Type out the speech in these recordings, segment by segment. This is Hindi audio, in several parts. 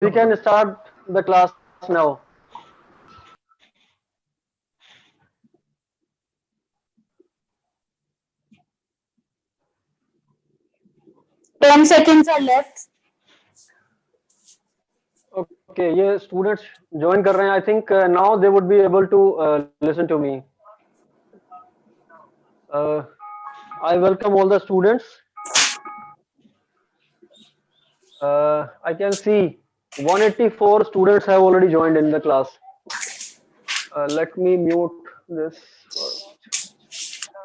We can start the class now. Ten seconds are left. Okay, ये students join कर रहे हैं. I think now they would be able to listen to me. I welcome all the students. I can see 184 students have already joined in the class. Let me mute this first.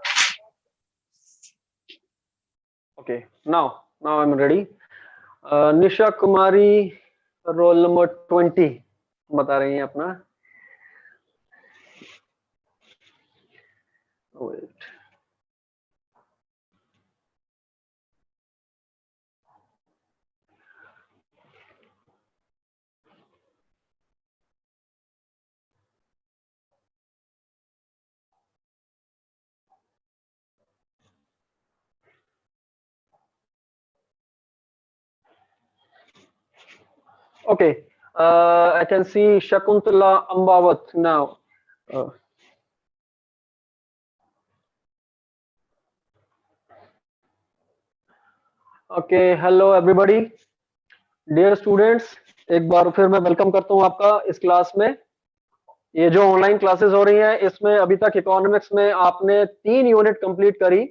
Okay, now I'm ready. Nisha Kumari roll number 20 बता रही हैं अपना. Wait. Okay, I can see Shakuntala Ambawat now. Okay, hello everybody, dear students. एक बार फिर मैं वेलकम करता हूँ आपका इस क्लास में. ये जो ऑनलाइन क्लासेस हो रही हैं इसमें अभी तक इकोनॉमिक्स में आपने 3 यूनिट कंप्लीट करी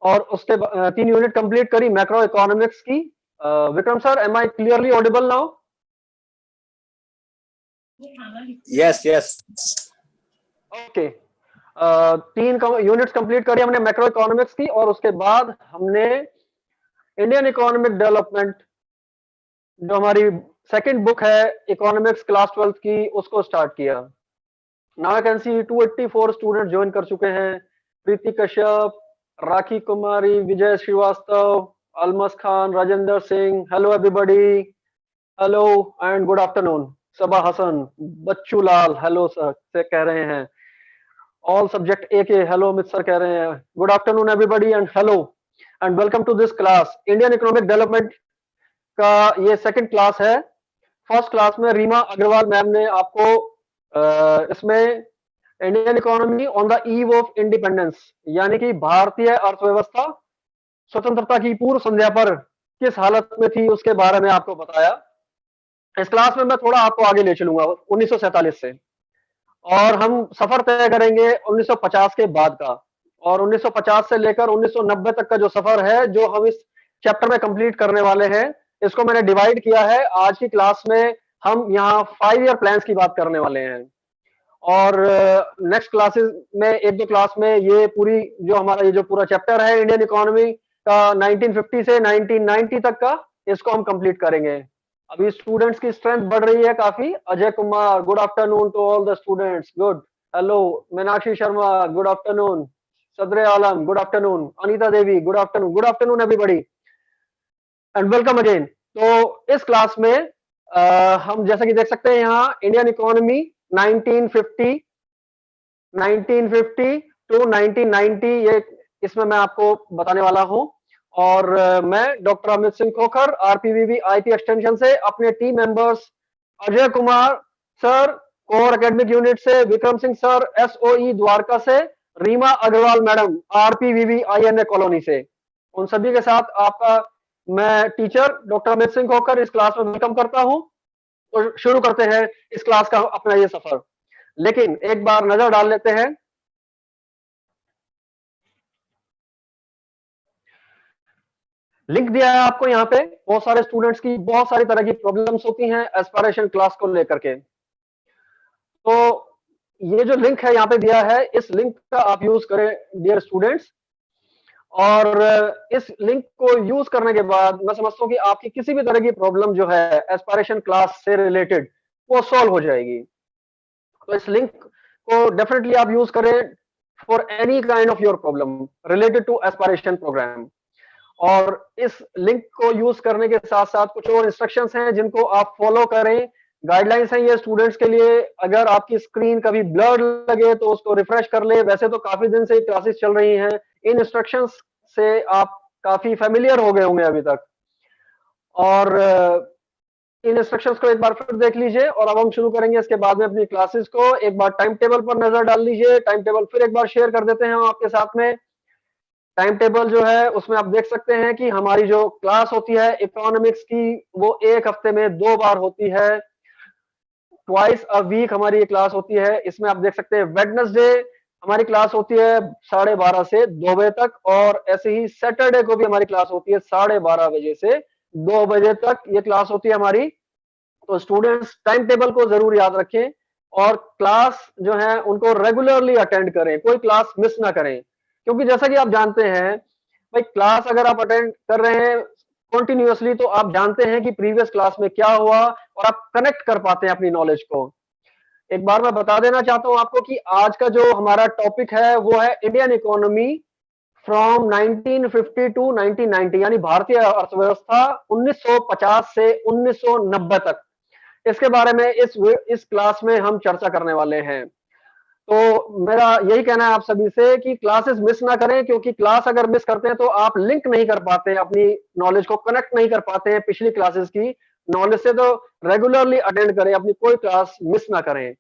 और उसके 3 यूनिट कंप्लीट करी मैक्रो इकोनॉमिक्स की. Vikram sir, am I clearly audible now? Yes. Okay, 3 units complete करी हमने मैक्रो इकोनॉमिक्स की और उसके बाद हमने इंडियन इकोनॉमिक डेवलपमेंट जो हमारी सेकंड बुक है इकोनॉमिक्स क्लास 12 की उसको स्टार्ट किया. Now I can see 284 student join कर चुके हैं. Preeti Kashyap, Rakhi Kumari, Vijay Srivastava, Almas Khan, Rajendra Singh. Hello everybody, hello and good afternoon. Saba Hasan, Bachchu Lal hello sir से कह रहे हैं. ऑल सब्जेक्ट ए के हेलो अमित सर कह रहे हैं. Good afternoon everybody and hello and welcome to this class. Indian economic development का ये सेकंड क्लास है. फर्स्ट क्लास में रीमा अग्रवाल मैम ने आपको इसमें Indian economy on the eve of independence यानी कि भारतीय अर्थव्यवस्था स्वतंत्रता की पूर्व संध्या पर किस हालत में थी उसके बारे में आपको बताया. इस क्लास में मैं थोड़ा आपको आगे ले चलूंगा 1947 से और हम सफर तय करेंगे 1950 के बाद का. और 1950 से लेकर 1990 तक का जो सफर है जो हम इस चैप्टर में कंप्लीट करने वाले हैं इसको मैंने डिवाइड किया है. आज की क्लास में हम यहाँ 5 ईयर प्लान्स की बात करने वाले हैं और नेक्स्ट क्लासेस में एक दो क्लास में ये पूरी जो हमारा ये जो पूरा चैप्टर है इंडियन इकोनॉमी का 1950 से 1990 तक का इसको हम कंप्लीट करेंगे. अभी स्टूडेंट्स की स्ट्रेंथ बढ़ रही है काफी. Ajay Kumar, good afternoon to all the students. Good, hello. Meenakshi Sharma, good afternoon. Sadre Alam, good afternoon. Anita Devi, good afternoon everybody and welcome again. तो इस क्लास में हम जैसा कि देख सकते हैं यहाँ इंडियन इकोनॉमी 1950 टू 1990 ये इसमें मैं आपको बताने वाला हूं. और मैं doctor Amit Singh Khokhar RPVV IT extension से अपने team members Ajay Kumar sir core academic unit से, विक्रम सिंह सर एसओई द्वारका से, Reema Agarwal madam RPVV INA colony से, उन सभी के साथ आपका मैं टीचर डॉक्टर अमित सिंह खोखर इस क्लास में वेलकम करता हूं. तो शुरू करते हैं इस क्लास का अपना ये सफर. लेकिन एक बार नजर डाल लेते हैं. लिंक दिया है आपको यहाँ पे. बहुत सारे स्टूडेंट्स की बहुत सारी तरह की प्रॉब्लम्स होती हैं एस्पिरेशन क्लास को लेकर के. तो ये जो लिंक है यहाँ पे दिया है इस लिंक का आप यूज करें डियर स्टूडेंट्स. और इस लिंक को यूज करने के बाद मैं समझता हूँ कि आपकी किसी भी तरह की प्रॉब्लम जो है एस्पिरेशन क्लास से रिलेटेड वो सॉल्व हो जाएगी. तो इस लिंक को डेफिनेटली आप यूज करें for any kind of your problem related to aspiration programme. और इस लिंक को यूज करने के साथ साथ कुछ और इंस्ट्रक्शंस हैं जिनको आप फॉलो करें. गाइडलाइंस हैं ये स्टूडेंट्स के लिए. अगर आपकी स्क्रीन कभी ब्लर लगे तो उसको रिफ्रेश कर ले. वैसे तो काफी दिन से क्लासेस चल रही हैं. इन इंस्ट्रक्शंस से आप काफी फेमिलियर हो गए होंगे अभी तक. और इन इंस्ट्रक्शंस को एक बार फिर देख लीजिए और अब हम शुरू करेंगे इसके बाद में अपनी क्लासेस को। एक बार टाइम टेबल पर नजर डाल लीजिए, टाइम टेबल फिर एक बार शेयर कर देते हैं हम आपके साथ में। टाइम टेबल जो है उसमें आप देख सकते हैं कि हमारी जो क्लास होती है इकोनॉमिक्स की वो एक हफ्ते में 2 बार होती है, ट्वाइस अ वीक हमारी ये क्लास होती है। इसमें आप देख सकते हैं वेडनेसडे हमारी क्लास होती है 12:30 से 2 बजे तक, और ऐसे ही सैटरडे को भी हमारी क्लास होती है 12:30 बजे से 2 बजे तक ये क्लास होती है हमारी। तो स्टूडेंट्स टाइम टेबल को जरूर याद रखें और क्लास जो है उनको रेगुलरली अटेंड करें, कोई क्लास मिस ना करें, क्योंकि जैसा कि आप जानते हैं भाई क्लास अगर आप अटेंड कर रहे हैं कंटिन्यूअसली तो आप जानते हैं कि प्रीवियस क्लास में क्या हुआ और आप कनेक्ट कर पाते हैं अपनी नॉलेज को। एक बार मैं बता देना चाहता हूं आपको कि आज का जो हमारा टॉपिक है वो है इंडियन इकोनॉमी फ्रॉम 1950 टू 1990, यानी भारतीय अर्थव्यवस्था 1950 से 1990 तक। इसके बारे में इस क्लास में हम चर्चा करने वाले हैं। तो मेरा यही कहना है आप सभी से कि क्लासेस मिस ना करें, क्योंकि क्लास अगर मिस करते हैं तो आप लिंक नहीं कर पाते, अपनी नॉलेज को कनेक्ट नहीं कर पाते हैं पिछली क्लासेस की नॉलेज से। तो रेगुलरली अटेंड करें, अपनी कोई क्लास मिस ना करें।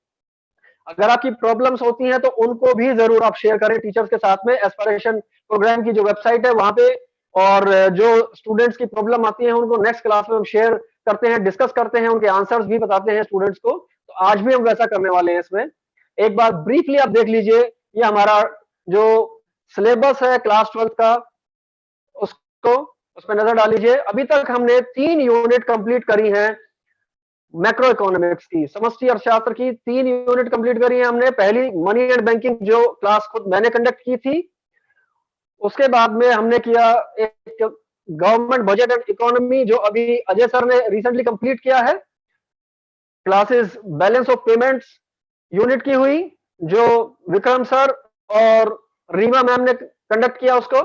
अगर आपकी प्रॉब्लम्स होती हैं तो उनको भी जरूर आप शेयर करें टीचर्स के साथ में। एस्पिरेशन प्रोग्राम की जो वेबसाइट है वहां पे, और जो स्टूडेंट्स की प्रॉब्लम आती है उनको नेक्स्ट क्लास में हम शेयर करते हैं, डिस्कस करते हैं, उनके आंसर्स भी बताते हैं स्टूडेंट्स को। तो आज भी हम वैसा करने वाले हैं इसमें। एक बार ब्रीफली आप देख लीजिए, ये हमारा जो सिलेबस है क्लास 12 का उसको उस पर नजर डाल लीजिए। अभी तक हमने 3 यूनिट कंप्लीट करी हैं मैक्रो इकोनॉमिक्स की, समष्टि अर्थशास्त्र की 3 यूनिट कंप्लीट करी है हमने। पहली मनी एंड बैंकिंग जो क्लास खुद मैंने कंडक्ट की थी, उसके बाद में हमने किया एक गवर्नमेंट बजट एंड इकोनॉमी जो अभी अजय सर ने रिसेंटली कंप्लीट किया है। Classes balance of payments unit की हुई जो विक्रम सर और रीमा मैम ने कंडक्ट किया उसको।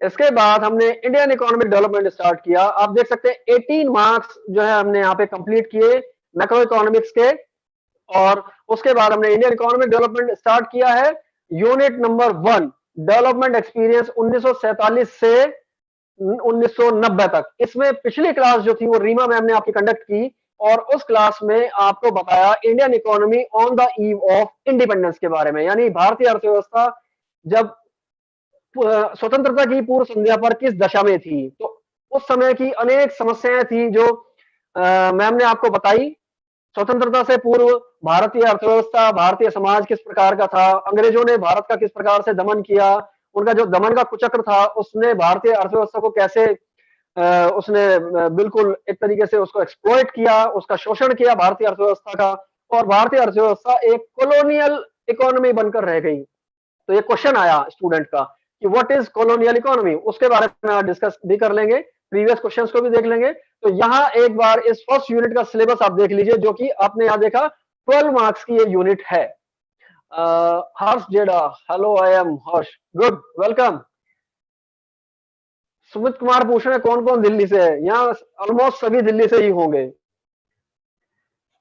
इसके बाद हमने इंडियन इकोनॉमिक डेवलपमेंट स्टार्ट किया। आप देख सकते हैं 18 मार्क्स जो है हमने यहाँ पे कंप्लीट किए मैक्रो इकोनॉमिक्स के। और उसके बाद हमने इंडियन इकोनॉमिक डेवलपमेंट स्टार्ट किया है यूनिट नंबर 1, डेवलपमेंट एक्सपीरियंस 1947 से 1990 तक। इसमें पिछली क्लास जो थी वो रीमा मैम ने आपकी कंडक्ट की और उस क्लास में आपको बताया Indian economy on the eve of independence के बारे में, यानी भारतीय अर्थव्यवस्था जब स्वतंत्रता की पूर्व संध्या पर किस दशा में थी। तो उस समय की अनेक समस्याएं थी जो मैम ने आपको बताई। स्वतंत्रता से पूर्व भारतीय अर्थव्यवस्था, भारतीय समाज किस प्रकार का था, अंग्रेजों ने भारत का किस प्रकार से दमन किया, उनका जो दमन का कुचक्र था उसने भारतीय अर्थव्यवस्था को कैसे उसने बिल्कुल एक तरीके से उसको एक्सप्लॉइट किया, उसका शोषण किया भारतीय अर्थव्यवस्था का, और भारतीय अर्थव्यवस्था एक कॉलोनियल इकोनॉमी बनकर रह गई। तो ये क्वेश्चन आया स्टूडेंट का कि व्हाट इज कॉलोनियल इकोनॉमी, उसके बारे में डिस्कस भी कर लेंगे, प्रीवियस क्वेश्चंस को भी देख लेंगे। तो यहाँ एक बार इस फर्स्ट यूनिट का सिलेबस आप देख लीजिए, जो कि आपने यहाँ देखा 12 मार्क्स की ये यूनिट है। Harsh Jeda, hello I am Harsh, good, welcome. Sumit Kumar पूछ रहे हैं कौन कौन दिल्ली से है, यहाँ ऑलमोस्ट सभी दिल्ली से ही होंगे।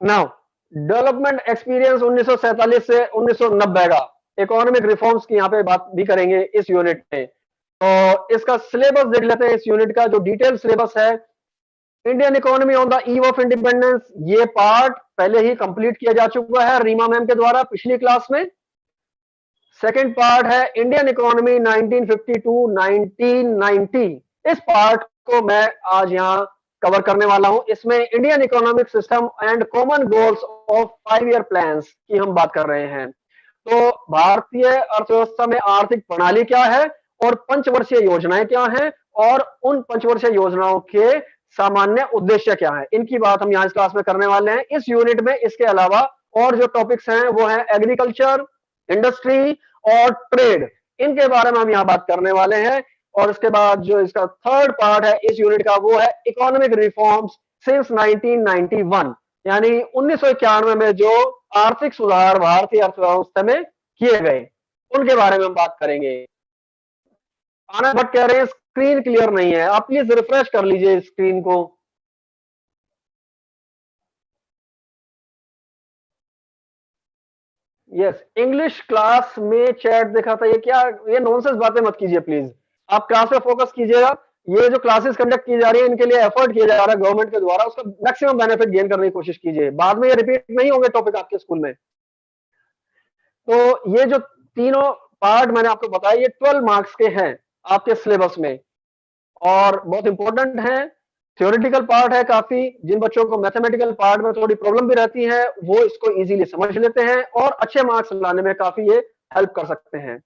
नाउ डेवलपमेंट एक्सपीरियंस 1947 से 1990 का इकोनॉमिक रिफॉर्म्स की यहाँ पे बात भी करेंगे इस यूनिट में। तो इसका सिलेबस देख लेते हैं। इस यूनिट का जो डिटेल सिलेबस है, Indian economy on the eve of independence, ये पार्ट पहले ही कंप्लीट किया जा चुका है रीमा मैम के द्वारा पिछली क्लास में। सेकंड पार्ट है इंडियन इकोनॉमी 1950 टू 1990। इस पार्ट को मैं आज यहाँ कवर करने वाला हूं। इसमें Indian economic system and common goals of 5 year plans की हम बात कर रहे हैं। तो भारतीय अर्थव्यवस्था में आर्थिक प्रणाली क्या है और पंचवर्षीय योजनाएं क्या हैं, और उन पंचवर्षीय योजनाओं के सामान्य उद्देश्य क्या है, इनकी बात हम यहाँ इस क्लास में करने वाले हैं इस यूनिट में। इसके अलावा और जो टॉपिक्स हैं वो है एग्रीकल्चर, इंडस्ट्री और ट्रेड, इनके बारे में हम यहाँ बात करने वाले हैं। और इसके बाद जो इसका थर्ड पार्ट है इस यूनिट का वो है इकोनॉमिक रिफॉर्म्स सिंस 1991, यानी 1991 में जो आर्थिक सुधार भारतीय अर्थव्यवस्था में किए गए उनके बारे में हम बात करेंगे। आनंद भट्ट कह रहे हैं स्क्रीन क्लियर नहीं है, आप प्लीज रिफ्रेश कर लीजिए स्क्रीन को। यस, इंग्लिश क्लास में चैट देखा था, ये क्या, ये नॉनसेंस बातें मत कीजिए प्लीज, आप क्लास में फोकस कीजिएगा। ये जो क्लासेस कंडक्ट की जा रही है, इनके लिए एफर्ट किया जा रहा है गवर्नमेंट के द्वारा, उसका मैक्सिमम बेनिफिट गेन करने की कोशिश कीजिए, बाद में ये रिपीट नहीं होंगे टॉपिक आपके स्कूल में। तो ये जो तीनों पार्ट मैंने आपको बताया, ये 12 मार्क्स के हैं आपके सिलेबस में और बहुत इंपॉर्टेंट है। थ्योरेटिकल पार्ट है काफी, जिन बच्चों को मैथमेटिकल पार्ट में थोड़ी प्रॉब्लम भी रहती है वो इसको इजीली समझ लेते हैं और अच्छे मार्क्स लाने में काफी ये हेल्प कर सकते हैं।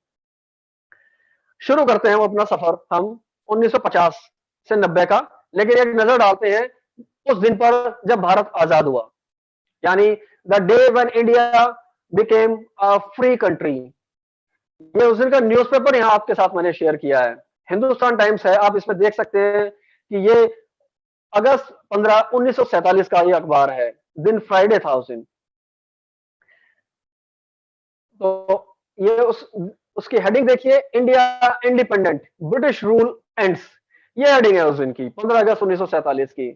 शुरू करते हैं वो अपना सफर हम 1950 से 90 का, लेकिन एक नजर डालते हैं उस दिन पर जब भारत आजाद हुआ, यानी the day when India became a free country. ये उस दिन का न्यूज़पेपर यहाँ आपके साथ मैंने शेयर किया है, हिंदुस्तान टाइम्स है, आप इसमें देख सकते हैं कि ये अगस्त 15 1947 का ये अखबार है, दिन फ्राइडे था उस दिन। तो ये उसकी हेडिंग देखिए, India independent, British rule ends, ये हेडिंग है उस दिन की 15 अगस्त 1947 की।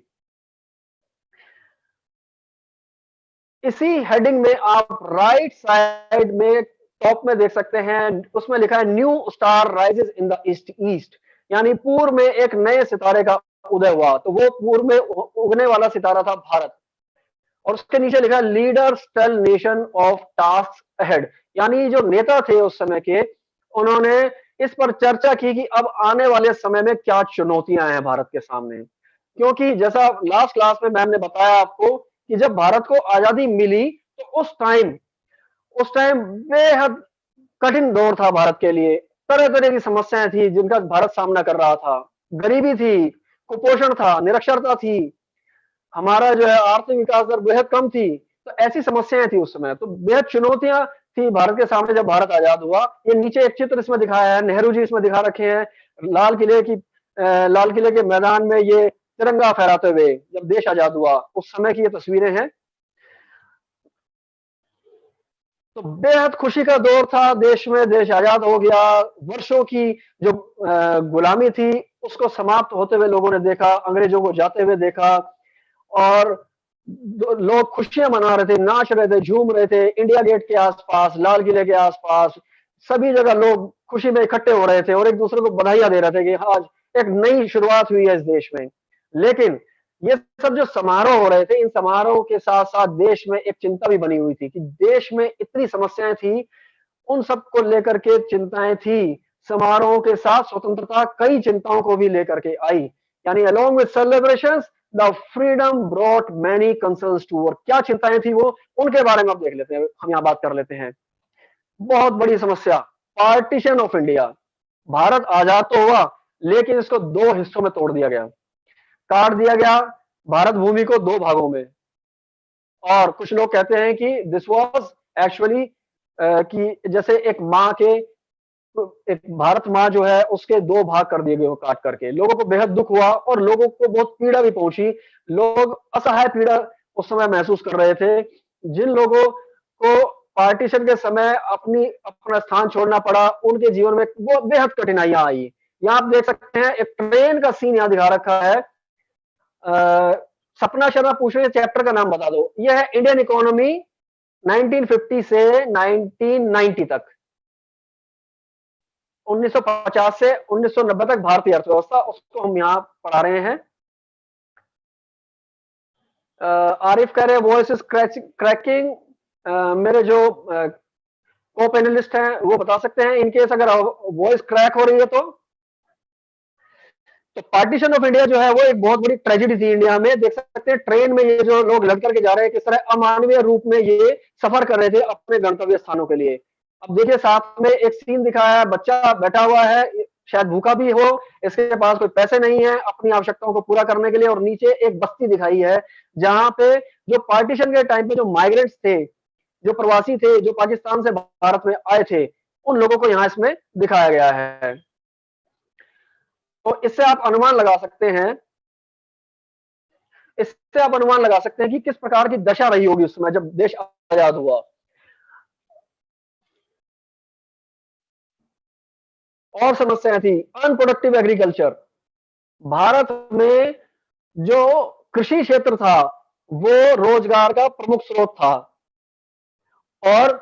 इसी हेडिंग में आप राइट साइड में टॉप में देख सकते हैं, उसमें लिखा है new star rises in the east east, यानी पूर्व में एक नए सितारे का उदय हुआ। तो वो पूर्व में उगने वाला सितारा था भारत, और उसके नीचे लिखा leaders tell nation of task ahead, यानी जो नेता थे उस समय के, उन्होंने इस पर चर्चा की कि अब आने वाले समय में क्या चुनौतियां हैं भारत के सामने। क्योंकि जैसा लास्ट क्लास में मैम ने बताया आपको कि जब भारत को आजादी मिली तो उस टाइम बेहद कठिन दौर था भारत के लिए, तरह तरह की समस्याएं थी जिनका भारत सामना कर रहा था, गरीबी थी, कुपोषण था, निरक्षरता थी, हमारा जो है आर्थिक विकास दर बेहद कम थी। तो ऐसी समस्याएं थी उस समय, तो बेहद चुनौतियां थी भारत के सामने जब भारत आजाद हुआ। ये नीचे एक चित्र इसमें दिखाया है, नेहरू जी इसमें दिखा रखे हैं, लाल किले के मैदान में ये तिरंगा फहराते हुए जब देश आजाद हुआ, उस समय की ये तस्वीरें हैं। तो बेहद खुशी का दौर था देश में, देश आजाद हो गया, वर्षों की जो गुलामी थी उसको समाप्त होते हुए लोगों ने देखा, अंग्रेजों को जाते हुए देखा, और लोग खुशियां मना रहे थे, नाच रहे थे, झूम रहे थे, इंडिया गेट के आसपास, लाल किले के आसपास, सभी जगह लोग खुशी में इकट्ठे हो रहे थे और एक दूसरे को बधाइयां दे रहे थे कि आज एक नई शुरुआत हुई है इस देश में। लेकिन ये सब जो समारोह हो रहे थे, इन समारोह के साथ साथ देश में एक चिंता भी बनी हुई थी कि देश में इतनी समस्याएं थी, उन सब को लेकर के चिंताएं थी। समारोह के साथ स्वतंत्रता कई चिंताओं को भी लेकर के आई, यानी along with celebrations the freedom brought many concerns too. और क्या चिंताएं थी वो, उनके बारे में अब देख लेते हैं, हम यहाँ बात कर लेते हैं। बहुत बड़ी समस्या, पार्टीशन ऑफ इंडिया। भारत आजाद तो हुआ लेकिन इसको दो हिस्सों में तोड़ दिया गया, काट दिया गया भारत भूमि को दो भागों में। और कुछ लोग कहते हैं कि दिस वाज एक्चुअली कि जैसे एक माँ के, एक भारत माँ जो है उसके दो भाग कर दिए गए, काट करके लोगों को बेहद दुख हुआ और लोगों को बहुत पीड़ा भी पहुंची। लोग असहाय पीड़ा उस समय महसूस कर रहे थे। जिन लोगों को पार्टीशन के समय अपना स्थान छोड़ना पड़ा, उनके जीवन में बहुत बेहद कठिनाइयां आई। यहाँ आप देख सकते हैं एक ट्रेन का सीन यहाँ दिखा रखा है। सपना शर्मा पूछ रहे हैं चैप्टर का नाम बता दो। यह है इंडियन इकोनॉमी 1950 से 1990 तक, 1950 से 1990 तक भारतीय अर्थव्यवस्था, उसको हम यहाँ पढ़ा रहे हैं। आरिफ कह रहे हैं वॉइस इज क्रैकिंग। मेरे जो को पैनलिस्ट हैं वो बता सकते हैं इनकेस अगर वॉइस क्रैक हो रही है तो। पार्टीशन ऑफ इंडिया जो है वो एक बहुत बड़ी ट्रेजेडी थी इंडिया में। देख सकते हैं ट्रेन में ये जो लोग लग करके जा रहे हैं, किस तरह अमानवीय रूप में ये सफर कर रहे थे अपने गंतव्य स्थानों के लिए। अब देखिए साथ में एक सीन दिखाया है, बच्चा बैठा हुआ है, शायद भूखा भी हो, इसके पास कोई पैसे नहीं है अपनी आवश्यकताओं को पूरा करने के लिए, और नीचे एक बस्ती दिखाई है जहां पे जो पार्टीशन के टाइम पे जो माइग्रेंट्स थे, जो प्रवासी थे, जो पाकिस्तान से भारत में आए थे, उन लोगों को यहाँ इसमें दिखाया गया है। तो इससे आप अनुमान लगा सकते हैं कि किस प्रकार की दशा रही होगी उस समय जब देश आजाद हुआ। और समस्याएं थी, अनप्रोडक्टिव एग्रीकल्चर। भारत में जो कृषि क्षेत्र था वो रोजगार का प्रमुख स्रोत था, और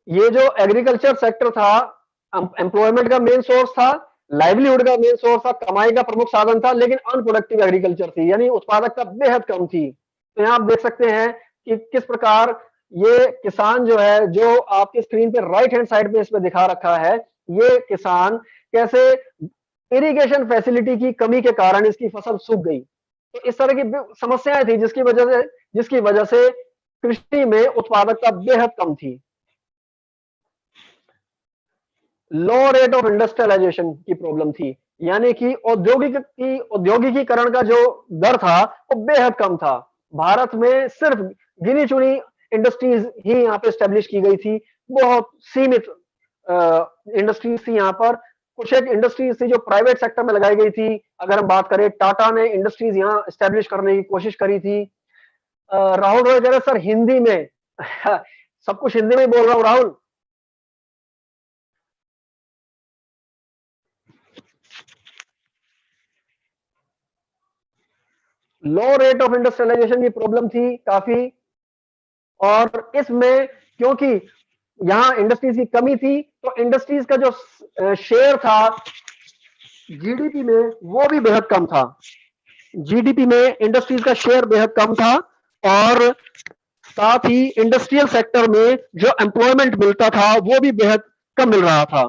ये जो एग्रीकल्चर सेक्टर था एम्प्लॉयमेंट का मेन सोर्स था, लाइवलीहुड का मेन सोर्स था, कमाई का प्रमुख साधन था, लेकिन अनप्रोडक्टिव एग्रीकल्चर थी, यानी उत्पादकता बेहद कम थी। तो यहाँ आप देख सकते हैं कि किस प्रकार ये किसान जो है, जो आपकी स्क्रीन पे राइट हैंड साइड पे इसमें दिखा रखा है, ये किसान कैसे इरिगेशन फैसिलिटी की कमी के कारण इसकी फसल सूख गई। तो इस तरह की समस्याएं थी जिसकी वजह से कृषि में उत्पादकता बेहद कम थी। लो रेट ऑफ इंडस्ट्रियलाइजेशन की प्रॉब्लम थी, यानी कि औद्योगिकीकरण का जो दर था वो बेहद कम था। भारत में सिर्फ गिनी चुनी इंडस्ट्रीज ही यहाँ पे स्टेब्लिश की गई थी, बहुत सीमित इंडस्ट्रीज थी यहाँ पर। कुछ एक इंडस्ट्रीज थी जो प्राइवेट सेक्टर में लगाई गई थी। अगर हम बात करें, टाटा ने इंडस्ट्रीज यहाँ स्टेब्लिश करने की कोशिश करी थी। राहुल रॉय कह रहे सर हिंदी में सब कुछ हिंदी में ही बोल रहा हूँ राहुल। लो रेट ऑफ इंडस्ट्रियलाइजेशन की प्रॉब्लम थी काफी, और इसमें क्योंकि यहाँ इंडस्ट्रीज की कमी थी, तो इंडस्ट्रीज का जो शेयर था जीडीपी में वो भी बेहद कम था। जीडीपी में इंडस्ट्रीज का शेयर बेहद कम था, और साथ ही इंडस्ट्रियल सेक्टर में जो एम्प्लॉयमेंट मिलता था वो भी बेहद कम मिल रहा था।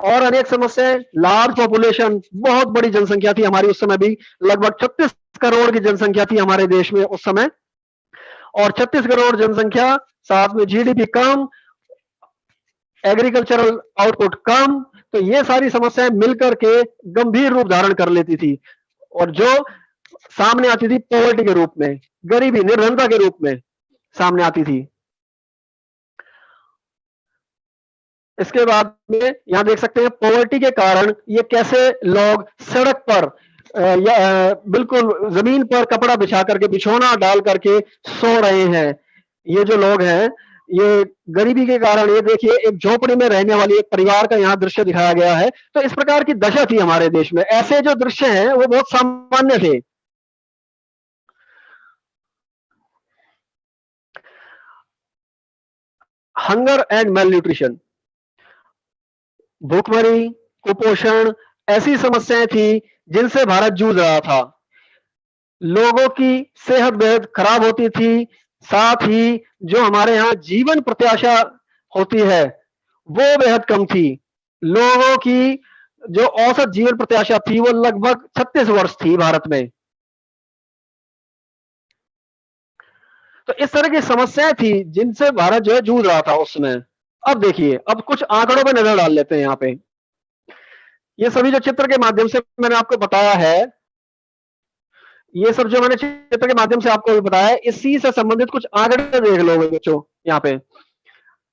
और अनेक समस्याएं, लार्ज पॉपुलेशन, बहुत बड़ी जनसंख्या थी हमारी उस समय भी, लगभग 36 करोड़ की जनसंख्या थी हमारे देश में उस समय, और 36 करोड़ जनसंख्या, साथ में जीडीपी कम, एग्रीकल्चरल आउटपुट कम, तो ये सारी समस्याएं मिलकर के गंभीर रूप धारण कर लेती थी, और जो सामने आती थी पॉवर्टी के रूप में, गरीबी, निर्धनता के रूप में सामने आती थी। इसके बाद में यहां देख सकते हैं पॉवर्टी के कारण ये कैसे लोग सड़क पर या बिल्कुल जमीन पर कपड़ा बिछा करके, बिछौना डाल करके सो रहे हैं। ये जो लोग हैं, ये गरीबी के कारण, ये देखिए एक झोपड़ी में रहने वाली एक परिवार का यहाँ दृश्य दिखाया गया है। तो इस प्रकार की दशा थी हमारे देश में। ऐसे जो दृश्य हैं वो बहुत सामान्य थे। हंगर एंड मेल न्यूट्रिशन, भूखमरी, कुपोषण, ऐसी समस्याएं थी जिनसे भारत जूझ रहा था। लोगों की सेहत बेहद खराब होती थी, साथ ही जो हमारे यहाँ जीवन प्रत्याशा होती है वो बेहद कम थी। लोगों की जो औसत जीवन प्रत्याशा थी वो लगभग 36 वर्ष थी भारत में। तो इस तरह की समस्याएं थी जिनसे भारत जो है जूझ रहा था उस समय। अब देखिए, अब कुछ आंकड़ों पे नजर डाल लेते हैं। यहाँ पे ये सभी जो चित्र के माध्यम से मैंने आपको बताया है, ये सब जो मैंने चित्र के माध्यम से आपको बताया है, इसी से संबंधित कुछ आंकड़े देख लो बच्चों। यहाँ पे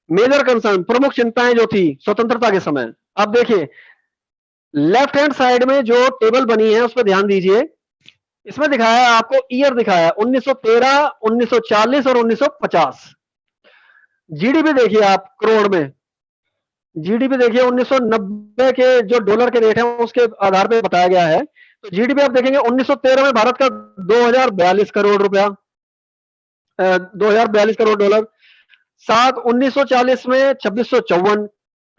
मेजर कंसर्न, प्रमुख चिंताएं जो थी स्वतंत्रता के समय, आप देखिए लेफ्ट हैंड साइड में जो टेबल बनी है उस पर ध्यान दीजिए। इसमें दिखाया है आपको, ईयर दिखाया है 1913, 1940 और 1950। जीडीपी देखिए आप करोड़ में, जीडीपी देखिए 1990 के जो डॉलर के रेट है उसके आधार पे बताया गया है। तो जीडीपी आप देखेंगे 1913 में भारत का 2042 करोड़ रुपया, 2042 करोड़ डॉलर। साथ 1940 में 2654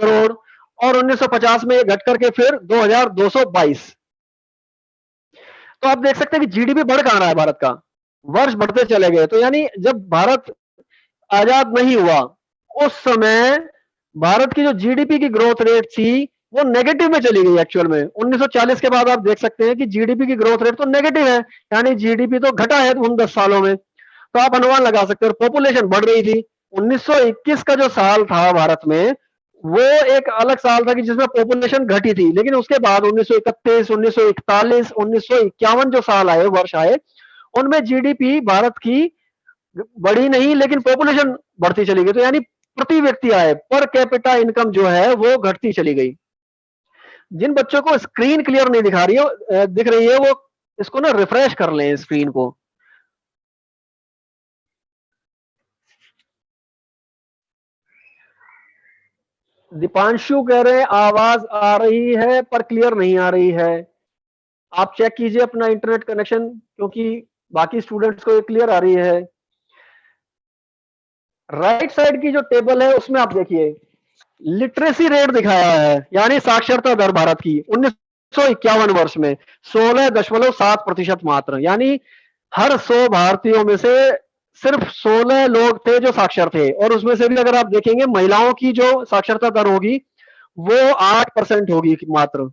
करोड़, और 1950 में घट करके फिर 2222। तो आप देख सकते हैं कि जीडीपी बढ़ कहां रहा है भारत का, वर्ष बढ़ते चले गए। तो यानी जब भारत आजाद नहीं हुआ उस समय भारत की जो जीडीपी की ग्रोथ रेट थी वो नेगेटिव में चली गई एक्चुअल में। 1940 के बाद आप देख सकते हैं कि जीडीपी की ग्रोथ रेट तो नेगेटिव है, यानी जीडीपी तो घटा है उन 10 सालों में। तो आप अनुमान लगा सकते हैं, पॉपुलेशन बढ़ रही थी। 1921 का जो साल था भारत में, वो एक अलग साल था कि जिसमें पॉपुलेशन घटी थी, लेकिन उसके बाद 1931, 1941, 1951 जो साल आए, वर्ष आए, उनमें जीडीपी भारत की बढ़ी नहीं, लेकिन पॉपुलेशन बढ़ती चली गई। तो यानी प्रति व्यक्ति आय, पर कैपिटा इनकम जो है वो घटती चली गई। जिन बच्चों को स्क्रीन क्लियर नहीं दिख रही है, वो इसको ना रिफ्रेश कर लें स्क्रीन को। दीपांशु कह रहे हैं आवाज आ रही है पर क्लियर नहीं आ रही है। आप चेक कीजिए अपना इंटरनेट कनेक्शन, क्योंकि बाकी स्टूडेंट्स को ये क्लियर आ रही है। राइट साइड की जो टेबल है उसमें आप देखिए लिटरेसी रेट दिखाया है, यानी साक्षरता दर भारत की 1951 वर्ष में 16.7% मात्र, यानी हर 100 भारतीयों में से सिर्फ 16 लोग थे जो साक्षर थे, और उसमें से भी अगर आप देखेंगे महिलाओं की जो साक्षरता दर होगी वो 8% होगी मात्र।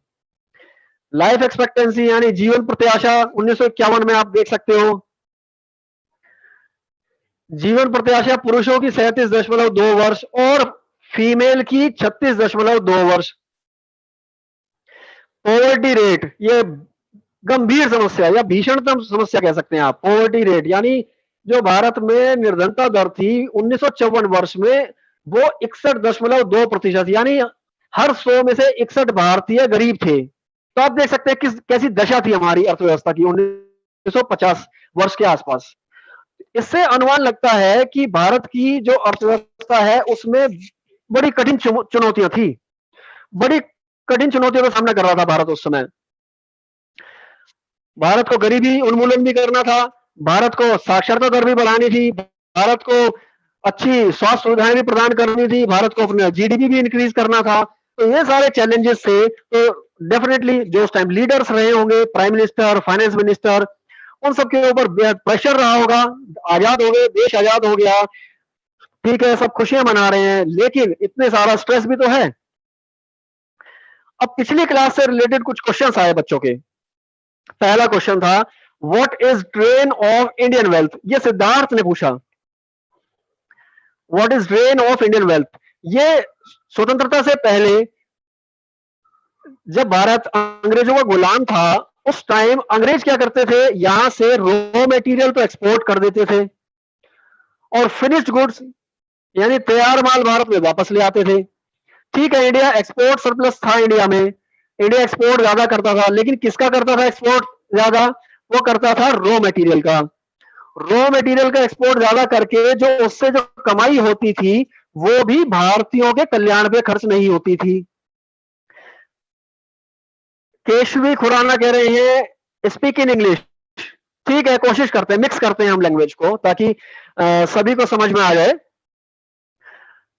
लाइफ एक्सपेक्टेंसी यानी जीवन प्रत्याशा 1951 में आप देख सकते हो, जीवन प्रत्याशा पुरुषों की 37.2 वर्ष और फीमेल की 36.2 वर्ष। पॉवर्टी रेट, ये गंभीर समस्या या भीषणतम समस्या कह सकते हैं आप, पॉवर्टी रेट यानी जो भारत में निर्धनता दर थी 1954 वर्ष में वो 61.2%, यानी हर 100 में से 61 भारतीय गरीब थे। तो आप देख सकते हैं किस कैसी दशा थी हमारी अर्थव्यवस्था की 1950 वर्ष के आसपास। इससे अनुमान लगता है कि भारत की जो अर्थव्यवस्था है उसमें बड़ी कठिन चुनौतियां थी, बड़ी कठिन चुनौतियों का सामना कर रहा था भारत उस समय। भारत को गरीबी उन्मूलन भी करना था, भारत को साक्षरता दर भी बढ़ानी थी, भारत को अच्छी स्वास्थ्य सुविधाएं भी प्रदान करनी थी, भारत को अपना जीडीपी भी इंक्रीज करना था। तो ये सारे चैलेंजेस थे। तो डेफिनेटली जो उस टाइम लीडर्स रहे होंगे, प्राइम मिनिस्टर, फाइनेंस मिनिस्टर, उन सबके ऊपर बेहद प्रेशर रहा होगा। आजाद हो गए, देश आजाद हो गया, ठीक है, सब खुशियां मना रहे हैं, लेकिन इतने सारा स्ट्रेस भी तो है। अब पिछली क्लास से रिलेटेड कुछ क्वेश्चंस आए बच्चों के। पहला क्वेश्चन था what is drain of Indian wealth, ये सिद्धार्थ ने पूछा। What is drain of Indian wealth, ये स्वतंत्रता से पहले जब भारत अंग्रेजों का गुलाम था उस टाइम अंग्रेज क्या करते थे, यहां से रॉ मटेरियल तो एक्सपोर्ट कर देते थे और फिनिश्ड गुड्स यानी तैयार माल भारत में वापस ले आते थे। ठीक है, इंडिया एक्सपोर्ट सरप्लस था, इंडिया में इंडिया एक्सपोर्ट ज्यादा करता था, लेकिन किसका करता था एक्सपोर्ट ज्यादा? वो करता था रॉ मटेरियल का। रॉ मटेरियल का एक्सपोर्ट ज्यादा करके जो उससे जो कमाई होती थी वो भी भारतीयों के कल्याण पे खर्च नहीं होती थी। केशवी खुराना कह रहे हैं स्पीक इन इंग्लिश। ठीक है, कोशिश करते हैं, मिक्स करते हैं हम लैंग्वेज को ताकि सभी को समझ में आ जाए।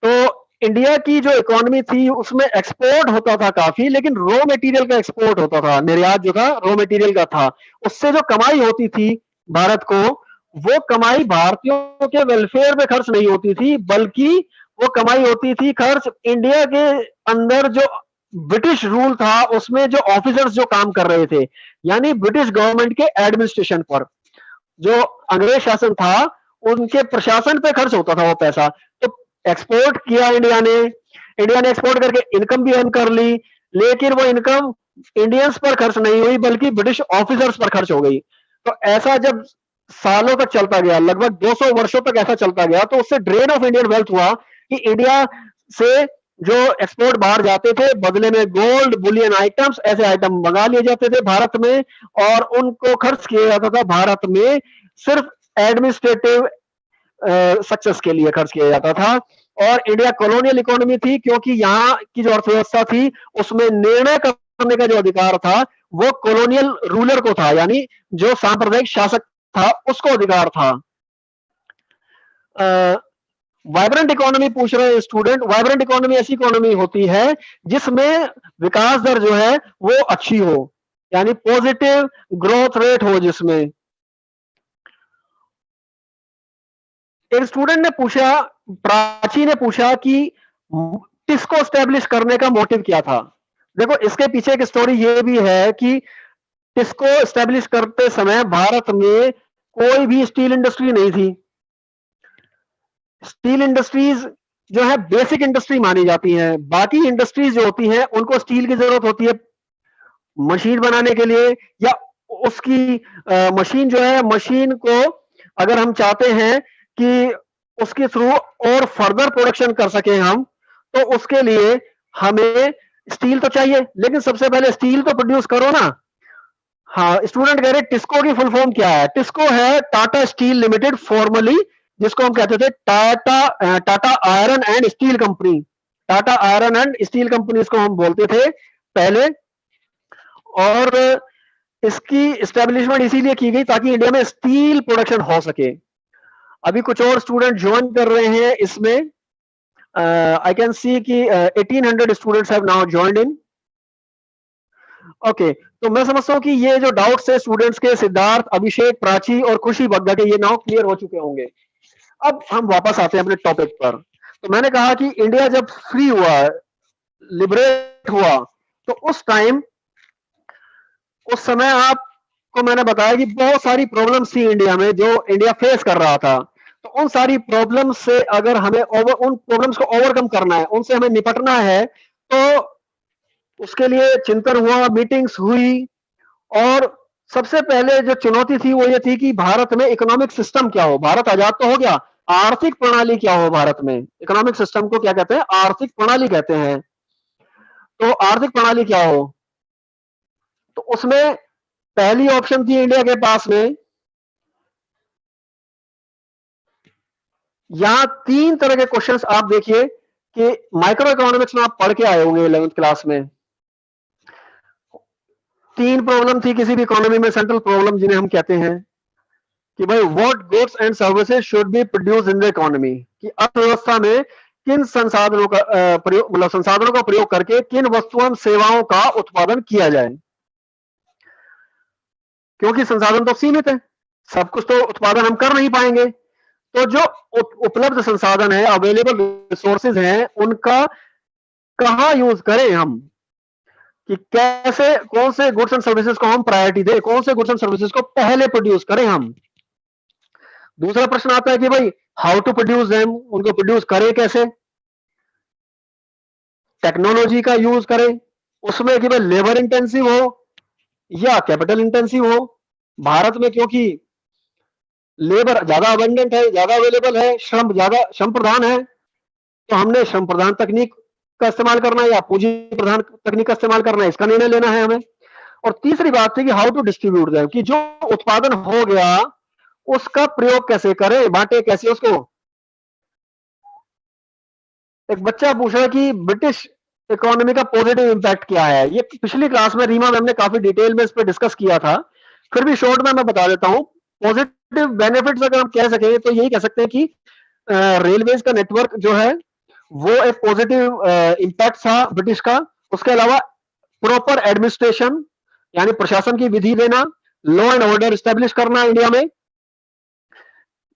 तो इंडिया की जो इकोनॉमी थी उसमें एक्सपोर्ट होता था काफी, लेकिन रॉ मटेरियल का एक्सपोर्ट होता था, निर्यात जो था रॉ मटेरियल का था। उससे जो कमाई होती थी भारत को, वो कमाई भारतीयों के वेलफेयर पे खर्च नहीं होती थी, बल्कि वो कमाई होती थी खर्च इंडिया के अंदर जो ब्रिटिश रूल था उसमें जो ऑफिसर्स जो काम कर रहे थे, यानी ब्रिटिश गवर्नमेंट के एडमिनिस्ट्रेशन पर, जो अंग्रेज शासन था उनके प्रशासन पे खर्च होता था वो पैसा। तो एक्सपोर्ट किया इंडिया ने एक्सपोर्ट करके इनकम भी अर्न कर ली, लेकिन वो इनकम इंडियंस पर खर्च नहीं हुई बल्कि ब्रिटिश ऑफिसर्स पर खर्च हो गई। तो ऐसा जब सालों तक चलता गया, लगभग 200 वर्षों तक ऐसा चलता गया, तो उससे ड्रेन ऑफ इंडियन वेल्थ हुआ कि इंडिया से जो एक्सपोर्ट बाहर जाते थे बदले में गोल्ड, बुलियन आइटम्स, ऐसे आइटम मंगा लिए जाते थे भारत में और उनको खर्च किया जाता था भारत में सिर्फ एडमिनिस्ट्रेटिव सक्सेस के लिए खर्च किया जाता था। और इंडिया कॉलोनियल इकोनॉमी थी क्योंकि यहाँ की जो अर्थव्यवस्था थी उसमें निर्णय करने का जो अधिकार था वो कॉलोनियल रूलर को था, यानी जो सांप्रदायिक शासक था उसको अधिकार था। वाइब्रेंट इकोनॉमी पूछ रहे हैं स्टूडेंट। वाइब्रेंट इकोनॉमी ऐसी इकोनॉमी होती है जिसमें विकास दर जो है वो अच्छी हो, यानी पॉजिटिव ग्रोथ रेट हो जिसमें। एक स्टूडेंट ने पूछा, प्राची ने पूछा कि टिस्को एस्टेब्लिश करने का मोटिव क्या था। देखो इसके पीछे एक स्टोरी ये भी है कि टिस्को एस्टेब्लिश करते समय भारत में कोई भी स्टील इंडस्ट्री नहीं थी। स्टील इंडस्ट्रीज जो है बेसिक इंडस्ट्री मानी जाती हैं, बाकी इंडस्ट्रीज जो होती हैं उनको स्टील की जरूरत होती है मशीन बनाने के लिए, या उसकी मशीन जो है, मशीन को अगर हम चाहते हैं कि उसके थ्रू और फर्दर प्रोडक्शन कर सके हम, तो उसके लिए हमें स्टील तो चाहिए, लेकिन सबसे पहले स्टील तो प्रोड्यूस करो ना। हाँ, स्टूडेंट कह रहे टिस्को की फुल फॉर्म क्या है? टिस्को है टाटा स्टील लिमिटेड, फॉर्मली जिसको हम कहते थे Tata iron and steel company. Tata iron and steel company इसको हम बोलते थे पहले, और इसकी एस्टेब्लिशमेंट इसीलिए की गई ताकि इंडिया में स्टील प्रोडक्शन हो सके। अभी कुछ और स्टूडेंट ज्वाइन कर रहे हैं इसमें, I can see कि 1800 students have now joined in. Okay, तो मैं समझता हूं कि ये जो डाउट्स है स्टूडेंट्स के, सिद्धार्थ, अभिषेक, प्राची और खुशी बग्गा के, ये नाउ क्लियर हो चुके होंगे। अब हम वापस आते हैं अपने टॉपिक पर। तो मैंने कहा कि इंडिया जब फ्री हुआ, लिबरेट हुआ, तो उस टाइम, उस समय आपको मैंने बताया कि बहुत सारी प्रॉब्लम्स थी इंडिया में जो इंडिया फेस कर रहा था। तो उन सारी प्रॉब्लम्स से अगर हमें उन प्रॉब्लम्स को ओवरकम करना है, उनसे हमें निपटना है, तो उसके लिए चिंतन हुआ, मीटिंग्स हुई, और सबसे पहले जो चुनौती थी वो ये थी कि भारत में इकोनॉमिक सिस्टम क्या हो। भारत आजाद तो हो गया, आर्थिक प्रणाली क्या हो भारत में। इकोनॉमिक सिस्टम को क्या कहते हैं? आर्थिक प्रणाली कहते हैं। तो आर्थिक प्रणाली क्या हो, तो उसमें पहली ऑप्शन थी इंडिया के पास में, यहां 3 तरह के क्वेश्चंस आप देखिए कि माइक्रो इकोनॉमिक्स में आप पढ़ के आए होंगे 11th क्लास में। 3 प्रॉब्लम थी किसी भी इकोनॉमी में, सेंट्रल प्रॉब्लम जिन्हें हम कहते हैं, कि भाई what goods and services should be produce in the economy, कि अर्थव्यवस्था में किन संसाधनों का प्रयोग, मतलब संसाधनों का प्रयोग करके किन वस्तुओं सेवाओं का उत्पादन किया जाए। क्योंकि संसाधन तो सीमित है, सब कुछ तो उत्पादन हम कर नहीं पाएंगे। तो जो उपलब्ध संसाधन है, अवेलेबल रिसोर्सेज हैं, उनका कहां यूज करें हम, कि कैसे, कौन से गुड्स एंड सर्विसेज को हम प्रायोरिटी दें, कौन से गुड्स एंड सर्विसेज को पहले प्रोड्यूस करें हम। दूसरा प्रश्न आता है कि भाई हाउ टू प्रोड्यूस देम, उनको प्रोड्यूस करें कैसे, टेक्नोलॉजी का यूज करें उसमें कि भाई लेबर इंटेंसिव हो या कैपिटल इंटेंसिव हो। भारत में क्योंकि लेबर ज्यादा अबंडेंट है, ज्यादा अवेलेबल है, श्रम प्रधान है, तो हमने श्रम प्रधान तकनीक का इस्तेमाल करना है या पूंजी प्रधान तकनीक का इस्तेमाल करना है, इसका निर्णय लेना है हमें। और तीसरी बात थी कि हाउ टू डिस्ट्रीब्यूट देम, कि जो उत्पादन हो गया उसका प्रयोग कैसे करें, बांटे कैसे उसको। एक बच्चा पूछ रहा है कि ब्रिटिश इकोनॉमी का पॉजिटिव इंपैक्ट क्या है। ये पिछली क्लास में रीमा मैम ने काफी डिटेल में इस पर डिस्कस किया था, फिर भी शॉर्ट में मैं बता देता हूं। पॉजिटिव बेनिफिट्स अगर हम कह सकें तो यही कह सकते हैं कि रेलवेज का नेटवर्क जो है वो एक पॉजिटिव इंपैक्ट था ब्रिटिश का। उसके अलावा प्रॉपर एडमिनिस्ट्रेशन, यानी प्रशासन की विधि देना, लॉ एंड ऑर्डर स्टैब्लिश करना इंडिया में,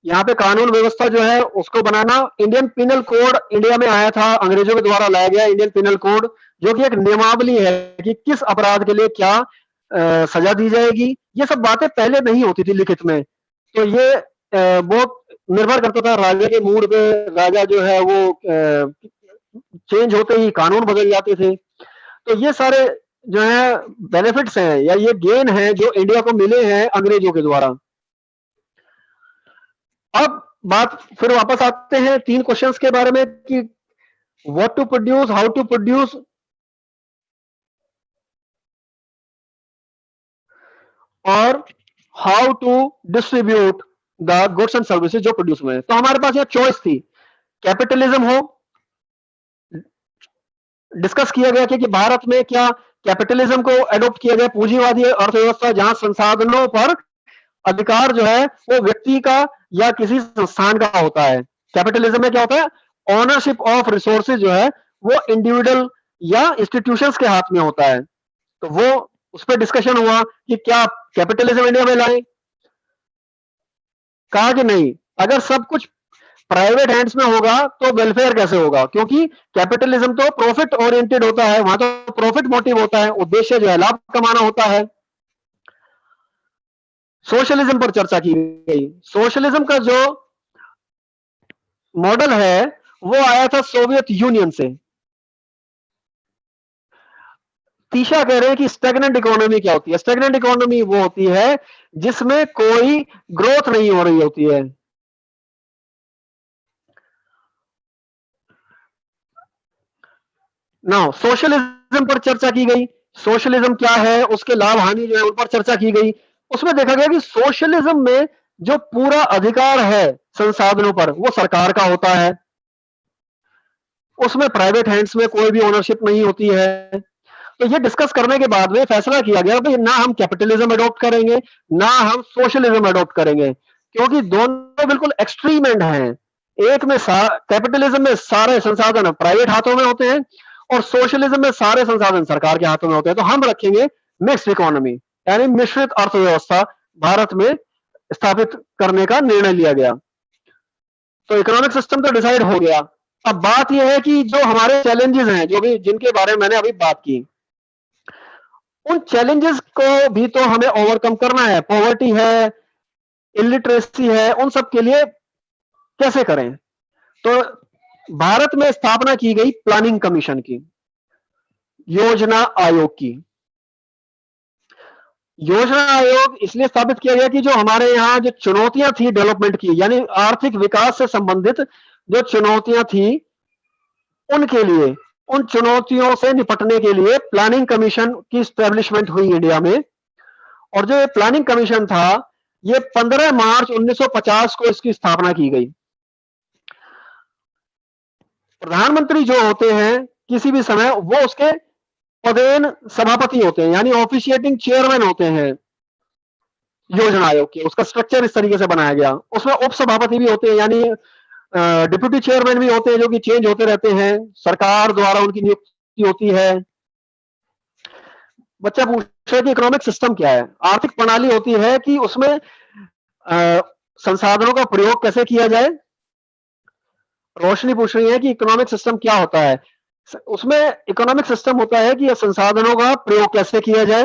यहाँ पे कानून व्यवस्था जो है उसको बनाना। इंडियन पिनल कोड इंडिया में आया था, अंग्रेजों के द्वारा लाया गया इंडियन पिनल कोड, जो कि एक नियमावली है कि किस अपराध के लिए क्या सजा दी जाएगी। ये सब बातें पहले नहीं होती थी लिखित में, तो ये बहुत निर्भर करता था राजा के मूड पे। राजा जो है वो चेंज होते ही कानून बदल जाते थे। तो ये सारे जो है बेनिफिट्स हैं या ये गेन है जो इंडिया को मिले हैं अंग्रेजों के द्वारा। अब बात फिर वापस आते हैं 3 क्वेश्चंस के बारे में कि what to produce, how to produce और how to distribute the goods and services जो प्रोड्यूस हुए हैं। तो हमारे पास यह चॉइस थी, कैपिटलिज्म हो, डिस्कस किया गया कि भारत में क्या कैपिटलिज्म को एडॉप्ट किया गया, पूंजीवादी अर्थव्यवस्था जहां संसाधनों पर अधिकार जो है वो व्यक्ति का या किसी संस्थान का होता है। कैपिटलिज्म में क्या होता है, ओनरशिप ऑफ रिसोर्सेज जो है वो इंडिविजुअल या इंस्टीट्यूशंस के हाथ में होता है। तो वो उस पर डिस्कशन हुआ कि क्या कैपिटलिज्म इंडिया में लाए। कहा कि नहीं, अगर सब कुछ प्राइवेट हैंड्स में होगा तो वेलफेयर कैसे होगा, क्योंकि कैपिटलिज्म तो प्रॉफिट ओरिएंटेड होता है, वहां तो प्रॉफिट मोटिव होता है, उद्देश्य जो है लाभ कमाना होता है। सोशलिज्म पर चर्चा की गई। सोशलिज्म का जो मॉडल है वो आया था सोवियत यूनियन से। तीशा कह रहे हैं कि स्टैग्नेंट इकोनॉमी क्या होती है। स्टैग्नेंट इकोनॉमी वो होती है जिसमें कोई ग्रोथ नहीं हो रही होती है। नाउ सोशलिज्म पर चर्चा की गई, सोशलिज्म क्या है, उसके लाभ हानि जो है उन पर चर्चा की गई। उसमें देखा गया कि सोशलिज्म में जो पूरा अधिकार है संसाधनों पर वो सरकार का होता है, उसमें प्राइवेट हैंड्स में कोई भी ओनरशिप नहीं होती है। तो ये डिस्कस करने के बाद में फैसला किया गया भाई ना हम कैपिटलिज्म अडॉप्ट करेंगे ना हम सोशलिज्म अडॉप्ट करेंगे, क्योंकि दोनों बिल्कुल एक्सट्रीम एंड हैं। एक में कैपिटलिज्म में सारे संसाधन प्राइवेट हाथों में होते हैं और सोशलिज्म में सारे संसाधन सरकार के हाथों में होते हैं। तो हम रखेंगे मिक्स्ड इकोनॉमी, यानी मिश्रित अर्थव्यवस्था भारत में स्थापित करने का निर्णय लिया गया। तो इकोनॉमिक सिस्टम तो डिसाइड हो गया। अब बात यह है कि जो हमारे चैलेंजेस हैं, जो भी जिनके बारे में मैंने अभी बात की, उन चैलेंजेस को भी तो हमें ओवरकम करना है। पॉवर्टी है, इलिटरेसी है, उन सब के लिए कैसे करें? तो भारत में स्थापना की गई प्लानिंग कमीशन की, योजना आयोग की। योजना आयोग इसलिए स्थापित किया गया कि जो हमारे यहाँ जो चुनौतियां थी डेवलपमेंट की, यानी आर्थिक विकास से संबंधित जो चुनौतियां थी, उनके लिए, उन चुनौतियों से निपटने के लिए प्लानिंग कमीशन की स्टैब्लिशमेंट हुई इंडिया में। और जो ये प्लानिंग कमीशन था, ये 15 मार्च 1950 को इसकी स्थापना की गई। प्रधानमंत्री जो होते हैं किसी भी समय, वो उसके पदेन सभापति होते हैं, यानी ऑफिशिएटिंग चेयरमैन होते हैं योजना आयोग के। उसका स्ट्रक्चर इस तरीके से बनाया गया। उसमें उप सभापति भी होते हैं, यानी डिप्यूटी चेयरमैन भी होते हैं, जो कि चेंज होते रहते हैं, सरकार द्वारा उनकी नियुक्ति होती है। बच्चा पूछ रहा है कि इकोनॉमिक सिस्टम क्या है? आर्थिक प्रणाली होती है कि उसमें संसाधनों का प्रयोग कैसे किया जाए। रोशनी पूछ रही है कि इकोनॉमिक सिस्टम क्या होता है? उसमें इकोनॉमिक सिस्टम होता है कि संसाधनों का प्रयोग कैसे किया जाए,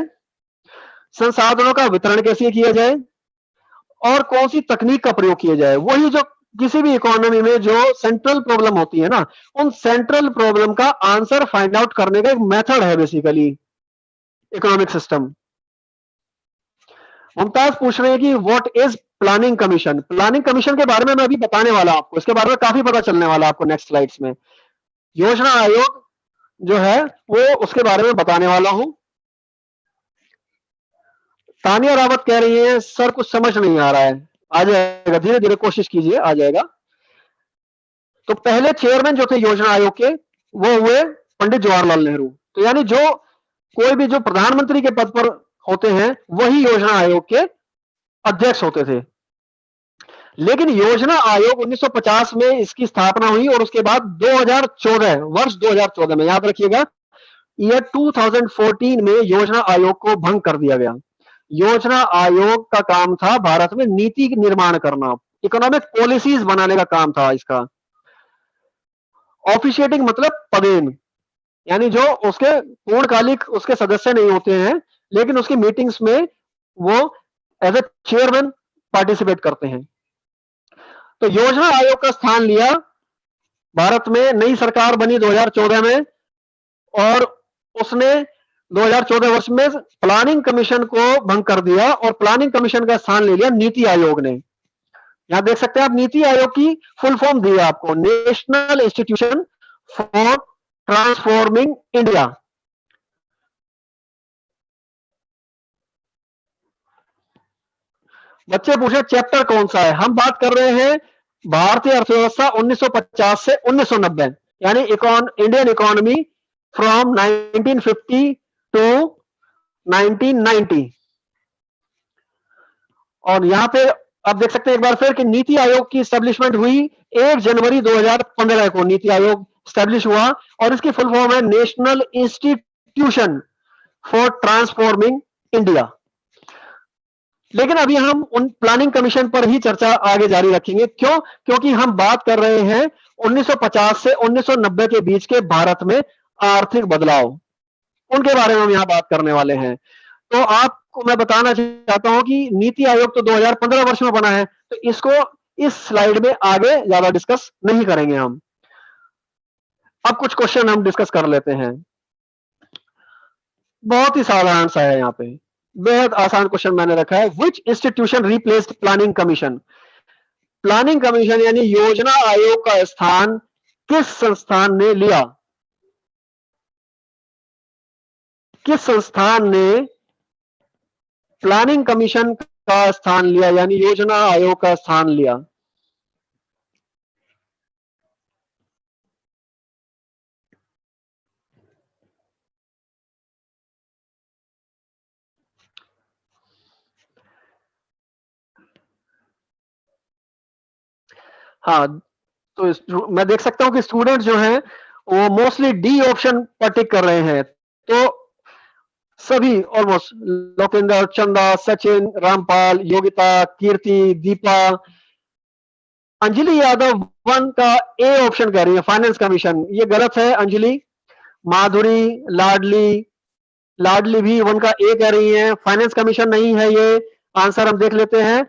संसाधनों का वितरण कैसे किया जाए, और कौन सी तकनीक का प्रयोग किया जाए। वही जो किसी भी इकोनॉमी में जो सेंट्रल प्रॉब्लम होती है ना, उन सेंट्रल प्रॉब्लम का आंसर फाइंड आउट करने का एक मेथड है बेसिकली इकोनॉमिक सिस्टम। मुमताज पूछ रहे हैं कि what is planning commission? Planning commission के बारे में मैं अभी बताने वाला हूं आपको, इसके बारे में काफी पता चलने वाला आपको नेक्स्ट स्लाइड्स में। योजना आयोग जो है वो उसके बारे में बताने वाला हूं। तानिया रावत कह रही है सर कुछ समझ नहीं आ रहा है। आ जाएगा, धीरे धीरे कोशिश कीजिए, आ जाएगा। तो पहले चेयरमैन जो थे योजना आयोग के, वो हुए पंडित जवाहरलाल नेहरू। तो यानी जो कोई भी जो प्रधानमंत्री के पद पर होते हैं, वही योजना आयोग के अध्यक्ष होते थे। लेकिन योजना आयोग 1950 में इसकी स्थापना हुई और उसके बाद 2014, वर्ष 2014 में, याद रखिएगा, ईयर 2014 में योजना आयोग को भंग कर दिया गया। योजना आयोग का काम था भारत में नीति निर्माण करना, इकोनॉमिक पॉलिसीज बनाने का काम था इसका। ऑफिशिएटिंग मतलब पदेन, यानी जो उसके पूर्णकालिक उसके सदस्य नहीं होते हैं, लेकिन उसकी मीटिंग्स में वो एज ए चेयरमैन पार्टिसिपेट करते हैं। तो योजना आयोग का स्थान लिया भारत में नई सरकार बनी 2014 में, और उसने 2014 वर्ष में प्लानिंग कमीशन को भंग कर दिया और प्लानिंग कमीशन का स्थान ले लिया नीति आयोग ने। यहां देख सकते हैं आप, नीति आयोग की फुल फॉर्म दी है आपको, national institution for transforming India. बच्चे पूछे चैप्टर कौन सा है? हम बात कर रहे हैं भारतीय अर्थव्यवस्था 1950 से 1990, यानी इंडियन इकोनॉमी फ्रॉम 1950 टू 1990। और यहां पे आप देख सकते हैं एक बार फिर कि नीति आयोग की स्टैब्लिशमेंट हुई 1 जनवरी 2015 को। नीति आयोग स्टैब्लिश हुआ और इसकी फुल फॉर्म है national institution for transforming India. लेकिन अभी हम उन प्लानिंग कमीशन पर ही चर्चा आगे जारी रखेंगे। क्यों? क्योंकि हम बात कर रहे हैं 1950 से 1990 के बीच के भारत में आर्थिक बदलाव, उनके बारे में हम यहां बात करने वाले हैं। तो आपको मैं बताना चाहता हूं कि नीति आयोग तो 2015 वर्ष में बना है, तो इसको इस स्लाइड में आगे ज्यादा डिस्कस नहीं करेंगे हम। अब कुछ क्वेश्चन हम डिस्कस कर लेते हैं। बहुत ही साधारण सा है, यहाँ पे बेहद आसान क्वेश्चन मैंने रखा है। विच institution replaced planning commission? Planning commission यानी योजना आयोग का स्थान किस संस्थान ने लिया? किस संस्थान ने प्लानिंग कमीशन का स्थान लिया, यानी योजना आयोग का स्थान लिया? हाँ, तो मैं देख सकता हूं कि स्टूडेंट जो हैं वो मोस्टली डी ऑप्शन पर टिक कर रहे हैं। तो सभी ऑलमोस्ट लोकेंद्र, चंदा, सचिन, रामपाल, योगिता, कीर्ति, दीपा, अंजलि यादव वन का ए ऑप्शन कह रही है फाइनेंस कमीशन, ये गलत है अंजलि। माधुरी, लाडली भी वन का ए कह रही है, फाइनेंस कमीशन नहीं है ये। आंसर हम देख लेते हैं,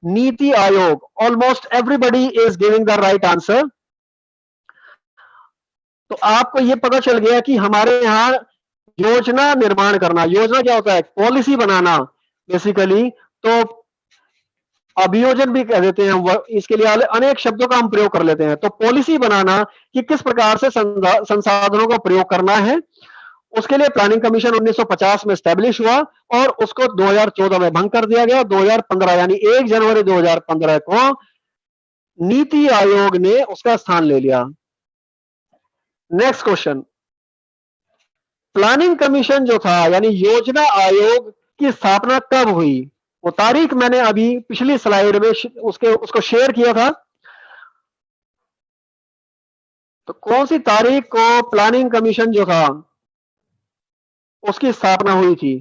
NITI Aayog. Almost everybody is giving the right answer. तो आपको ये पता चल गया कि हमारे यहाँ योजना निर्माण करना, योजना क्या होता है, पॉलिसी बनाना बेसिकली। तो अभियोजन भी कह देते हैं, इसके लिए अनेक शब्दों का हम प्रयोग कर लेते हैं। तो पॉलिसी बनाना कि किस प्रकार से संसाधनों का प्रयोग करना है, उसके लिए प्लानिंग कमीशन 1950 में स्टैब्लिश हुआ और उसको 2014 में भंग कर दिया गया। 2015 यानी 1 जनवरी 2015 को नीति आयोग ने उसका स्थान ले लिया। नेक्स्ट क्वेश्चन, प्लानिंग कमीशन जो था यानी योजना आयोग की स्थापना कब हुई? वो तारीख मैंने अभी पिछली स्लाइड में उसको शेयर किया था। तो कौन सी तारीख को प्लानिंग कमीशन जो था उसकी स्थापना हुई थी?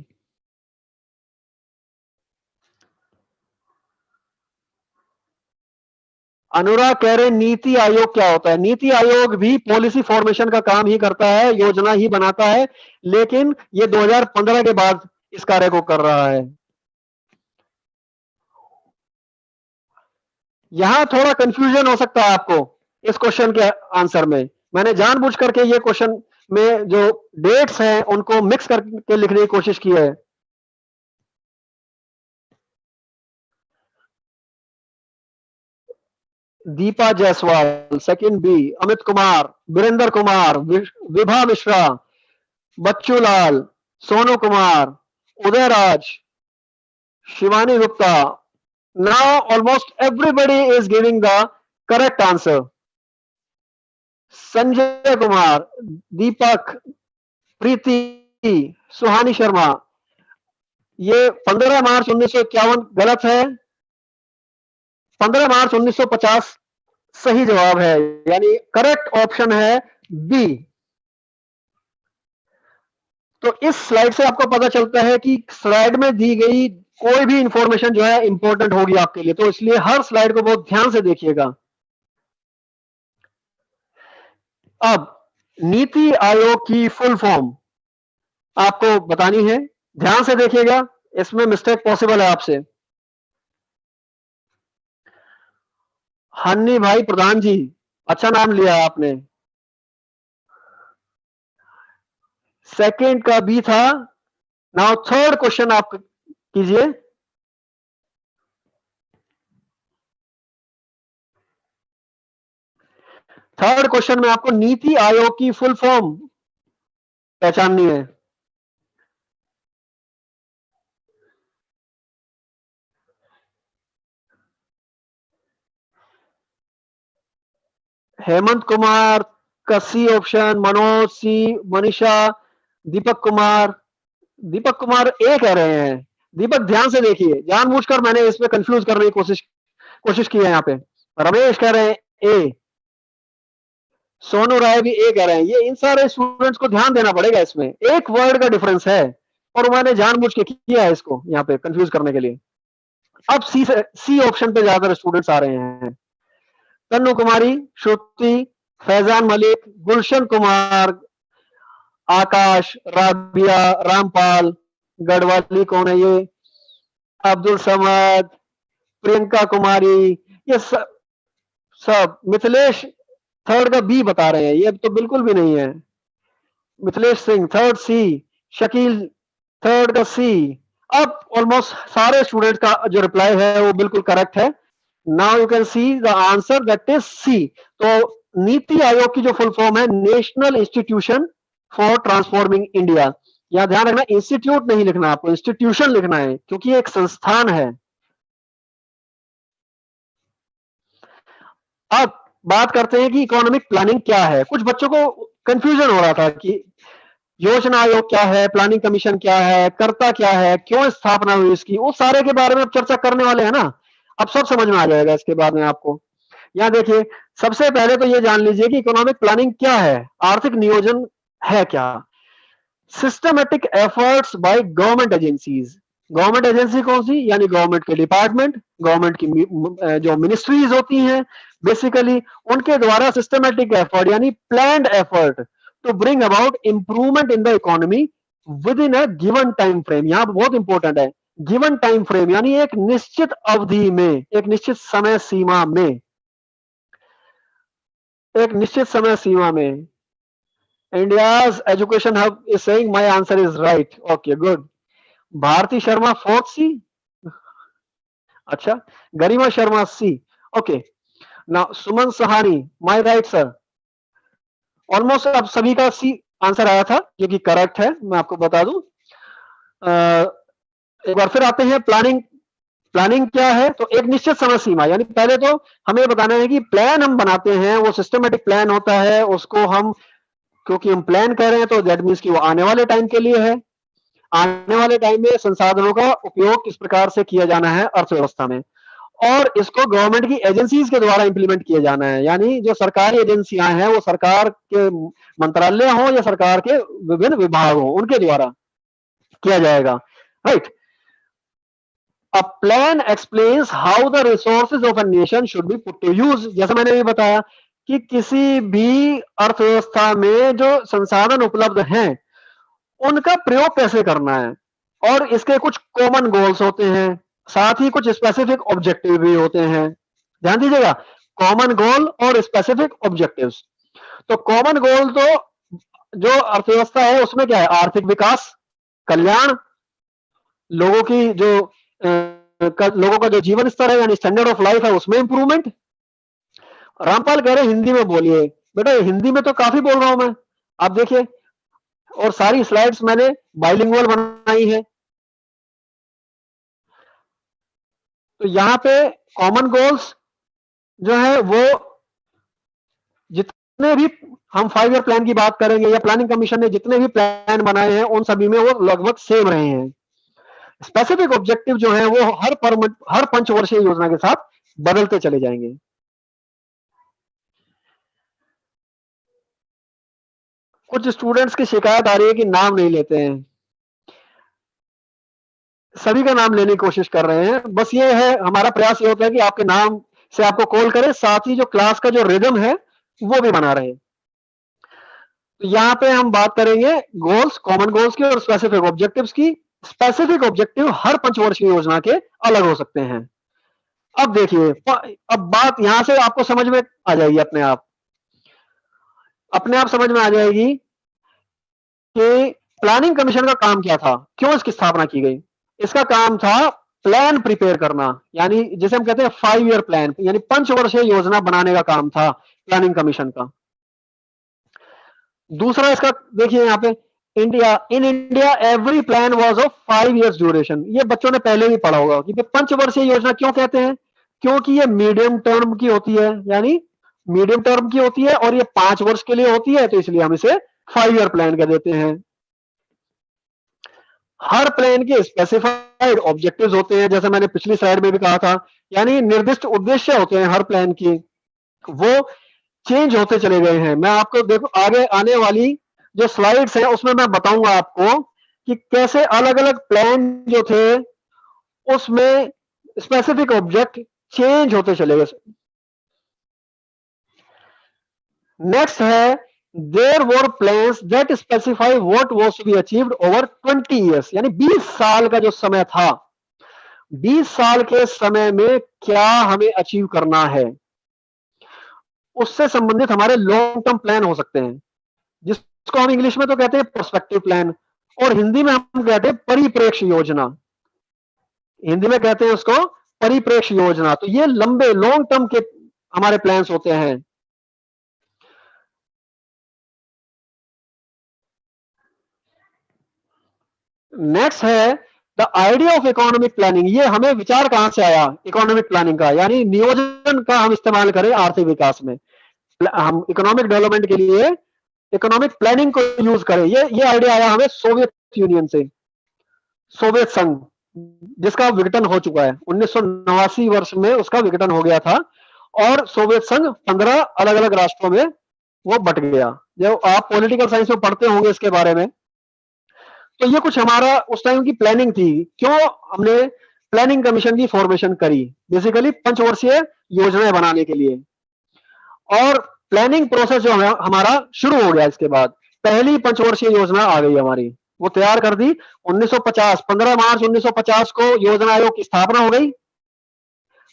अनुराग कह रहे नीति आयोग क्या होता है? नीति आयोग भी पॉलिसी फॉर्मेशन का काम ही करता है, योजना ही बनाता है, लेकिन ये 2015 के बाद इस कार्य को कर रहा है। यहां थोड़ा कंफ्यूजन हो सकता है आपको इस क्वेश्चन के आंसर में। मैंने जानबूझ करके ये क्वेश्चन में जो डेट्स हैं उनको मिक्स करके लिखने की कोशिश की है। Deepa Jaiswal second B, Amit Kumar, Virendra Kumar, Vibha Mishra, Bachchu Lal, Sonu Kumar, Udayraj, Shivani Gupta. Now almost everybody is giving the correct answer. Sanjay Kumar, Deepak, Preeti, Suhani Sharma. ये 15 मार्च 1951 गलत है, 15 मार्च 1950 सही जवाब है, यानी करेक्ट ऑप्शन है बी। तो इस स्लाइड से आपको पता चलता है कि स्लाइड में दी गई कोई भी इंफॉर्मेशन जो है इंपॉर्टेंट होगी आपके लिए, तो इसलिए हर स्लाइड को बहुत ध्यान से देखिएगा। अब नीति आयोग की फुल फॉर्म आपको बतानी है, ध्यान से देखिएगा, इसमें मिस्टेक पॉसिबल है आपसे। हन्नी भाई प्रधान जी, अच्छा नाम लिया है आपने। सेकंड का बी था। नाउ थर्ड क्वेश्चन आप कीजिए। थर्ड क्वेश्चन में आपको नीति आयोग की फुल फॉर्म पहचाननी है। हेमंत कुमार का सी ऑप्शन, मनोज सी, मनीषा, दीपक कुमार ए कह रहे हैं। दीपक ध्यान से देखिए, जानबूझकर मैंने इसमें कंफ्यूज करने की कोशिश की है। यहाँ पे रमेश कह रहे हैं ए, सोनू राय भी ए कह रहे हैं। ये इन सारे स्टूडेंट्स को ध्यान देना पड़ेगा, इसमें एक वर्ड का डिफरेंस है और मैंने जानबूझ के किया है इसको यहाँ पे कंफ्यूज करने के लिए। अब सी ऑप्शन पे ज्यादातर स्टूडेंट्स आ रहे हैं। तन्नू कुमारी, श्रुति, फैजान मलिक, गुलशन कुमार, आकाश, राबिया, रामपाल, गढ़वाली कौन है ये, अब्दुल समद, प्रियंका कुमारी, ये सब मिथिलेश थर्ड का बी बता रहे हैं, ये तो बिल्कुल भी नहीं है। Mithilesh Singh third C, Shakeel third का सी। अब ऑलमोस्ट सारे स्टूडेंट्स का जो रिप्लाई है वो बिल्कुल करेक्ट है। Now you can see the answer, that is C. तो नीति आयोग की जो फुल फॉर्म है national institution for transforming India. यहां ध्यान रखना, इंस्टीट्यूट नहीं लिखना, आपको इंस्टीट्यूशन लिखना है क्योंकि ये एक संस्थान है। अब बात करते हैं कि इकोनॉमिक प्लानिंग क्या है। कुछ बच्चों को कंफ्यूजन हो रहा था कि योजना आयोग क्या है, प्लानिंग कमीशन क्या है, करता क्या है, क्यों स्थापना हुई इसकी, वो सारे के बारे में अब चर्चा करने वाले हैं ना। अब सब समझ में आ जाएगा इसके बाद में आपको। यहाँ देखिए, सबसे पहले तो ये जान लीजिए कि इकोनॉमिक प्लानिंग क्या है, आर्थिक नियोजन है क्या। Systematic efforts by government agencies. Government agency कौन सी, यानी गवर्नमेंट के डिपार्टमेंट, गवर्नमेंट की जो मिनिस्ट्रीज होती हैं बेसिकली, उनके द्वारा सिस्टमेटिक एफर्ट यानी planned effort to bring about improvement in the economy within a given time frame. यहां बहुत इंपॉर्टेंट है, गिवन टाइम फ्रेम यानी एक निश्चित अवधि में, एक निश्चित समय सीमा में, एक निश्चित समय सीमा में। India's education hub is saying my answer is right. Okay, good. Bharti Sharma fourth C. अच्छा, गरिमा Sharma C. Okay. Now Suman Sahani, my right sir. Almost अब सभी का C आंसर आया था, जो कि करेक्ट है, मैं आपको बता दूं। एक बार फिर आते हैं प्लानिंग। प्लानिंग क्या है, तो एक निश्चित समय सीमा, यानी पहले तो हमें बताना है कि प्लान हम बनाते हैं वो सिस्टमेटिक प्लान होता है, उसको हम, क्योंकि हम प्लान कर रहे हैं तो दैट मीन्स कि वो आने वाले टाइम के लिए है। आने वाले टाइम में संसाधनों का उपयोग किस प्रकार से किया जाना है अर्थव्यवस्था में, और इसको गवर्नमेंट की एजेंसीज के द्वारा इंप्लीमेंट किया जाना है, यानी जो सरकारी एजेंसियां हैं वो सरकार के मंत्रालय हो या सरकार के विभिन्न विभाग हो, उनके द्वारा किया जाएगा, right. A plan explains how the resources of a nation should be put to use। जैसा मैंने भी बताया कि किसी भी अर्थव्यवस्था में जो संसाधन उपलब्ध हैं उनका प्रयोग कैसे करना है, और इसके कुछ कॉमन गोल्स होते हैं, साथ ही कुछ स्पेसिफिक ऑब्जेक्टिव भी होते हैं। ध्यान दीजिएगा, कॉमन गोल और स्पेसिफिक ऑब्जेक्टिव्स। तो कॉमन गोल तो जो अर्थव्यवस्था है उसमें क्या है, आर्थिक विकास, कल्याण, लोगों की जो लोगों का जो जीवन स्तर है यानी स्टैंडर्ड ऑफ लाइफ है उसमें इंप्रूवमेंट। रामपाल कह रहे हिंदी में बोलिए। बेटा हिंदी में तो काफी बोल रहा हूं मैं, आप देखिए, और सारी स्लाइड्स मैंने बाइलिंगुअल बनाई है। तो यहाँ पे कॉमन गोल्स जो है वो जितने भी हम 5 ईयर प्लान की बात करेंगे या प्लानिंग कमीशन ने जितने भी प्लान बनाए हैं उन सभी में वो लगभग सेम रहे हैं। स्पेसिफिक ऑब्जेक्टिव जो है वो हर पंचवर्षीय योजना के साथ बदलते चले जाएंगे। कुछ स्टूडेंट्स की शिकायत आ रही है कि नाम नहीं लेते हैं, सभी का नाम लेने की कोशिश कर रहे हैं। बस ये है, हमारा प्रयास ये होता है कि आपके नाम से आपको कॉल करें, साथ ही जो क्लास का जो रिदम है वो भी बना रहे। तो यहाँ पे हम बात करेंगे गोल्स, कॉमन गोल्स की और स्पेसिफिक ऑब्जेक्टिव्स की। स्पेसिफिक ऑब्जेक्टिव हर पंचवर्षीय योजना के अलग हो सकते हैं। अब देखिए, अब बात यहां से आपको समझ में आ जाएगी, अपने आप समझ में आ जाएगी कि प्लानिंग कमीशन का काम क्या था, क्यों इसकी स्थापना की गई। इसका काम था प्लान प्रिपेयर करना, यानी जिसे हम कहते हैं 5 ईयर प्लान, यानी पंचवर्षीय योजना बनाने का काम था प्लानिंग कमीशन का। दूसरा इसका देखिए यहाँ पे, in India every plan was of 5 years duration. ये बच्चों ने पहले भी पढ़ा होगा कि पंचवर्षीय योजना क्यों कहते हैं, क्योंकि ये मीडियम टर्म की होती है, यानी मीडियम टर्म की होती है और ये 5 वर्ष के लिए होती है, तो इसलिए हम इसे 5 ईयर प्लान कह देते हैं। हर प्लान के स्पेसिफाइड ऑब्जेक्टिव्स होते हैं, जैसे मैंने पिछली स्लाइड में भी कहा था, यानी निर्दिष्ट उद्देश्य होते हैं हर प्लान की, वो चेंज होते चले गए हैं। मैं आपको देखो आगे आने वाली जो स्लाइड्स हैं उसमें मैं बताऊंगा आपको कि कैसे अलग अलग प्लान जो थे उसमें स्पेसिफिक ऑब्जेक्ट चेंज होते चले गए। नेक्स्ट है, there were plans that specify what was to be achieved over 20 years, यानी 20 साल का जो समय था, 20 साल के समय में क्या हमें अचीव करना है, उससे संबंधित हमारे लॉन्ग टर्म प्लान हो सकते हैं, जिसको हम इंग्लिश में तो कहते हैं पर्सपेक्टिव प्लान, और हिंदी में हम कहते हैं परिप्रेक्ष्य योजना। हिंदी में कहते हैं उसको परिप्रेक्ष्य योजना। तो ये लंबे लॉन्ग टर्म के हमारे प्लान्स होते हैं। नेक्स्ट है the idea of economic planning. ये हमें विचार कहां से आया इकोनॉमिक प्लानिंग का, यानी नियोजन का हम इस्तेमाल करें आर्थिक विकास में, हम इकोनॉमिक डेवलपमेंट के लिए इकोनॉमिक प्लानिंग को यूज करें। ये आइडिया आया हमें सोवियत यूनियन से, सोवियत संघ, जिसका विघटन हो चुका है 1989 वर्ष में, उसका विघटन हो गया था। और सोवियत संघ 15 अलग अलग राष्ट्रों में वो बट गया। जब आप पॉलिटिकल साइंस में पढ़ते होंगे इसके बारे में, तो ये कुछ हमारा उस टाइम की प्लानिंग थी। क्यों हमने प्लानिंग कमीशन की फॉर्मेशन करी? बेसिकली पंचवर्षीय योजनाएं बनाने के लिए। और प्लानिंग प्रोसेस जो है हमारा शुरू हो गया। इसके बाद पहली पंचवर्षीय योजना आ गई हमारी, वो तैयार कर दी 1950। 15 मार्च 1950 को योजना आयोग की स्थापना हो गई।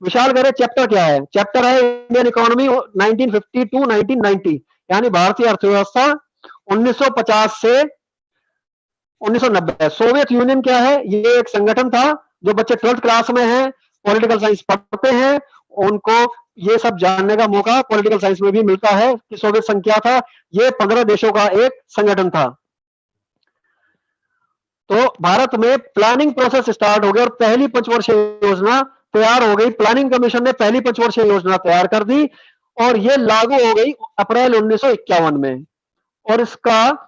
विशाल करे चैप्टर क्या है? चैप्टर है इंडियन इकोनॉमी 1950 टू 1990, यानी भारतीय अर्थव्यवस्था 1950 से 1990। सोवियत यूनियन क्या है? ये एक संगठन था। जो बच्चे 12th क्लास में हैं, पॉलिटिकल साइंस पढ़ते हैं, उनको ये सब जानने का मौका पॉलिटिकल साइंस में भी मिलता है कि सोवियत संघ क्या था। ये 15 देशों का एक संगठन था। तो भारत में प्लानिंग प्रोसेस स्टार्ट हो गया और पहली पंचवर्षीय योजना तैयार हो गई। प्लानिंग कमीशन ने पहली पंचवर्षीय योजना तैयार कर दी और ये लागू हो गई अप्रैल 1951 में। और इसका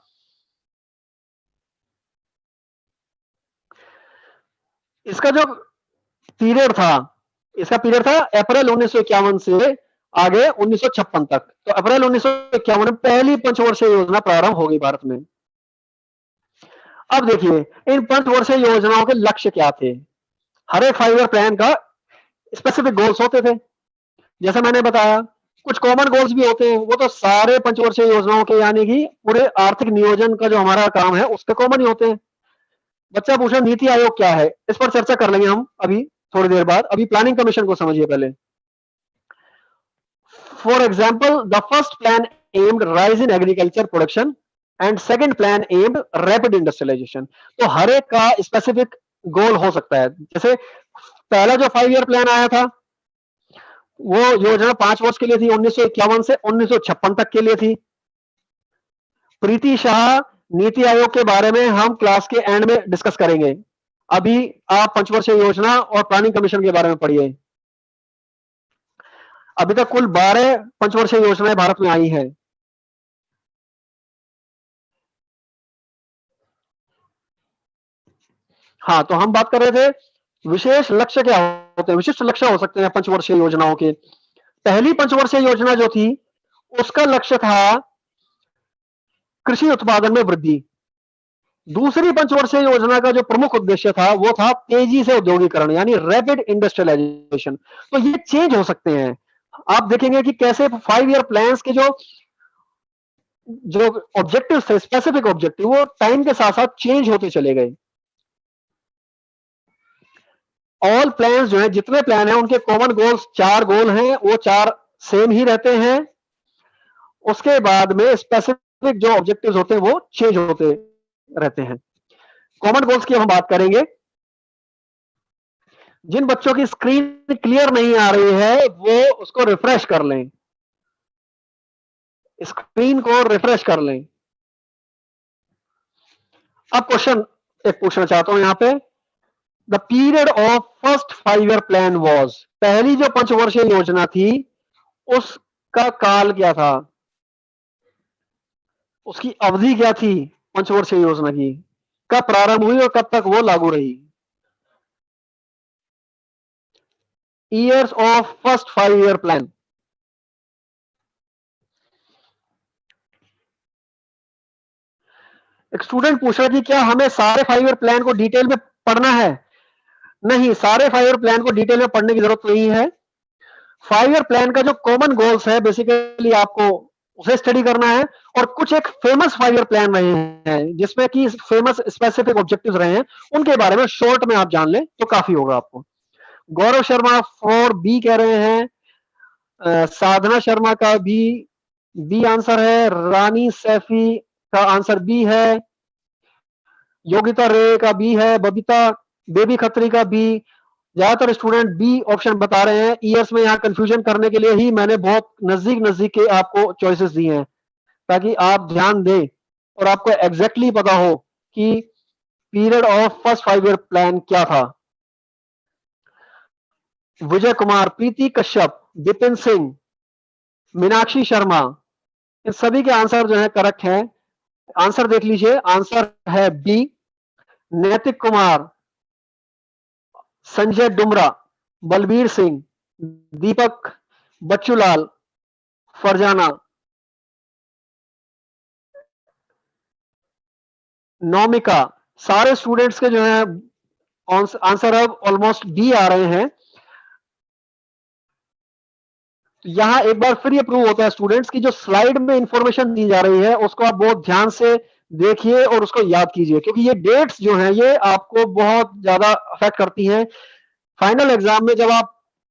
जो पीरियड था अप्रैल 1951 से आगे 1956 तक। तो अप्रैल 1951 में पहली पंचवर्षीय योजना प्रारंभ हो गई भारत में। अब देखिए इन पंचवर्षीय योजनाओं के लक्ष्य क्या थे। हर एक 5 ईयर प्लान का स्पेसिफिक गोल्स होते थे। जैसा मैंने बताया, कुछ कॉमन गोल्स भी होते हैं, वो तो सारे पंचवर्षीय योजनाओं के, यानी कि पूरे आर्थिक नियोजन का जो हमारा काम है उसके कॉमन ही होते हैं। बच्चा पूछे नीति आयोग क्या है, इस पर चर्चा कर लेंगे हम अभी थोड़ी देर बाद। अभी प्लानिंग कमीशन को समझिए पहले। For example, the first plan aimed rise in agriculture production and second plan aimed rapid industrialisation. तो हर एक का स्पेसिफिक गोल हो सकता है। जैसे पहला जो 5 ईयर प्लान आया था, वो योजना 5 वर्ष के लिए थी, 1951 से 1956 तक के लिए थी। प्रीति शाह नीति आयोग के बारे में हम क्लास के एंड में डिस्कस करेंगे। अभी आप पंचवर्षीय योजना और प्लानिंग कमीशन के बारे में पढ़िए। अभी तक कुल 12 पंचवर्षीय योजनाएं भारत में आई हैं। हाँ, तो हम बात कर रहे थे विशेष लक्ष्य क्या होते हैं। विशिष्ट लक्ष्य हो सकते हैं पंचवर्षीय योजनाओं के। पहली पंचवर्षीय योजना जो थी उसका लक्ष्य था कृषि उत्पादन में वृद्धि। दूसरी पंचवर्षीय योजना का जो प्रमुख उद्देश्य था वो था तेजी से औद्योगिकरण, यानी रैपिड इंडस्ट्रियलाइजेशन। तो ये चेंज हो सकते हैं। आप देखेंगे कि कैसे 5 ईयर प्लान्स के जो ऑब्जेक्टिव थे, स्पेसिफिक ऑब्जेक्टिव, वो टाइम के साथ साथ चेंज होते चले गए। ऑल प्लान्स जो है, जितने प्लान हैं उनके कॉमन गोल्स 4 गोल हैं, वो 4 सेम ही रहते हैं। उसके बाद में स्पेसिफिक जो ऑब्जेक्टिव्स होते हैं वो चेंज होते रहते हैं। कॉमन गोल्स की हम बात करेंगे। जिन बच्चों की स्क्रीन क्लियर नहीं आ रही है वो उसको रिफ्रेश कर लें, स्क्रीन को रिफ्रेश कर लें। अब क्वेश्चन एक पूछना चाहता हूं यहां पे। The period of first 5 year plan was, पहली जो पंचवर्षीय योजना थी उसका काल क्या था, उसकी अवधि क्या थी पंचवर्षीय योजना की, कब प्रारंभ हुई और कब तक वो लागू रही। Years of first 5 year plan. एक स्टूडेंट पूछ रहा है कि क्या हमें सारे 5 ईयर प्लान को डिटेल में पढ़ना है? नहीं, सारे 5 ईयर प्लान को डिटेल में पढ़ने की जरूरत नहीं है। 5 ईयर प्लान का जो कॉमन गोल्स है बेसिकली आपको उसे स्टडी करना है। और कुछ एक फेमस 5 ईयर प्लान रहे हैं जिसमें कि फेमस स्पेसिफिक ऑब्जेक्टिव्स रहे हैं, उनके बारे में शॉर्ट में आप जान लें तो काफी होगा आपको। गौरव शर्मा 4B कह रहे हैं। साधना शर्मा का भी बी आंसर है। रानी सैफी का आंसर बी है। योगिता रे का बी है। बबीता बेबी खत्री का बी। ज्यादातर स्टूडेंट बी ऑप्शन बता रहे हैं। ईयर्स में यहाँ कंफ्यूजन करने के लिए ही मैंने बहुत नजदीक नजदीक के आपको चॉइसेस दी हैं ताकि आप ध्यान दें और आपको एग्जैक्टली पता हो कि period of first 5 year plan क्या था। विजय कुमार, प्रीति कश्यप, विपिन सिंह, मीनाक्षी शर्मा, इन सभी के आंसर जो है करेक्ट है। आंसर देख लीजिए, आंसर है बी। नैतिक कुमार, संजय डुमरा, बलबीर सिंह, दीपक बच्चूलाल, फरजाना, नौमिका, सारे स्टूडेंट्स के जो है आंसर अब ऑलमोस्ट बी आ रहे हैं। यहां एक बार फिर ये प्रूव होता है स्टूडेंट्स की जो स्लाइड में इंफॉर्मेशन दी जा रही है उसको आप बहुत ध्यान से देखिए और उसको याद कीजिए, क्योंकि ये डेट्स जो हैं ये आपको बहुत ज्यादा अफेक्ट करती हैं। फाइनल एग्जाम में जब आप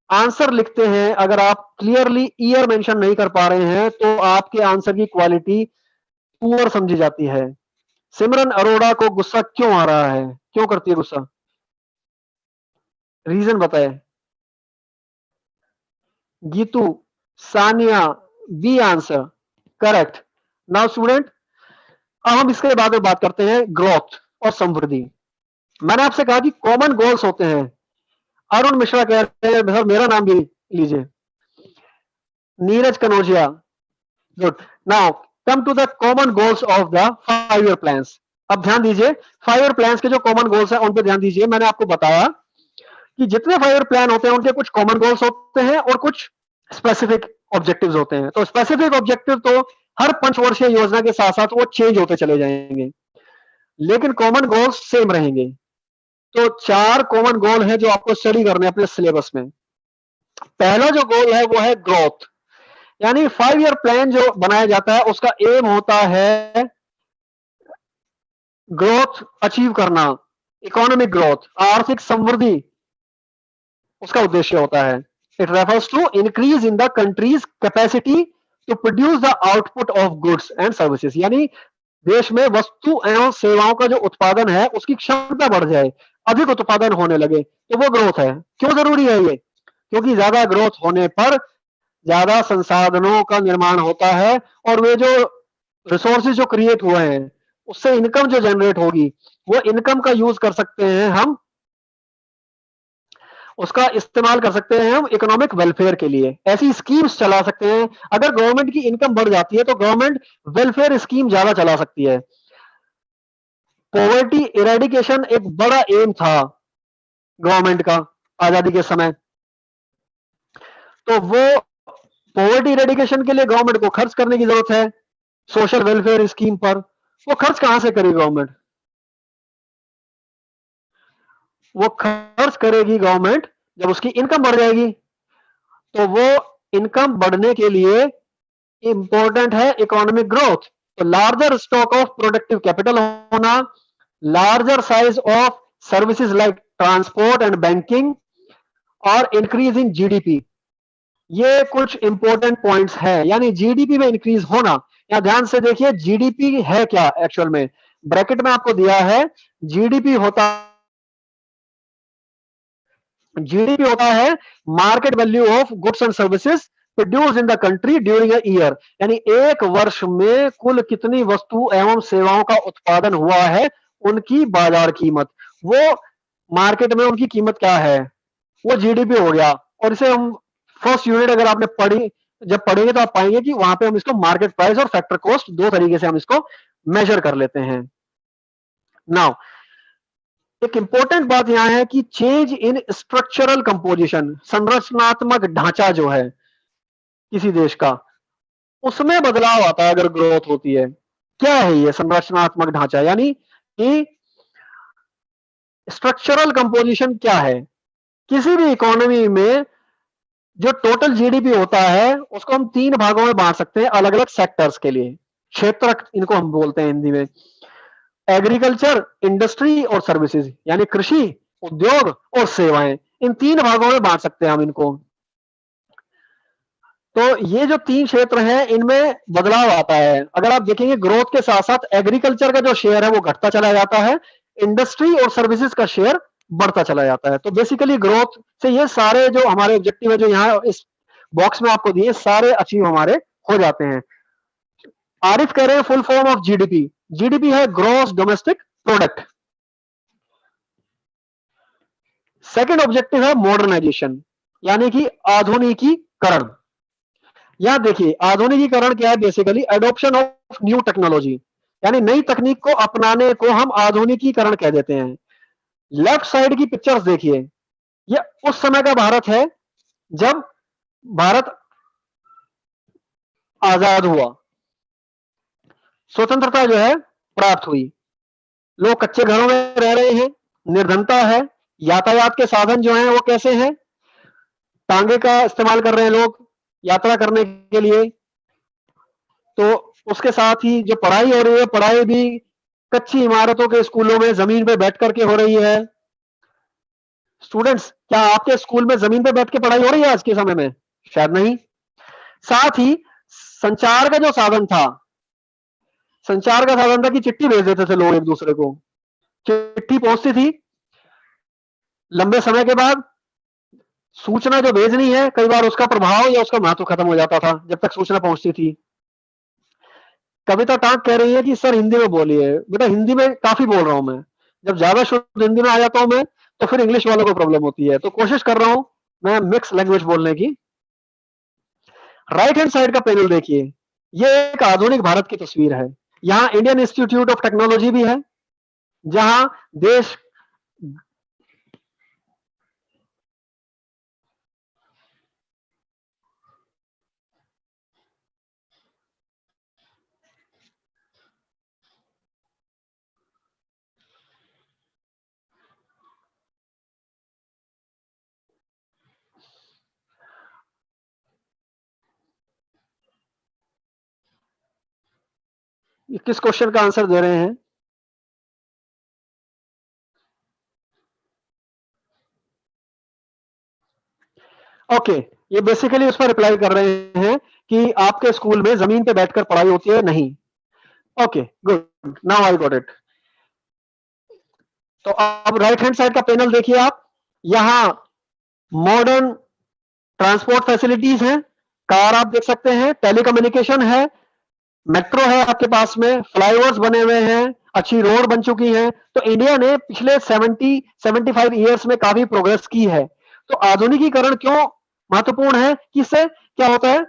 आंसर लिखते हैं, अगर आप क्लियरली ईयर मेंशन नहीं कर पा रहे हैं तो आपके आंसर की क्वालिटी पुअर समझी जाती है। सिमरन अरोड़ा को गुस्सा क्यों आ रहा है, क्यों करती है गुस्सा, रीजन बताए। Geetu, Sania, B answer correct. Now student, अब हम इसके बाद में बात करते हैं ग्रोथ और समृद्धि। मैंने आपसे कहा कि कॉमन गोल्स होते हैं। अरुण मिश्रा कह रहे हैं सर मेरा नाम भी लीजिए, Neeraj Kanojia, good. Now come to the common goals of the 5 year plans. अब ध्यान दीजिए, 5 ईयर प्लान्स के जो कॉमन गोल्स हैं उन पे ध्यान दीजिए। मैंने आपको बताया कि जितने 5 ईयर प्लान होते हैं उनके कुछ कॉमन गोल्स होते हैं और कुछ स्पेसिफिक ऑब्जेक्टिव्स होते हैं। तो स्पेसिफिक ऑब्जेक्टिव तो हर पंचवर्षीय योजना के साथ साथ वो चेंज होते चले जाएंगे, लेकिन कॉमन गोल्स सेम रहेंगे। तो 4 कॉमन गोल है जो आपको स्टडी करने हैं अपने सिलेबस में। पहला जो गोल है वो है ग्रोथ, यानी 5 ईयर प्लान जो बनाया जाता है उसका एम होता है ग्रोथ अचीव करना, इकोनॉमिक ग्रोथ, आर्थिक समृद्धि उसका उद्देश्य होता है। It refers to increase in the country's capacity to produce the output of goods and services, यानी देश में वस्तु एवं सेवाओं का जो उत्पादन है उसकी क्षमता बढ़ जाए, अधिक उत्पादन होने लगे, तो वो ग्रोथ है। क्यों जरूरी है ये, क्योंकि ज्यादा ग्रोथ होने पर ज्यादा संसाधनों का निर्माण होता है और वे जो रिसोर्सेज जो क्रिएट हुए हैं उससे इनकम जो जनरेट होगी वो इनकम का यूज कर सकते हैं हम, उसका इस्तेमाल कर सकते हैं हम इकोनॉमिक वेलफेयर के लिए। ऐसी स्कीम्स चला सकते हैं। अगर गवर्नमेंट की इनकम बढ़ जाती है तो गवर्नमेंट वेलफेयर स्कीम ज्यादा चला सकती है। पॉवर्टी इरेडिकेशन एक बड़ा एम था गवर्नमेंट का आजादी के समय, तो वो पॉवर्टी इरेडिकेशन के लिए गवर्नमेंट को खर्च करने की जरूरत है सोशल वेलफेयर स्कीम पर। वो खर्च कहां से करेगी गवर्नमेंट, वो खर्च करेगी गवर्नमेंट जब उसकी इनकम बढ़ जाएगी। तो वो इनकम बढ़ने के लिए इंपॉर्टेंट है इकोनॉमिक ग्रोथ। तो larger stock of productive capital होना, larger size of services like transport and banking और इंक्रीज इन जीडीपी, ये कुछ इंपॉर्टेंट पॉइंट्स हैं। यानी जीडीपी में इंक्रीज होना, यहां ध्यान से देखिए जीडीपी है क्या एक्चुअल में, ब्रैकेट में आपको दिया है जीडीपी होता है market value of goods and services produce in the country during a year, यानी एक वर्ष में कुल कितनी वस्तु एवं सेवाओं का उत्पादन हुआ है उनकी बाजार कीमत, वो मार्केट में उनकी कीमत क्या है, वो जीडीपी हो गया। और इसे हम फर्स्ट यूनिट अगर आपने पढ़ी, जब पढ़ेंगे तो आप पाएंगे कि वहां पे हम इसको मार्केट प्राइस और फैक्टर कॉस्ट दो तरीके से हम इसको मेजर कर लेते हैं। नाउ एक इंपॉर्टेंट बात यहां है कि चेंज इन स्ट्रक्चरल कंपोजिशन, संरचनात्मक ढांचा जो है किसी देश का उसमें बदलाव आता है अगर ग्रोथ होती है। क्या है ये संरचनात्मक ढांचा, यानी कि स्ट्रक्चरल कंपोजिशन क्या है। किसी भी इकोनॉमी में जो टोटल जीडीपी होता है उसको हम 3 भागों में बांट सकते हैं अलग अलग सेक्टर्स के लिए, क्षेत्र इनको हम बोलते हैं हिंदी में, एग्रीकल्चर, इंडस्ट्री और सर्विसेज, यानी कृषि, उद्योग और सेवाएं। इन 3 भागों में बांट सकते हैं हम इनको। तो ये जो 3 क्षेत्र हैं इनमें बदलाव आता है। अगर आप देखेंगे ग्रोथ के साथ साथ एग्रीकल्चर का जो शेयर है वो घटता चला जाता है, इंडस्ट्री और सर्विसेज का शेयर बढ़ता चला जाता है। तो बेसिकली ग्रोथ से ये सारे जो हमारे ऑब्जेक्टिव है जो यहाँ इस बॉक्स में आपको दिए सारे अचीव हमारे हो जाते हैं। आरिफ कह रहे हैं full form of GDP, GDP है gross domestic product. Second objective है मॉडर्नाइजेशन, यानी कि आधुनिकीकरण। यहां देखिए आधुनिकीकरण क्या है, basically adoption of new technology, यानी नई तकनीक को अपनाने को हम आधुनिकीकरण कह देते हैं। लेफ्ट साइड की पिक्चर्स देखिए, ये उस समय का भारत है जब भारत आजाद हुआ, स्वतंत्रता जो है प्राप्त हुई। लोग कच्चे घरों में रह रहे हैं, निर्धनता है, यातायात के साधन जो हैं वो कैसे हैं, टांगे का इस्तेमाल कर रहे हैं लोग यात्रा करने के लिए। तो उसके साथ ही जो पढ़ाई हो रही है, पढ़ाई भी कच्ची इमारतों के स्कूलों में जमीन पे बैठ करके हो रही है। स्टूडेंट्स, क्या आपके स्कूल में जमीन पे बैठ के पढ़ाई हो रही है आज के समय में? शायद नहीं। साथ ही संचार का जो साधन था, संचार का साधन था कि चिट्ठी भेज देते थे लोग एक दूसरे को, चिट्ठी पहुंचती थी, लंबे समय के बाद सूचना जो भेजनी है कई बार उसका प्रभाव या उसका महत्व खत्म हो जाता था जब तक सूचना पहुंचती थी। कविता टांक कह रही है कि सर हिंदी में बोलिए। बेटा हिंदी में काफी बोल रहा हूं मैं, जब ज्यादा शुद्ध हिंदी में आ जाता हूं मैं तो फिर इंग्लिश वालों को प्रॉब्लम होती है, तो कोशिश कर रहा हूं मैं मिक्स लैंग्वेज बोलने की। राइट हैंड साइड का पैनल देखिए, ये एक आधुनिक भारत की तस्वीर है। यहाँ इंडियन इंस्टीट्यूट ऑफ टेक्नोलॉजी भी है, जहां देश किस क्वेश्चन का आंसर दे रहे हैं? ओके, ये बेसिकली उस पर रिप्लाई कर रहे हैं कि आपके स्कूल में जमीन पे बैठकर पढ़ाई होती है नहीं। Okay good, now I got it. तो अब राइट हैंड साइड का पैनल देखिए आप, यहां मॉडर्न ट्रांसपोर्ट फैसिलिटीज हैं, कार आप देख सकते हैं, टेलीकम्युनिकेशन है, मेट्रो है आपके पास में, फ्लाईओवर्स बने हुए हैं, अच्छी रोड बन चुकी है। तो इंडिया ने पिछले 75 ईयर्स में काफी प्रोग्रेस की है। तो आधुनिकीकरण क्यों महत्वपूर्ण है कि इससे क्या होता है,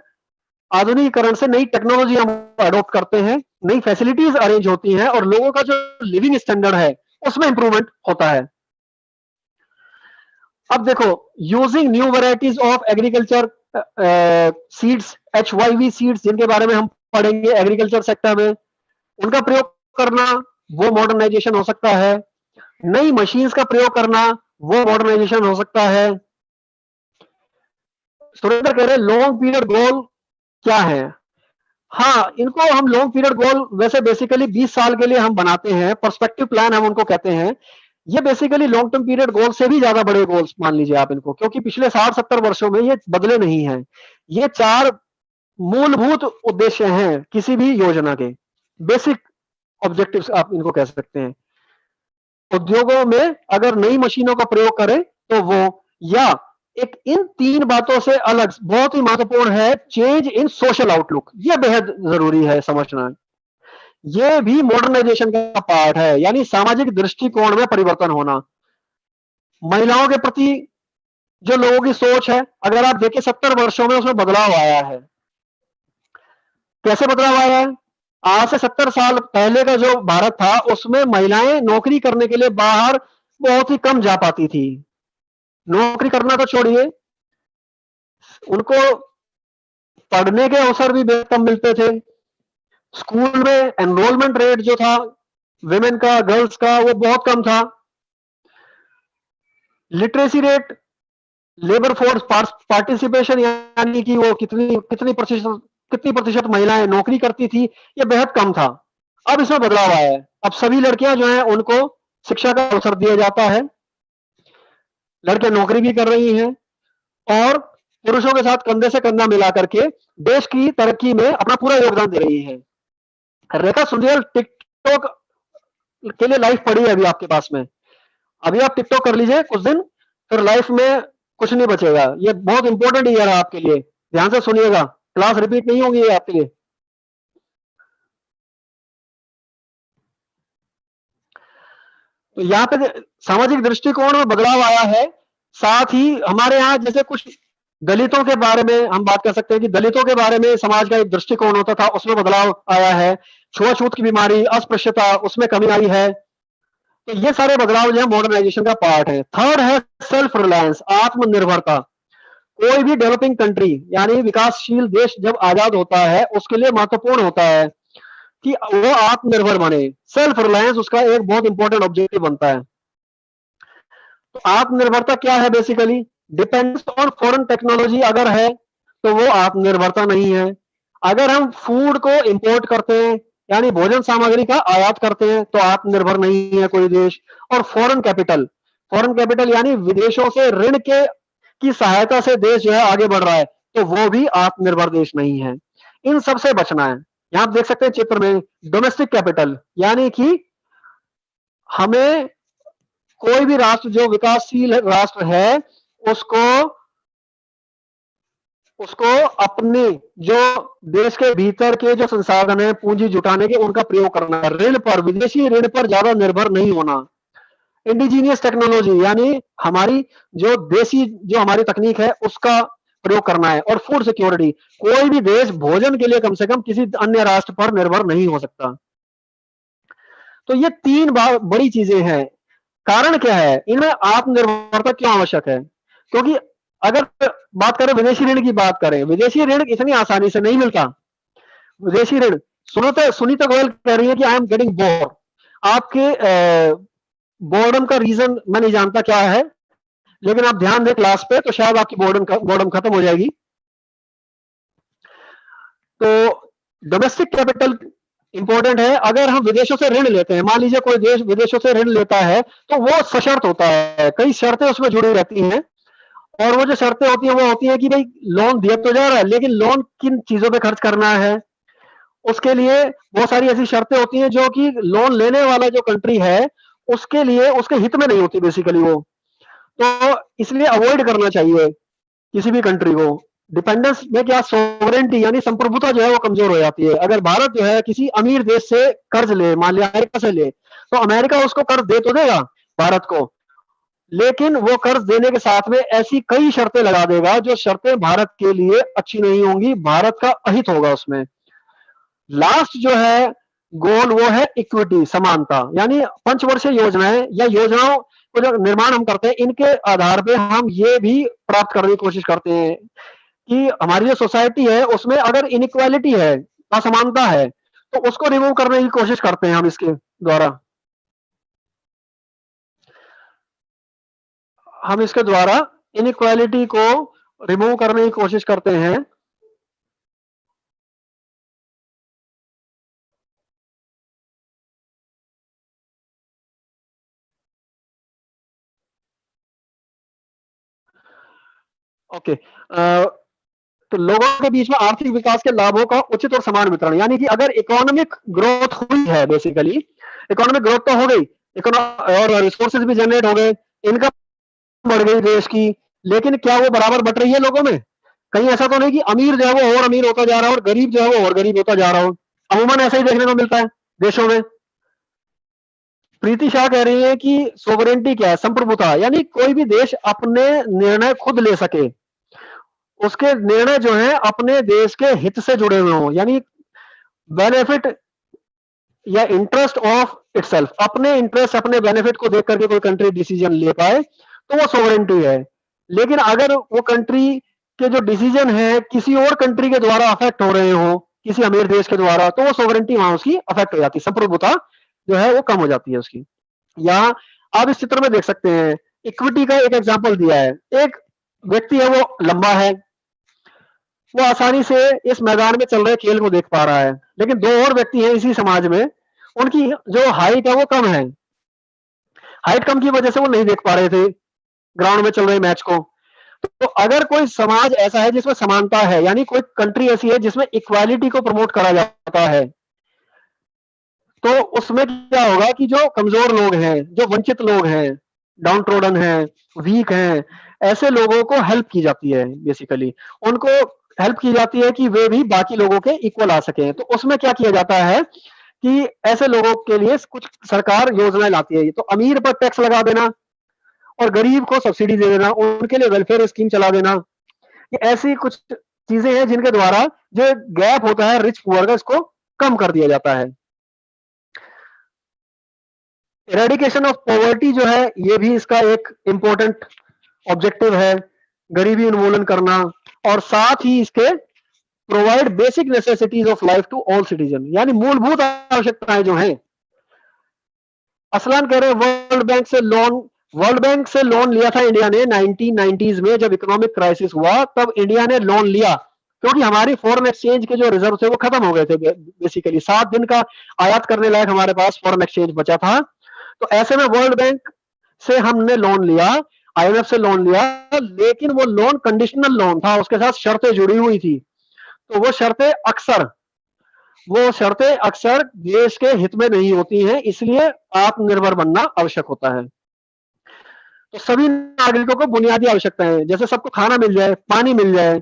आधुनिकीकरण से नई टेक्नोलॉजी हम अडॉप्ट करते हैं, नई फैसिलिटीज अरेंज होती हैं और लोगों का जो लिविंग स्टैंडर्ड है उसमें इंप्रूवमेंट होता है। अब देखो, using new varieties of agriculture seeds, HYV seeds, जिनके बारे में हम पढ़ेंगे एग्रीकल्चर सेक्टर में, उनका प्रयोग करना वो मॉडर्नाइजेशन हो सकता है। नई मशीन्स का प्रयोग करना वो मॉडर्नाइजेशन हो सकता है। सुरेंद्र कह रहे हैं लॉन्ग पीरियड गोल क्या है? हाँ, इनको हम लॉन्ग पीरियड गोल वैसे बेसिकली 20 साल के लिए हम बनाते हैं, पर्सपेक्टिव प्लान हम उनको कहते हैं। ये बेसिकली लॉन्ग टर्म पीरियड गोल से भी ज्यादा बड़े गोल्स मान लीजिए आप इनको, क्योंकि पिछले 60-70 वर्षों में ये बदले नहीं हैं। ये 4 मूलभूत उद्देश्य हैं किसी भी योजना के, बेसिक ऑब्जेक्टिव्स आप इनको कह सकते हैं। उद्योगों में अगर नई मशीनों का प्रयोग करें तो वो, या एक इन 3 बातों से अलग बहुत ही महत्वपूर्ण है चेंज इन सोशल आउटलुक, ये बेहद जरूरी है समझना। ये भी मॉडर्नाइजेशन का पार्ट है, यानी सामाजिक दृष्टिकोण में परिवर्तन होना। महिलाओं के प्रति जो लोगों की सोच है, अगर आप देखें 70 वर्षों में उसमें बदलाव आया है। कैसे बदलाव आया है? आज से 70 साल पहले का जो भारत था उसमें महिलाएं नौकरी करने के लिए बाहर बहुत ही कम जा पाती थी। नौकरी करना तो छोड़िए, उनको पढ़ने के अवसर भी बेहद कम मिलते थे। स्कूल में एनरोलमेंट रेट जो था विमेन का, गर्ल्स का, वो बहुत कम था। Literacy rate, labour force participation, यानी कि वो कितनी प्रतिशत महिलाएं नौकरी करती थी, ये बेहद कम था। अब इसमें बदलाव आया है, अब सभी लड़कियां जो हैं उनको शिक्षा का अवसर दिया जाता है, लड़कियां नौकरी भी कर रही हैं और पुरुषों के साथ कंधे से कंधा मिला करके देश की तरक्की में अपना पूरा योगदान दे रही है। रेखा सुंदर टिकटॉक के लिए लाइफ पड़ी है अभी आपके पास में, अभी आप टिकटॉक कर लीजिए कुछ दिन, फिर लाइफ में कुछ नहीं बचेगा। ये बहुत इंपॉर्टेंट ईयर है आपके लिए, ध्यान से सुनिएगा, क्लास रिपीट नहीं होगी ये आपके लिए। तो यहाँ पे सामाजिक दृष्टिकोण में बदलाव आया है। साथ ही हमारे यहाँ जैसे कुछ दलितों के बारे में हम बात कर सकते हैं कि दलितों के बारे में समाज का एक दृष्टिकोण होता था, उसमें बदलाव आया है। छुआछूत की बीमारी, अस्पृश्यता, उसमें कमी आई है। तो ये सारे बदलाव जो है मॉडर्नाइजेशन का पार्ट है। थर्ड है सेल्फ रिलायंस, आत्मनिर्भरता। कोई भी डेवलपिंग कंट्री यानी विकासशील देश जब आजाद होता है उसके लिए महत्वपूर्ण होता है कि वो आत्मनिर्भर बने। सेल्फ रिलायंस उसका एक बहुत इंपॉर्टेंट ऑब्जेक्टिव बनता है। तो आत्मनिर्भरता क्या है? Basically dependence on foreign technology अगर है तो वो आत्मनिर्भरता नहीं है। अगर हम फूड को इंपोर्ट करते हैं यानी भोजन सामग्री का आयात करते हैं तो आत्मनिर्भर नहीं है कोई देश। और फॉरेन कैपिटल यानी विदेशों से ऋण के की सहायता से देश जो है आगे बढ़ रहा है तो वो भी आत्मनिर्भर देश नहीं है। इन सब से बचना है। यहां आप देख सकते हैं चित्र में डोमेस्टिक कैपिटल यानी कि हमें कोई भी राष्ट्र जो विकासशील राष्ट्र है उसको उसको अपने जो देश के भीतर के जो संसाधन है पूंजी जुटाने के उनका प्रयोग करना है। ऋण पर, विदेशी ऋण पर ज्यादा निर्भर नहीं होना। इंडिजीनियस टेक्नोलॉजी यानी हमारी जो देसी जो हमारी तकनीक है उसका प्रयोग करना है। और फूड सिक्योरिटी, कोई भी देश भोजन के लिए कम से कम किसी अन्य राष्ट्र पर निर्भर नहीं हो सकता। तो ये तीन बड़ी चीजें हैं। कारण क्या है? इनमें आत्मनिर्भरता क्यों आवश्यक है? क्योंकि अगर बात करें विदेशी ऋण की बात करें, विदेशी ऋण इतनी आसानी से नहीं मिलता। विदेशी ऋण सुनीता गोयल कह रही है कि आई एम गेटिंग बोर। आपके बोर्डम का रीजन मैं नहीं जानता क्या है, लेकिन आप ध्यान दें क्लास पे तो शायद आपकी बोर्डम खत्म हो जाएगी। तो डोमेस्टिक कैपिटल इंपॉर्टेंट है। अगर हम विदेशों से ऋण लेते हैं, मान लीजिए कोई देश विदेशों से ऋण लेता है तो वो सशर्त होता है, कई शर्तें उसमें जुड़ी रहती हैं। और वो जो शर्तें होती हैं वो होती है कि भाई लोन दिया तो जा रहा है लेकिन लोन किन चीजों पे खर्च करना है, उसके लिए बहुत सारी ऐसी शर्तें होती हैं जो कि लोन लेने वाला जो कंट्री है उसके लिए उसके हित में नहीं होती बेसिकली वो। तो इसलिए अवॉइड करना चाहिए किसी भी कंट्री को। डिपेंडेंस में क्या, सोवरेंटी यानी संप्रभुता जो है वो कमजोर हो जाती है। अगर भारत जो है किसी अमीर देश से कर्ज ले, मान लिया अमेरिका से ले, तो अमेरिका उसको कर्ज दे तो देगा भारत को, लेकिन वो कर्ज देने के साथ में ऐसी कई शर्तें लगा देगा जो शर्तें भारत के लिए अच्छी नहीं होंगी, भारत का अहित होगा उसमें। लास्ट जो है गोल वो है इक्विटी, समानता। यानी पंचवर्षीय योजनाएं या योजनाओं को जो निर्माण हम करते हैं इनके आधार पे हम ये भी प्राप्त करने की कोशिश करते हैं कि हमारी जो सोसाइटी है उसमें अगर इनइक्वालिटी है, असमानता है, तो उसको रिमूव करने की कोशिश करते हैं हम इसके द्वारा। हम इसके द्वारा इनइक्वालिटी को रिमूव करने की कोशिश करते हैं। ओके, तो लोगों के बीच में आर्थिक विकास के लाभों का उचित और समान वितरण, यानी कि अगर इकोनॉमिक ग्रोथ हुई है, बेसिकली इकोनॉमिक ग्रोथ तो हो गई, और रिसोर्सेज भी जनरेट हो गए, इनकम बढ़ गई देश की, लेकिन क्या वो बराबर बट रही है लोगों में? कहीं ऐसा तो नहीं कि अमीर जो है वो और अमीर होता जा रहा है और गरीब जो है वो और गरीब होता जा रहा हो। अमूमन ऐसा ही देखने को मिलता है देशों में। प्रीति शाह कह रही है कि सोवरेंटी क्या है? संप्रभुता, यानी कोई भी देश अपने निर्णय खुद ले सके, उसके निर्णय जो है अपने देश के हित से जुड़े हुए हों, यानी बेनिफिट या इंटरेस्ट ऑफ इटसेल्फ, अपने इंटरेस्ट अपने बेनिफिट को देख करके कोई कंट्री डिसीजन ले पाए तो वो सोवरेंटी है। लेकिन अगर वो कंट्री के जो डिसीजन है किसी और कंट्री के द्वारा अफेक्ट हो रहे हो, किसी अमीर देश के द्वारा, तो वो सोवरेंटी वहां उसकी अफेक्ट हो जाती है, संप्रभुता जो है वो कम हो जाती है उसकी। यहाँ आप इस चित्र में देख सकते हैं, इक्विटी का एक एग्जाम्पल दिया है। एक व्यक्ति है वो लंबा है, वो आसानी से इस मैदान में चल रहे खेल को देख पा रहा है, लेकिन दो और व्यक्ति हैं इसी समाज में, उनकी जो हाइट है वो कम है। हाइट कम की वजह से वो नहीं देख पा रहे थे ग्राउंड में चल रहे मैच को। तो अगर कोई समाज ऐसा है जिसमें समानता है, यानी कोई कंट्री ऐसी है जिसमें इक्वालिटी को प्रमोट करा जाता है, तो उसमें क्या होगा कि जो कमजोर लोग हैं, जो वंचित लोग हैं, डाउन ट्रोडन हैं, वीक हैं, ऐसे लोगों को हेल्प की जाती है। बेसिकली उनको हेल्प की जाती है कि वे भी बाकी लोगों के इक्वल आ सके। तो उसमें क्या किया जाता है कि ऐसे लोगों के लिए कुछ सरकार योजनाएं लाती है। तो अमीर पर टैक्स लगा देना और गरीब को सब्सिडी दे देना, उनके लिए वेलफेयर स्कीम चला देना, ये ऐसी कुछ चीजें हैं जिनके द्वारा जो गैप होता है रिच पुअर का, इसको कम कर दिया जाता है। इरेडिकेशन ऑफ पॉवर्टी जो है ये भी इसका एक इंपॉर्टेंट ऑब्जेक्टिव है। गरीबी उन्मूलन करना, और साथ ही इसके provide basic necessities of life to all citizen, यानी मूलभूत आवश्यकताएं जो हैं। असलान कह रहे हैं वर्ल्ड बैंक से लोन लिया था इंडिया ने 1990s में, जब इकोनॉमिक क्राइसिस हुआ तब इंडिया ने लोन लिया, क्योंकि हमारी फॉरेन एक्सचेंज के जो रिजर्व थे वो खत्म हो गए थे। बेसिकली 7 दिन का आयात करने लायक हमारे पास फॉरेन एक्सचेंज बचा था। तो ऐसे में वर्ल्ड बैंक से हमने लोन लिया, आईएमएफ से लोन लिया, लेकिन वो लोन कंडीशनल लोन था, उसके साथ शर्तें जुड़ी हुई थी। तो वो शर्तें अक्सर देश के हित में नहीं होती हैं, इसलिए आत्मनिर्भर बनना आवश्यक होता है। तो सभी नागरिकों को बुनियादी आवश्यकताएं, जैसे सबको खाना मिल जाए, पानी मिल जाए,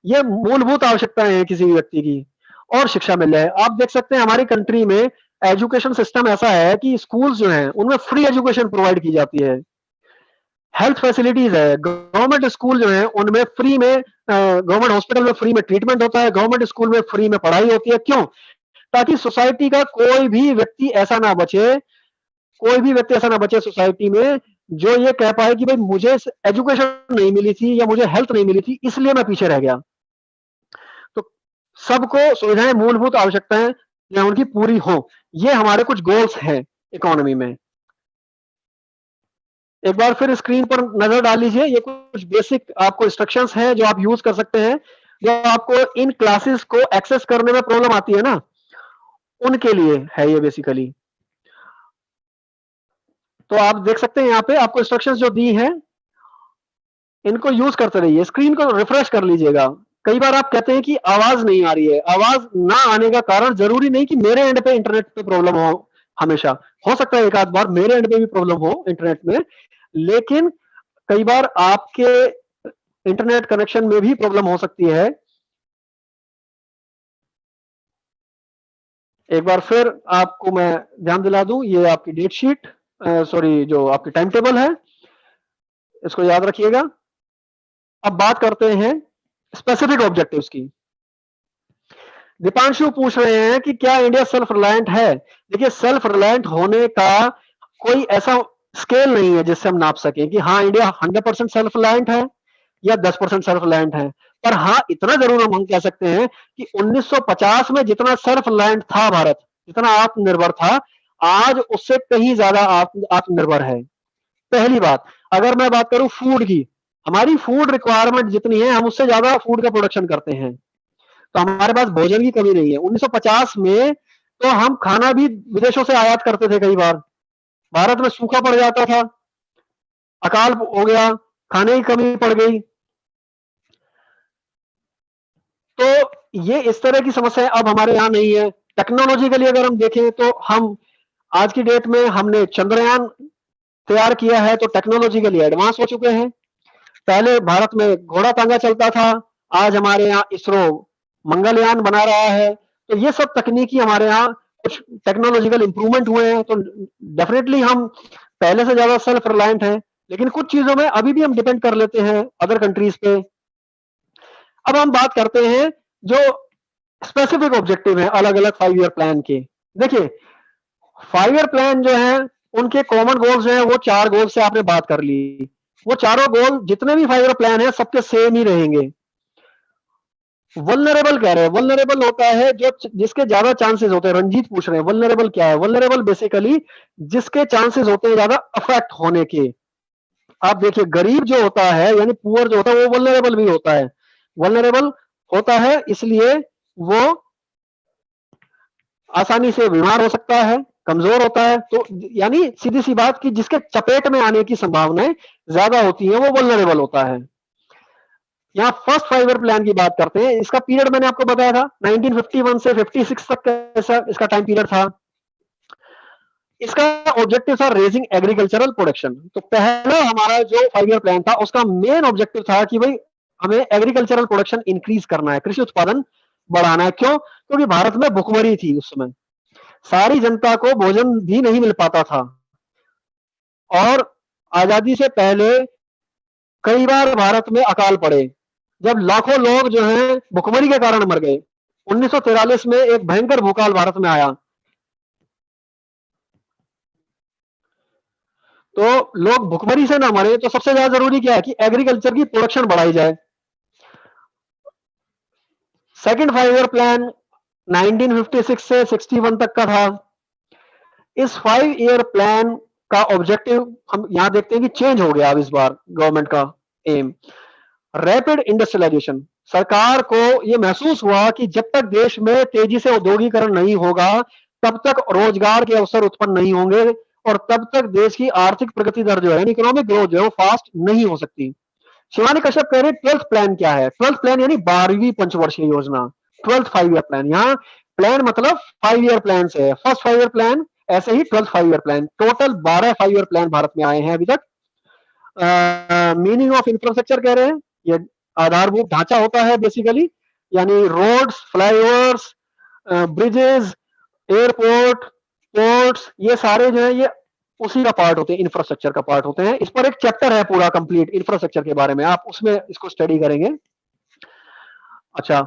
ये मूलभूत आवश्यकताएं हैं किसी भी व्यक्ति की, और शिक्षा मिल जाए। आप देख सकते हैं हमारी कंट्री में एजुकेशन सिस्टम ऐसा है कि स्कूल्स जो हैं उनमें फ्री एजुकेशन प्रोवाइड की जाती है। हेल्थ फैसिलिटीज है, गवर्नमेंट स्कूल जो है उनमें फ्री में, गवर्नमेंट हॉस्पिटल में फ्री में ट्रीटमेंट होता है, गवर्नमेंट स्कूल में फ्री में पढ़ाई होती है। क्यों? ताकि सोसाइटी का कोई भी व्यक्ति ऐसा ना बचे सोसाइटी में जो ये कह पाए कि भाई मुझे एजुकेशन नहीं मिली थी या मुझे हेल्थ नहीं मिली थी इसलिए मैं पीछे रह गया। तो सबको सुविधाएं, मूलभूत आवश्यकताएं या उनकी पूरी हो, ये हमारे कुछ गोल्स हैं इकोनॉमी में। एक बार फिर स्क्रीन पर नजर डाल लीजिए, ये कुछ बेसिक आपको इंस्ट्रक्शंस हैं जो आप यूज कर सकते हैं, जो आपको इन क्लासेस को एक्सेस करने में प्रॉब्लम आती है ना, उनके लिए है ये बेसिकली। तो आप देख सकते हैं यहाँ पे आपको इंस्ट्रक्शंस जो दी हैं, इनको यूज करते रहिए। स्क्रीन को रिफ्रेश कर लीजिएगा। कई बार आप कहते हैं कि आवाज नहीं आ रही है। आवाज ना आने का कारण जरूरी नहीं कि मेरे एंड पे इंटरनेट पे प्रॉब्लम हो, हमेशा हो सकता है एक आध बार मेरे एंड पे भी प्रॉब्लम हो इंटरनेट में, लेकिन कई बार आपके इंटरनेट कनेक्शन में भी प्रॉब्लम हो सकती है। एक बार फिर आपको मैं ध्यान दिला दूं, ये आपकी डेट शीट, सॉरी, जो आपकी टाइम टेबल है, इसको याद रखिएगा। अब बात करते हैं स्पेसिफिक ऑब्जेक्टिव्स की। दीपांशु पूछ रहे हैं कि क्या इंडिया सेल्फ रिलायंट है। देखिए, सेल्फ रिलायंट होने का कोई ऐसा स्केल नहीं है जिससे हम नाप सकें कि हाँ इंडिया 100% सेल्फ रिलायंट है या 10% सेल्फ रिलायंट है। पर हाँ इतना जरूर हम कह सकते हैं कि 1950 में जितना सेल्फ रिलायंट था भारत, जितना आत्मनिर्भर था, आज उससे कहीं ज्यादा आत्मनिर्भर है। पहली बात, अगर मैं बात करूं फूड की, हमारी फूड रिक्वायरमेंट जितनी है हम उससे ज्यादा फूड का प्रोडक्शन करते हैं, तो हमारे पास भोजन की कमी नहीं है। 1950 में तो हम खाना भी विदेशों से आयात करते थे। कई बार भारत में सूखा पड़ जाता था, अकाल हो गया, खाने की कमी पड़ गई। तो ये इस तरह की समस्या अब हमारे यहाँ नहीं है। टेक्नोलॉजिकली अगर हम देखें तो हम आज की डेट में हमने चंद्रयान तैयार किया है, तो टेक्नोलॉजिकली एडवांस हो चुके हैं। पहले भारत में घोड़ा टांगा चलता था, आज हमारे यहाँ इसरो मंगलयान बना रहा है। तो ये सब तकनीकी हमारे यहाँ कुछ टेक्नोलॉजिकल इंप्रूवमेंट हुए हैं। तो डेफिनेटली हम पहले से ज्यादा सेल्फ रिलायंट हैं, लेकिन कुछ चीजों में अभी भी हम डिपेंड कर लेते हैं अदर कंट्रीज पे। अब हम बात करते हैं जो स्पेसिफिक ऑब्जेक्टिव है अलग अलग 5 ईयर प्लान के। देखिए, 5 ईयर प्लान जो है उनके कॉमन गोल्स हैं, वो 4 गोल से आपने बात कर ली। वो चारों गोल जितने भी 5 ईयर प्लान है सबके सेम ही रहेंगे। वल्नरेबल कह रहे हैं, वल्नरेबल होता है जो जिसके ज्यादा चांसेस होते हैं। रंजीत पूछ रहे हैं वल्नरेबल क्या है। वल्नरेबल बेसिकली जिसके चांसेस होते हैं ज्यादा अफेक्ट होने के। आप देखिए, गरीब जो होता है यानी पुअर जो होता है वो वल्नरेबल भी होता है। वल्नरेबल होता है इसलिए वो आसानी से बीमार हो सकता है, कमजोर होता है। तो यानी सीधी सी बात कि जिसके चपेट में आने की संभावनाएं ज्यादा होती है वो वल्नरेबल होता है। यहाँ फर्स्ट 5 ईयर प्लान की बात करते हैं। इसका पीरियड मैंने आपको बताया था 1951 से 56 तक का इसका टाइम पीरियड था। इसका ऑब्जेक्टिव था रेजिंग एग्रीकल्चरल प्रोडक्शन। तो पहला हमारा जो 5 ईयर प्लान था उसका मेन ऑब्जेक्टिव था कि भाई हमें एग्रीकल्चरल प्रोडक्शन इंक्रीज करना है, कृषि उत्पादन बढ़ाना है। क्यों? क्योंकि भारत में भुखमरी थी उस समय, सारी जनता को भोजन भी नहीं मिल पाता था। और आजादी से पहले कई बार भारत में अकाल पड़े, जब लाखों लोग जो हैं भुखमरी के कारण मर गए। 1943 में एक भयंकर भूकाल भारत में आया। तो लोग भुखमरी से ना मरे, तो सबसे ज्यादा जरूरी क्या है कि एग्रीकल्चर की प्रोडक्शन बढ़ाई जाए। सेकंड 5 ईयर प्लान 1956 से 61 तक का था। इस 5 ईयर प्लान का ऑब्जेक्टिव हम यहां देखते हैं कि चेंज हो गया अब इस बार गवर्नमेंट का एम। रैपिड इंडस्ट्रियलाइजेशन, सरकार को यह महसूस हुआ कि जब तक देश में तेजी से औद्योगिकरण नहीं होगा तब तक रोजगार के अवसर उत्पन्न नहीं होंगे और तब तक देश की आर्थिक प्रगति दर जो है, इकोनॉमिक ग्रोथ जो है, वो फास्ट नहीं हो सकती। शिवानी कश्यप कह रहे हैं 12th प्लान क्या है? 12th प्लान यानी 12वीं पंचवर्षीय योजना, 12th 5 ईयर प्लान। यहाँ प्लान मतलब 5 ईयर प्लान से है। फर्स्ट 5 ईयर प्लान, ऐसे ही 12th 5 year plan. Total 12 5 year plan Bharat में आए हैं अभी तक। मीनिंग ऑफ इंफ्रास्ट्रक्चर कह रहे हैं, ये आधारभूत ढांचा होता है बेसिकली, यानी roads, flyovers, bridges, airport, ports, ये सारे जो है ये उसी का पार्ट होते हैं, इंफ्रास्ट्रक्चर का पार्ट होते हैं। इस पर एक चैप्टर है पूरा कंप्लीट इंफ्रास्ट्रक्चर के बारे में, आप उसमें इसको स्टडी करेंगे। अच्छा,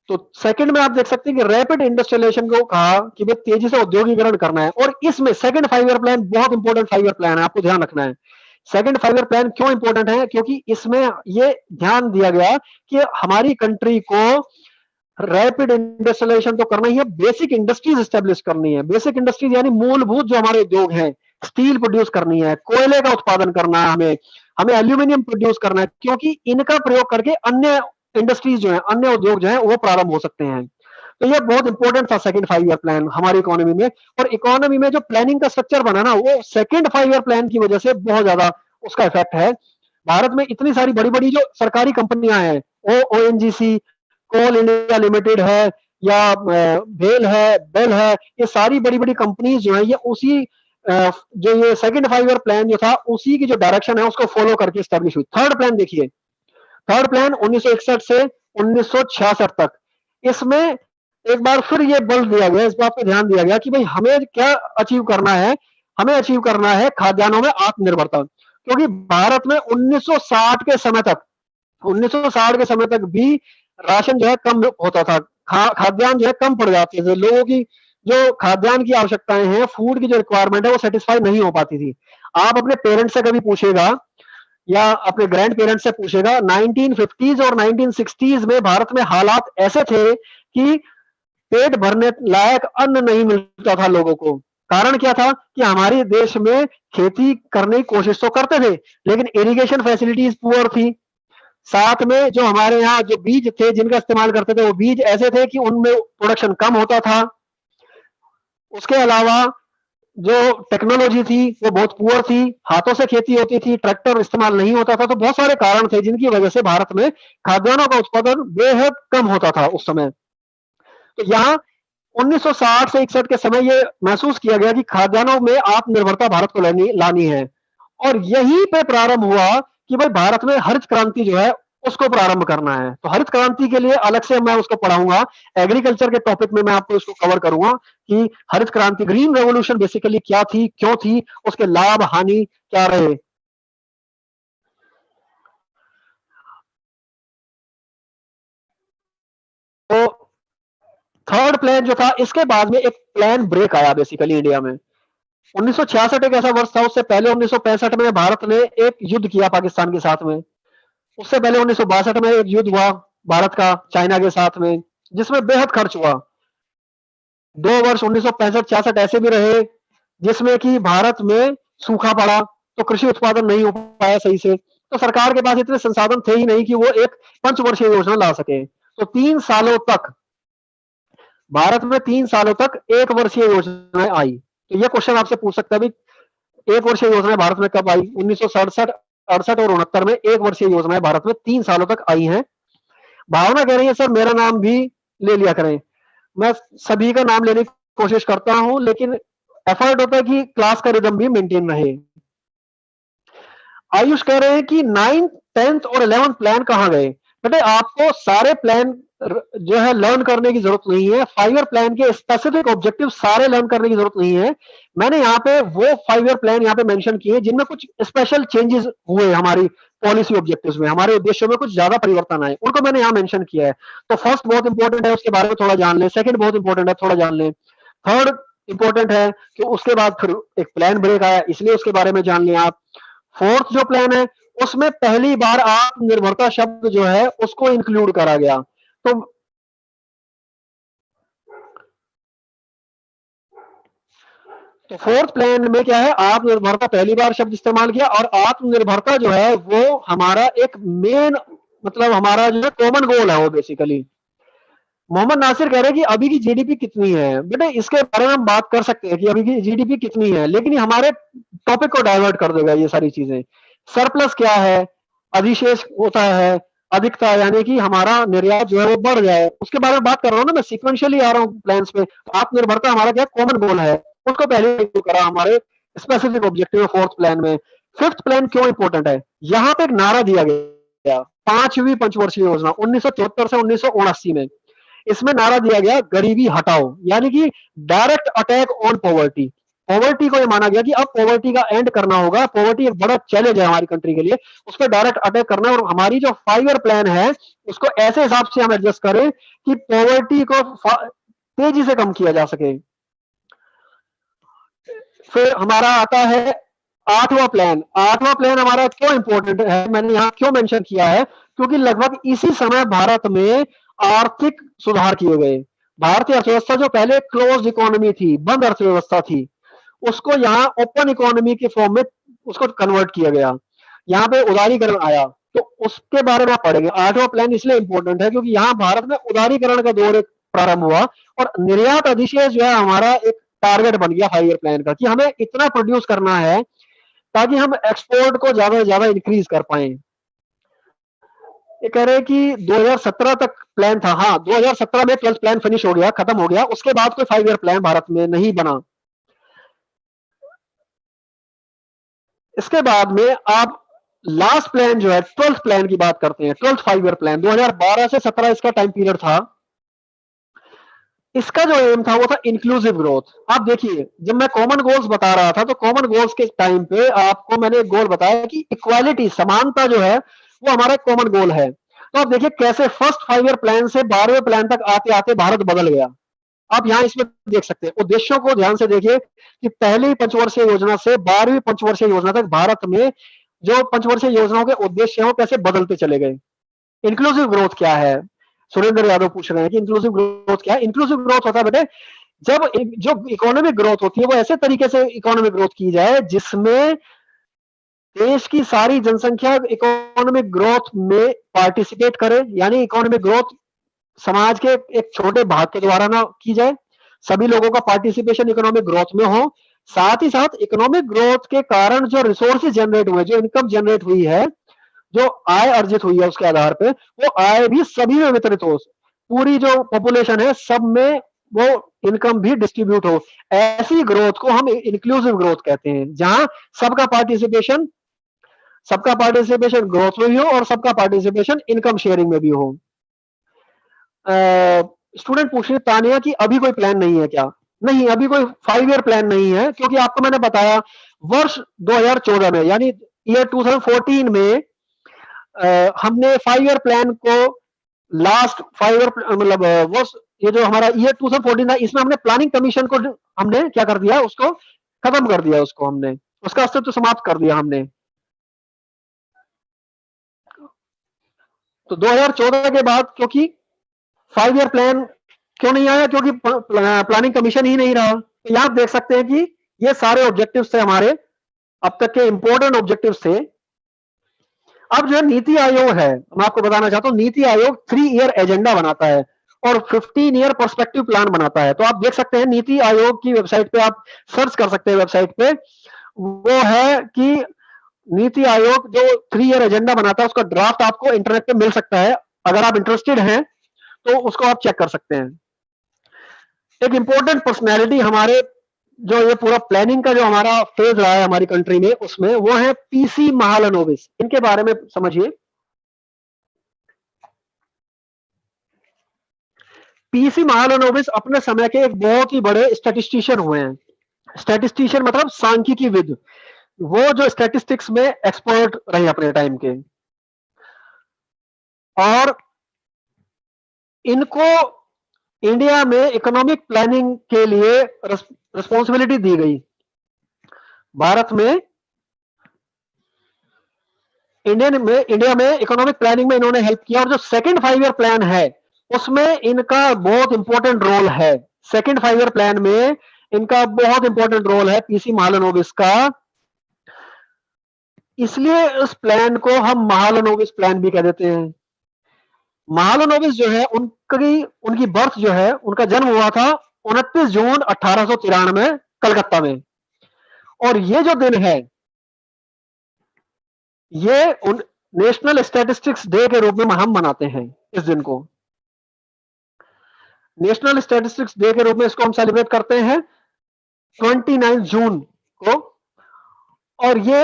तो सेकंड में आप देख सकते हैं कि रैपिड इंडस्ट्रियलाइजेशन को कहा कि भाई तेजी से औद्योगिकरण करना है, और इसमें सेकंड 5 ईयर प्लान बहुत इंपॉर्टेंट 5 ईयर प्लान है, आपको ध्यान रखना है। सेकंड 5 ईयर प्लान क्यों इंपॉर्टेंट है? क्योंकि इसमें ये ध्यान दिया गया कि हमारी कंट्री को रैपिड इंडस्ट्रियलाइजेशन तो करना ही है, बेसिक इंडस्ट्रीज स्टैब्लिश करनी है। बेसिक इंडस्ट्रीज यानी मूलभूत जो हमारे उद्योग हैं, स्टील प्रोड्यूस करनी है, कोयले का उत्पादन करना है, हमें हमें एल्यूमिनियम प्रोड्यूस करना है, क्योंकि इनका प्रयोग करके अन्य इंडस्ट्रीज जो है, अन्य उद्योग जो है वो प्रारंभ हो सकते हैं। तो ये बहुत इंपॉर्टेंट था सेकंड 5 ईयर प्लान हमारी इकोनॉमी में। और इकोनॉमी में जो प्लानिंग का स्ट्रक्चर बना ना, वो सेकंड 5 ईयर प्लान की वजह से बहुत ज्यादा उसका इफेक्ट है। भारत में इतनी सारी बड़ी बड़ी जो सरकारी कंपनियां हैं, ओएनजीसी, कोल इंडिया लिमिटेड है, या भेल है, बेल है, ये सारी बड़ी बड़ी कंपनीज जो है ये उसी जो ये सेकंड 5 ईयर प्लान जो था उसी की जो डायरेक्शन है उसको फॉलो करके स्टैब्लिश हुई। थर्ड प्लान देखिए, थर्ड प्लान 1961 से 1966 तक। इसमें एक बार फिर ये बल दिया गया, इस बात पे ध्यान दिया गया कि भाई हमें क्या अचीव करना है? हमें अचीव करना है खाद्यान्नों में आत्मनिर्भरता। क्योंकि भारत में 1960 के समय तक, 1960 के समय तक भी राशन जो है कम होता था, खाद्यान्न जो है कम पड़ जाते थे, लोगों की जो खाद्यान्न की आवश्यकताएं हैं, फूड की जो रिक्वायरमेंट है वो सेटिस्फाई नहीं हो पाती थी। आप अपने पेरेंट्स से कभी पूछेगा या अपने ग्रैंड पेरेंट्स से पूछेगा, 1950s और 1960s में भारत में हालात ऐसे थे कि पेट भरने लायक अन्न नहीं मिलता था लोगों को। कारण क्या था कि हमारे देश में खेती करने की कोशिश तो करते थे, लेकिन इरिगेशन फैसिलिटीज पुअर थी। साथ में जो हमारे यहाँ जो बीज थे जिनका इस्तेमाल करते थे, वो बीज ऐसे थे कि उनमें प्रोडक्शन कम होता था। उसके अलावा जो टेक्नोलॉजी थी वो बहुत पुअर थी, हाथों से खेती होती थी, ट्रैक्टर इस्तेमाल नहीं होता था। तो बहुत सारे कारण थे जिनकी वजह से भारत में खाद्यान्नों का उत्पादन बेहद कम होता था उस समय। तो यहाँ 1960 से 61 के समय ये महसूस किया गया कि खाद्यान्नों में आत्मनिर्भरता भारत को लानी है। और यहीं पे प्रारंभ हुआ कि भाई भारत में हरित क्रांति जो है उसको प्रारंभ करना है। तो हरित क्रांति के लिए अलग से मैं उसको पढ़ाऊंगा, एग्रीकल्चर के टॉपिक में मैं आपको इसको कवर करूंगा कि हरित क्रांति, ग्रीन रेवोल्यूशन बेसिकली क्या थी, क्यों थी, उसके लाभ हानि क्या रहे। तो थर्ड प्लान जो था, इसके बाद में एक प्लान ब्रेक आया बेसिकली इंडिया में। 1966 एक ऐसा वर्ष था, उससे पहले 1965 में भारत ने एक युद्ध किया पाकिस्तान के साथ में। उससे पहले 1962 में एक युद्ध हुआ भारत का चाइना के साथ में, जिसमें बेहद खर्च हुआ। 2 वर्ष 1965-66 ऐसे भी रहे जिसमें कि भारत में सूखा पड़ा, तो कृषि उत्पादन नहीं हो पाया सही से। तो सरकार के पास इतने संसाधन थे ही नहीं कि वो एक पंचवर्षीय योजना ला सके। तो 3 सालों तक भारत में 3 सालों तक एक वर्षीय योजनाएं आई। तो ये क्वेश्चन आपसे पूछ सकता है, एक वर्षीय योजनाएं भारत में कब आई? 1967, 68 और 69 में एक वर्षीय योजनाएं भारत में 3 सालों तक आई हैं। भावना कह रही है सर मेरा नाम भी ले लिया करें। मैं सभी का नाम लेने की कोशिश करता हूं, लेकिन एफर्ट होता है कि क्लास का रिदम भी मेंटेन रहे। आयुष कह रहे हैं कि 9th, 10th और 11th प्लान कहां गए? बेटे आपको सारे प्लान जो है लर्न करने की जरूरत नहीं है। 5 ईयर प्लान के स्पेसिफिक ऑब्जेक्टिव सारे लर्न करने की जरूरत नहीं है। मैंने यहाँ पे वो 5 ईयर प्लान यहाँ पे मेंशन किए जिनमें कुछ स्पेशल चेंजेस हुए, हमारी पॉलिसी ऑब्जेक्टिव्स में, हमारे उद्देश्यों में कुछ ज्यादा परिवर्तन आए, उनको मैंने यहाँ मेंशन किया है। तो फर्स्ट बहुत इंपॉर्टेंट है, उसके बारे में थोड़ा जान लें। सेकंड बहुत इंपॉर्टेंट है, थोड़ा जान लें। थर्ड इंपॉर्टेंट है कि उसके बाद फिर एक प्लान ब्रेक आया, इसलिए उसके बारे में जान लें आप। फोर्थ जो प्लान है उसमें पहली बार आत्मनिर्भरता शब्द जो है उसको इंक्लूड करा गया। तो फोर्थ प्लान में क्या है, आत्मनिर्भरता पहली बार शब्द इस्तेमाल किया, और आत्मनिर्भरता जो है वो हमारा एक मेन मतलब हमारा जो है कॉमन गोल है वो बेसिकली। मोहम्मद नासिर कह रहे हैं कि अभी की जीडीपी कितनी है। बेटे इसके बारे में हम बात कर सकते हैं कि अभी की जीडीपी कितनी है, लेकिन ये हमारे टॉपिक को डाइवर्ट कर देगा ये सारी चीजें। सरप्लस क्या है, अधिशेष होता है, अधिकता यानी कि हमारा निर्यात जो है वो बढ़ जाए, उसके बारे में बात कर रहा हूँ ना मैं, सिक्वेंशियली आ रहा हूँ प्लान्स पे। आत्मनिर्भरता हमारा क्या कॉमन गोल है, उसको पहले करा हमारे स्पेसिफिक ऑब्जेक्टिव फोर्थ प्लान में। फिफ्थ प्लान क्यों इंपॉर्टेंट है, यहाँ पे एक नारा दिया गया पांचवी पंचवर्षीय योजना 1974 से 1979 में। इसमें नारा दिया गया गरीबी हटाओ, यानी कि direct attack on poverty. Poverty को ये माना गया कि अब पॉवर्टी का एंड करना होगा, पॉवर्टी एक बड़ा चैलेंज है हमारी कंट्री के लिए, उस पर डायरेक्ट अटैक करना है। और हमारी जो 5 ईयर प्लान है उसको ऐसे हिसाब से हम एडजस्ट करें कि पॉवर्टी को तेजी से कम किया जा सके। फिर हमारा आता है आठवां प्लान। आठवां प्लान हमारा क्यों इंपॉर्टेंट है, मैंने यहां क्यों मेंशन किया है, क्योंकि लगभग इसी समय भारत में आर्थिक सुधार किए गए। भारतीय अर्थव्यवस्था जो पहले क्लोज इकोनॉमी थी, बंद अर्थव्यवस्था थी, उसको यहाँ ओपन इकोनॉमी के फॉर्म में उसको कन्वर्ट किया गया, यहाँ पे उदारीकरण आया। तो उसके बारे में पढ़ेंगे। आठवां प्लान इसलिए इंपॉर्टेंट है क्योंकि यहाँ भारत में उदारीकरण का दौर प्रारंभ हुआ, और निर्यात अधिशेष जो है हमारा एक टारगेट बन गया 5 ईयर प्लान का, कि हमें इतना प्रोड्यूस करना है ताकि हम एक्सपोर्ट को ज्यादा से ज्यादा इंक्रीज कर पाए। ये कह रहे हैं कि 2017 तक प्लान था। हाँ, 2017 में 12th प्लान फिनिश हो गया, खत्म हो गया, उसके बाद कोई 5 ईयर प्लान भारत में नहीं बना। इसके बाद में आप लास्ट प्लान जो है 12th प्लान की बात करते हैं। 12th 5 ईयर प्लान 2012 से 17 इसका टाइम पीरियड था। इसका जो एम था वो था इंक्लूसिव ग्रोथ। आप देखिए, जब मैं कॉमन गोल्स बता रहा था तो कॉमन गोल्स के टाइम पे आपको मैंने एक गोल बताया कि इक्वालिटी, समानता जो है वो हमारा कॉमन गोल है। तो आप देखिए कैसे फर्स्ट 5 ईयर प्लान से 12वें प्लान तक आते आते भारत बदल गया। आप यहाँ इसमें देख सकते हैं, उद्देश्यों को ध्यान से देखिए कि पहली पंचवर्षीय योजना से 12वीं पंचवर्षीय योजना तक भारत में जो पंचवर्षीय योजनाओं के उद्देश्य हैं वो कैसे बदलते चले गए। इंक्लूसिव ग्रोथ क्या है, सुरेंद्र यादव पूछ रहे हैं कि इंक्लूसिव ग्रोथ क्या है। इंक्लूसिव ग्रोथ होता है बेटे जब जो इकोनॉमिक ग्रोथ होती है वो ऐसे तरीके से इकोनॉमिक ग्रोथ की जाए जिसमें देश की सारी जनसंख्या इकोनॉमिक ग्रोथ में पार्टिसिपेट करे, यानी इकोनॉमिक ग्रोथ समाज के एक छोटे भाग के द्वारा ना की जाए, सभी लोगों का पार्टिसिपेशन इकोनॉमिक ग्रोथ में हो। साथ ही साथ इकोनॉमिक ग्रोथ के कारण जो रिसोर्सेज जनरेट हुए, जो इनकम जनरेट हुई है, जो आय अर्जित हुई है उसके आधार पे, वो आय भी सभी में वितरित हो, पूरी जो पॉपुलेशन है सब में वो इनकम भी डिस्ट्रीब्यूट हो। ऐसी ग्रोथ को हम इंक्लूसिव ग्रोथ कहते हैं, जहां सबका पार्टिसिपेशन ग्रोथ में भी हो और सबका पार्टिसिपेशन इनकम शेयरिंग में भी हो। स्टूडेंट पूछ रहे तानिया कि अभी कोई प्लान नहीं है क्या। नहीं, अभी कोई 5 ईयर प्लान नहीं है, क्योंकि आपको मैंने बताया वर्ष 2014 में यानी ईयर 2014 में हमने 5 ईयर प्लान को लास्ट 5 ईयर मतलब वर्ष ये जो हमारा ईयर 2014 था इसमें हमने प्लानिंग कमीशन को हमने क्या कर दिया, उसको खत्म कर दिया, उसको हमने उसका अस्तित्व समाप्त कर दिया हमने। तो 2014 के बाद क्योंकि 5 ईयर प्लान क्यों नहीं आया, क्योंकि प्लानिंग कमीशन ही नहीं रहा। तो यहां आप देख सकते हैं कि ये सारे ऑब्जेक्टिव्स थे हमारे अब तक के इंपॉर्टेंट ऑब्जेक्टिव्स थे। अब जो नीति आयोग है, मैं आपको बताना चाहता हूं, नीति आयोग 3 ईयर एजेंडा बनाता है और 15 ईयर पर्सपेक्टिव प्लान बनाता है। तो आप देख सकते हैं नीति आयोग की वेबसाइट पे, आप सर्च कर सकते हैं वेबसाइट पे, वो है कि नीति आयोग जो 3 ईयर एजेंडा बनाता है उसका ड्राफ्ट आपको इंटरनेट पे मिल सकता है। अगर आप इंटरेस्टेड हैं तो उसको आप चेक कर सकते हैं। एक इंपॉर्टेंट पर्सनैलिटी हमारे जो ये पूरा प्लानिंग का जो हमारा फेज रहा है हमारी कंट्री में, उसमें वो है पीसी महालनोबिस। इनके बारे में समझिए। पीसी महालनोबिस अपने समय के एक बहुत ही बड़े स्टैटिस्टिशियन हुए हैं। स्टैटिस्टिशियन मतलब सांख्यिकीविद, वो जो स्टैटिस्टिक्स में एक्सपर्ट रहे अपने टाइम के। और इनको इंडिया में इकोनॉमिक प्लानिंग के लिए रिस्पॉन्सिबिलिटी दी गई। भारत में इंडिया में इकोनॉमिक प्लानिंग में इन्होंने हेल्प किया। और जो सेकंड 5 ईयर प्लान है उसमें इनका बहुत इंपॉर्टेंट रोल है। सेकंड 5 ईयर प्लान में इनका बहुत इंपॉर्टेंट रोल है पीसी महालनोबिस का। इसलिए उस प्लान को हम महालनोबिस प्लान भी कह देते हैं। महालनोबिस जो है उनकी बर्थ जो है, उनका जन्म हुआ था 29 जून 1893 कलकत्ता में। और ये जो दिन है ये नेशनल स्टैटिस्टिक्स डे के रूप में हम मनाते हैं। इस दिन को नेशनल स्टैटिस्टिक्स डे के रूप में इसको हम सेलिब्रेट करते हैं 29 जून को। और ये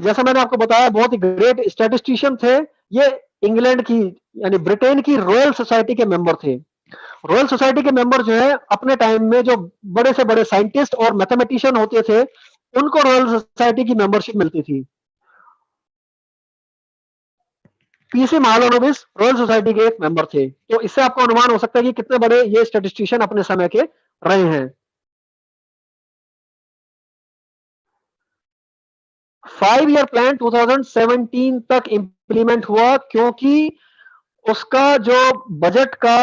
जैसा मैंने आपको बताया बहुत ही ग्रेट स्टैटिस्टिशियन थे। ये इंग्लैंड की यानी ब्रिटेन की रॉयल सोसाइटी के मेंबर थे। रॉयल सोसाइटी के मेंबर जो है अपने टाइम में जो बड़े से बड़े साइंटिस्ट और मैथमेटिशियन होते थे उनको रॉयल सोसाइटी की मेंबरशिप मिलती थी। पीसी महालनोबिस रॉयल सोसाइटी के एक मेंबर थे। तो इससे आपको अनुमान हो सकता है कि कितने बड़े ये स्टैटिस्टिशियन अपने समय के रहे हैं। 5 ईयर प्लान 2017 तक इंप्लीमेंट हुआ क्योंकि उसका जो बजट का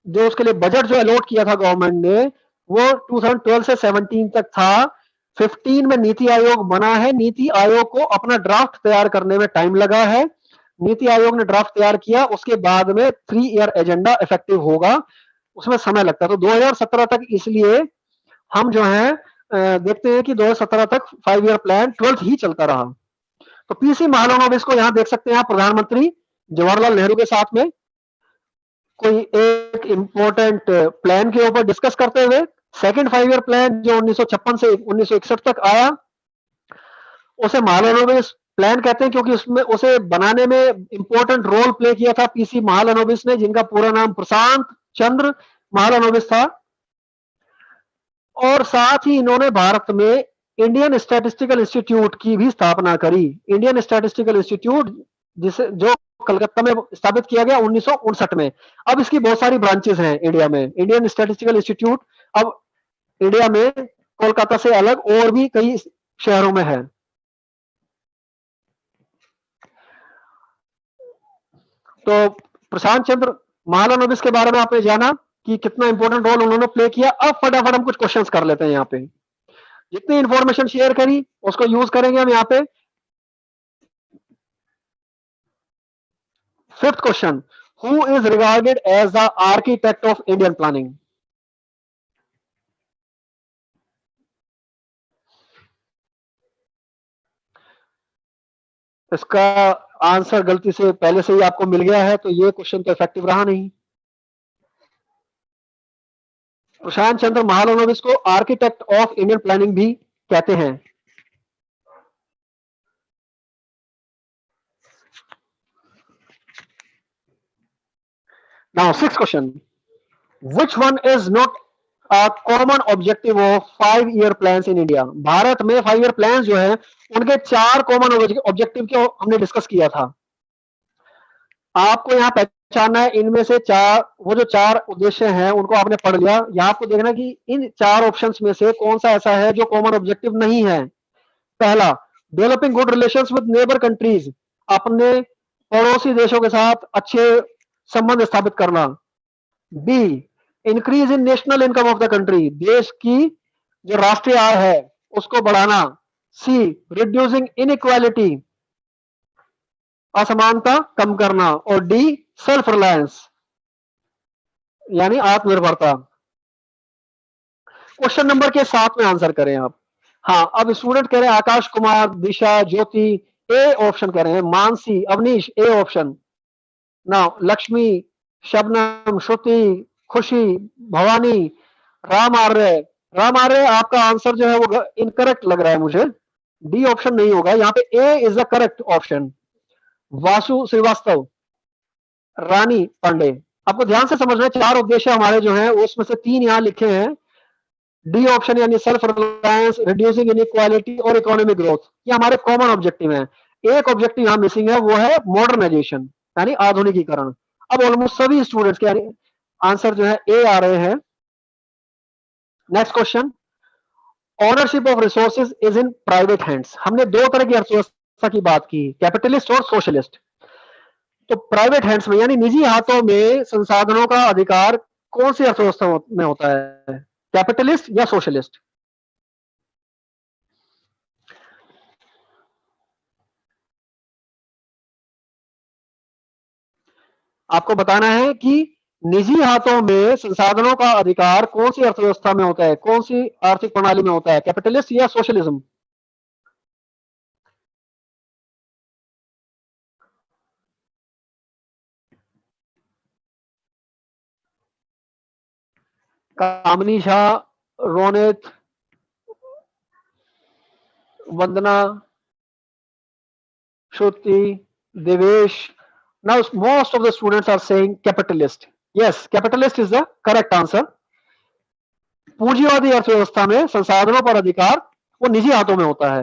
जो उसके लिए बजट जो अलॉट किया था गवर्नमेंट ने वो 2012 से 17 तक था। 15 में नीति आयोग बना है। नीति आयोग को अपना ड्राफ्ट तैयार करने में टाइम लगा है। नीति आयोग ने ड्राफ्ट तैयार किया, उसके बाद में 3 ईयर एजेंडा इफेक्टिव होगा, उसमें समय लगता है। तो 2017 तक इसलिए हम जो है देखते हैं कि 2017 तक 5 ईयर प्लान 12th ही चलता रहा। तो पीसी महालनोबिस को यहां देख सकते हैं आप प्रधानमंत्री जवाहरलाल नेहरू के साथ में कोई एक इंपॉर्टेंट प्लान के ऊपर डिस्कस करते हुए। सेकंड 5 ईयर प्लान जो 1956 से 1961 तक आया उसे महालनोबिस प्लान कहते हैं क्योंकि उसमें उसे बनाने में इंपॉर्टेंट रोल प्ले किया था पीसी महालनोबिस ने, जिनका पूरा नाम प्रशांत चंद्र महालनोबिस था। और साथ ही इन्होंने भारत में इंडियन स्टैटिस्टिकल इंस्टीट्यूट की भी स्थापना करी। इंडियन स्टैटिस्टिकल इंस्टीट्यूट जिसे जो कलकत्ता में स्थापित किया गया 1959 में। अब इसकी बहुत सारी ब्रांचेस हैं इंडिया में। इंडियन स्टैटिस्टिकल इंस्टीट्यूट अब इंडिया में कोलकाता से अलग और भी कई शहरों में है। तो प्रशांत चंद्र महालनोबिस के बारे में आपने जाना कि कितना इंपॉर्टेंट रोल उन्होंने प्ले किया। अब फटाफट हम कुछ क्वेश्चंस कर लेते हैं। यहाँ पे जितनी इंफॉर्मेशन शेयर करी उसको यूज करेंगे हम यहाँ पे। 5th question, who is regarded as the architect of Indian planning? इसका आंसर गलती से पहले से ही आपको मिल गया है तो ये क्वेश्चन तो इफेक्टिव रहा नहीं। प्रशांत चंद्र महालनोबिस को आर्किटेक्ट ऑफ इंडियन प्लानिंग भी कहते हैं। Now 6th question, which one is not a common objective of 5 year plans in India? Bharat में 5 year plans जो है उनके 4 कॉमन ऑब्जेक्टिव के हमने डिस्कस किया था। आपको यहाँ पहचानना है इनमें से वो जो 4 उद्देश्य हैं उनको आपने पढ़ लिया। यहाँ आपको देखना कि इन 4 ऑप्शंस में से कौन सा ऐसा है जो कॉमन ऑब्जेक्टिव नहीं है। पहला, developing good relations with neighbour countries, अपने पड़ोसी देशों के साथ अच्छे संबंध स्थापित करना। B, increase in national income of the country, देश की जो राष्ट्रीय आय है उसको बढ़ाना। सी, रिड्यूसिंग इनइक्वालिटी, असमानता कम करना। और डी, सेल्फ रिलायंस यानी आत्मनिर्भरता। क्वेश्चन नंबर के 7 में आंसर करें आप। हाँ, अब स्टूडेंट कह रहे हैं आकाश कुमार, दिशा, ज्योति ए ऑप्शन कह रहे हैं, मानसी, अवनीश ए ऑप्शन। ना, लक्ष्मी, शबनम, श्रुति, खुशी, भवानी, राम आर्य आपका आंसर जो है वो इनकरेक्ट लग रहा है मुझे। डी ऑप्शन नहीं होगा, यहाँ पे A is the correct option. Vasu Srivastava, Rani Pandey. आपको ध्यान से समझना है 4 उद्देश्य हमारे जो हैं उसमें से 3 यहाँ लिखे हैं। डी ऑप्शन यानी सेल्फ रिलायंस, रिड्यूसिंग इनइक्वालिटी और इकोनॉमिक ग्रोथ, ये हमारे कॉमन ऑब्जेक्टिव हैं। एक ऑब्जेक्टिव यहाँ मिसिंग है, वो है मॉडर्नाइजेशन यानी आधुनिकीकरण। अब ऑलमोस्ट सभी स्टूडेंट्स के यानी आंसर जो है ए आ रहे हैं। Next question, ownership of resources is in private hands. हमने दो तरह की अर्थव्यवस्था की बात की, कैपिटलिस्ट और सोशलिस्ट। तो प्राइवेट हैंड्स में यानी निजी हाथों में संसाधनों का अधिकार कौन सी अर्थव्यवस्था में होता है, कैपिटलिस्ट या सोशलिस्ट? आपको बताना है कि निजी हाथों में संसाधनों का अधिकार कौन सी अर्थव्यवस्था में होता है, कौन सी आर्थिक प्रणाली में होता है, कैपिटलिस्ट या socialism? Kamini Shah, Ronit, Vandana, Shruti, Devesh. Now most of the students are saying capitalist. Yes, capitalist is the correct answer. पूंजीवादी अर्थव्यवस्था में संसाधनों पर अधिकार वो निजी हाथों में होता है।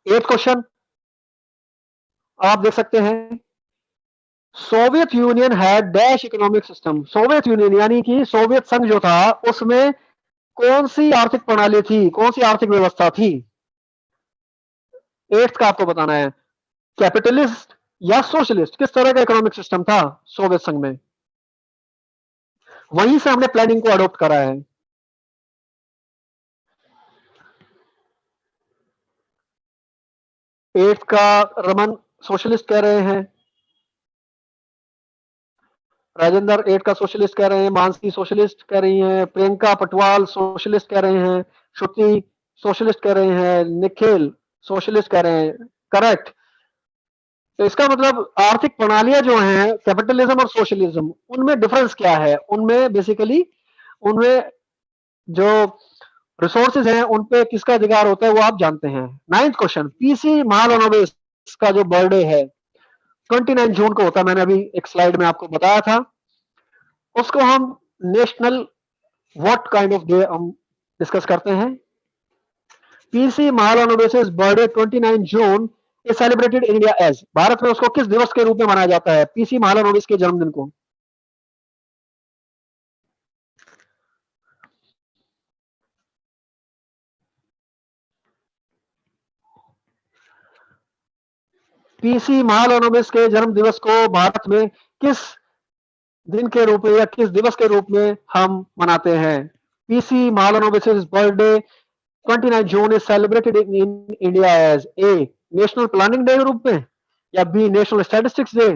8th क्वेश्चन आप देख सकते हैं, Soviet union had dash economic system. Soviet union यानी कि सोवियत संघ जो था उसमें कौन सी आर्थिक प्रणाली थी, कौन सी आर्थिक व्यवस्था थी? 8th का आपको बताना है, कैपिटलिस्ट या सोशलिस्ट, किस तरह का इकोनॉमिक सिस्टम था सोवियत संघ में? वहीं से हमने प्लानिंग को अडॉप्ट करा है। एट्थ का रमन सोशलिस्ट कह रहे हैं, राजेंद्र 8 का सोशलिस्ट कह रहे हैं, मानसी सोशलिस्ट कह रही हैं, प्रियंका पटवाल सोशलिस्ट कह रहे हैं, श्रुति सोशलिस्ट कह रहे हैं, निखिल सोशलिस्ट कह रहे हैं। करेक्ट। तो इसका मतलब आर्थिक प्रणालियां जो हैं कैपिटलिज्म और सोशलिज्म, उनमें डिफरेंस क्या है? उनमें बेसिकली उनमें जो रिसोर्सेज हैं उन पे किसका अधिकार होता है वो आप जानते हैं। 9th क्वेश्चन, पीसी महालनोबिस का जो बर्थडे है 29 जून को होता है, मैंने अभी एक स्लाइड में आपको बताया था। उसको हम national what kind of day हम डिस्कस करते हैं। PC Mahalanobis birthday 29 June is celebrated in India as, Bharat में उसको किस दिवस के रूप में मनाया जाता है, पीसी महालनोबिस के जन्मदिन को? पीसी महालनोबिस के जन्म दिवस को भारत में किस दिन के रूप में या किस दिवस के रूप में हम मनाते हैं? PC Mahalanobis birthday 29 June is celebrated in India as a national planning day के रूप में, या B national statistics day,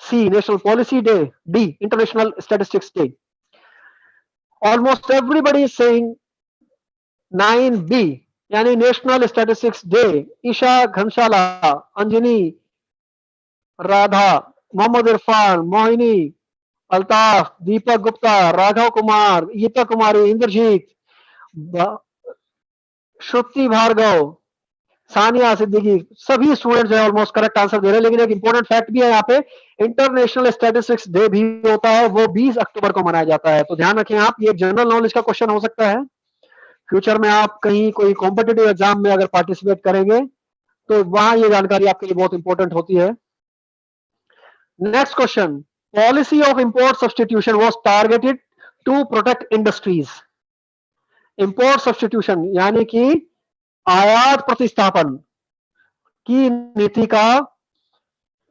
C national policy day, D international statistics day. Almost everybody is saying 9B यानी national statistics day. Isha Ghanshala, Anjani, Radha, Mohammad Irfan, Mohini, Altaf, Deepak Gupta, Raghav Kumar, Geeta Kumari, Indrajeet, Shruti Bhargava, Sania Siddiqui, सभी स्टूडेंट्स जो है ऑलमोस्ट करेक्ट आंसर दे रहे हैं। लेकिन एक इंपॉर्टेंट फैक्ट भी है यहाँ पे, इंटरनेशनल स्टैटिस्टिक्स डे भी होता है, वो 20 अक्टूबर को मनाया जाता है। तो ध्यान रखें आप, ये जनरल नॉलेज का क्वेश्चन हो सकता है। फ्यूचर में आप कहीं कोई कॉम्पिटिटिव एग्जाम में अगर पार्टिसिपेट करेंगे तो वहां ये जानकारी आपके लिए बहुत इंपॉर्टेंट होती है। Next question, policy of import substitution was targeted to protect industries. Import substitution यानी कि आयात प्रतिस्थापन की नीति का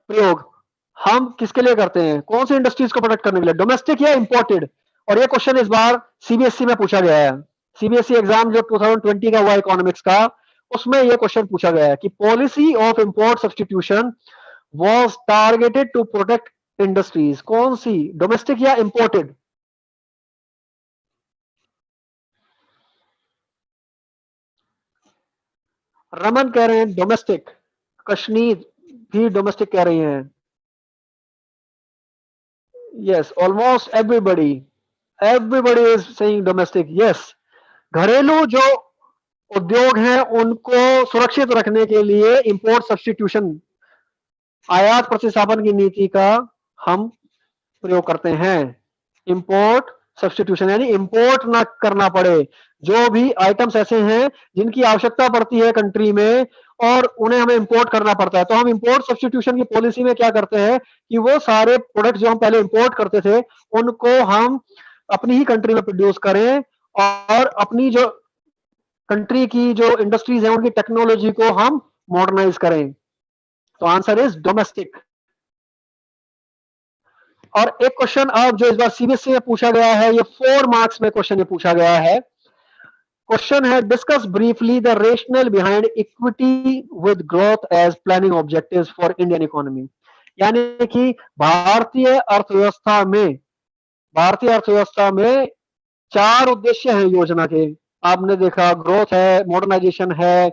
प्रयोग हम किसके लिए करते हैं, कौन सी इंडस्ट्रीज को प्रोटेक्ट करने के लिए, डोमेस्टिक या इंपोर्टेड? और ये क्वेश्चन इस बार सीबीएसई में पूछा गया है। सीबीएसई एग्जाम जो 2020 का हुआ इकोनॉमिक्स का, उसमें यह क्वेश्चन पूछा गया है कि policy of import substitution was targeted to protect industries, कौन सी, डोमेस्टिक या इंपोर्टेड? रमन कह रहे हैं डोमेस्टिक, कश्मीर भी डोमेस्टिक कह रही हैं। Yes, almost everybody is saying domestic. Yes, घरेलू जो उद्योग हैं उनको सुरक्षित रखने के लिए इंपोर्ट सब्सटीट्यूशन, आयात प्रतिस्थापन की नीति का हम प्रयोग करते हैं। इंपोर्ट सब्स्टिट्यूशन, यानी इंपोर्ट ना करना पड़े। जो भी आइटम्स ऐसे हैं जिनकी आवश्यकता पड़ती है कंट्री में और उन्हें हमें इंपोर्ट करना पड़ता है, तो हम इंपोर्ट सब्स्टिट्यूशन की पॉलिसी में क्या करते हैं कि वो सारे प्रोडक्ट जो हम पहले इंपोर्ट करते थे उनको हम अपनी ही कंट्री में प्रोड्यूस करें और अपनी जो कंट्री की जो इंडस्ट्रीज है उनकी टेक्नोलॉजी को हम मॉडर्नाइज करें। तो आंसर इज डोमेस्टिक। और एक क्वेश्चन अब जो इस बार सीबीएसई में पूछा गया है, ये 4 मार्क्स में क्वेश्चन ये पूछा गया है। क्वेश्चन है discuss briefly the rational behind equity with growth as planning objectives for Indian economy. यानी कि भारतीय अर्थव्यवस्था में 4 उद्देश्य हैं योजना के। आपने देखा ग्रोथ है, मॉडर्नाइजेशन है,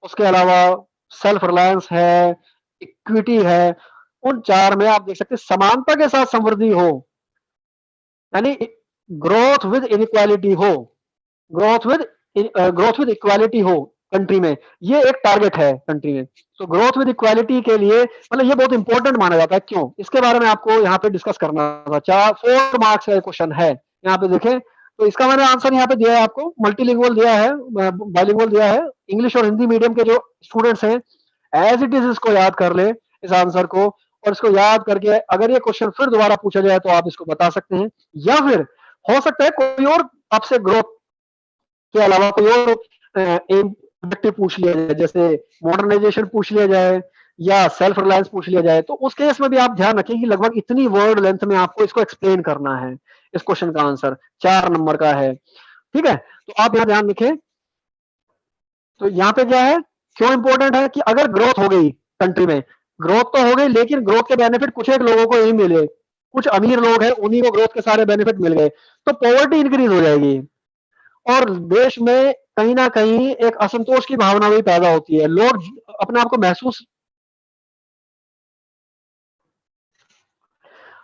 उसके अलावा सेल्फ रिलायंस है, इक्विटी है। उन 4 में आप देख सकते हैं समानता के साथ समृद्धि हो, यानी ग्रोथ विद इनइक्वालिटी हो, ग्रोथ विद इक्वालिटी हो कंट्री में, ये एक टारगेट है कंट्री में। तो ग्रोथ विद इक्वालिटी के लिए मतलब ये बहुत इंपॉर्टेंट माना जाता है। क्यों? इसके बारे में आपको यहाँ पे डिस्कस करना था। 4 मार्क्स का क्वेश्चन है, यहाँ पे देखें। तो इसका मैंने आंसर यहाँ पे दिया है आपको, मल्टीलिंगुअल दिया है, बाइलिंगुअल दिया है। इंग्लिश और हिंदी मीडियम के जो स्टूडेंट्स हैं एज इट इज इसको याद कर ले, इस आंसर को, और इसको याद करके अगर ये क्वेश्चन फिर दोबारा पूछा जाए तो आप इसको बता सकते हैं। या फिर हो सकता है कोई और आपसे ग्रोथ के अलावा कोई और ऑब्जेक्टिव पूछ लिया जाए, जैसे मॉडर्नाइजेशन पूछ लिया जाए या सेल्फ रिलायंस पूछ लिया जाए। तो उस केस में भी आप ध्यान रखें कि लगभग इतनी वर्ड लेंथ में आपको इसको एक्सप्लेन करना है। इस क्वेश्चन का आंसर 4 नंबर का है, ठीक है। तो आप यहाँ ध्यान रखें। तो यहाँ पे क्या है, क्यों इंपॉर्टेंट है कि अगर ग्रोथ हो गई कंट्री में, ग्रोथ तो हो गई लेकिन ग्रोथ के बेनिफिट कुछ एक लोगों को ही मिले, कुछ अमीर लोग हैं उन्हीं को ग्रोथ के सारे बेनिफिट मिल गए, तो पॉवर्टी इंक्रीज हो जाएगी और देश में कहीं ना कहीं एक असंतोष की भावना भी पैदा होती है। लोग अपने आप को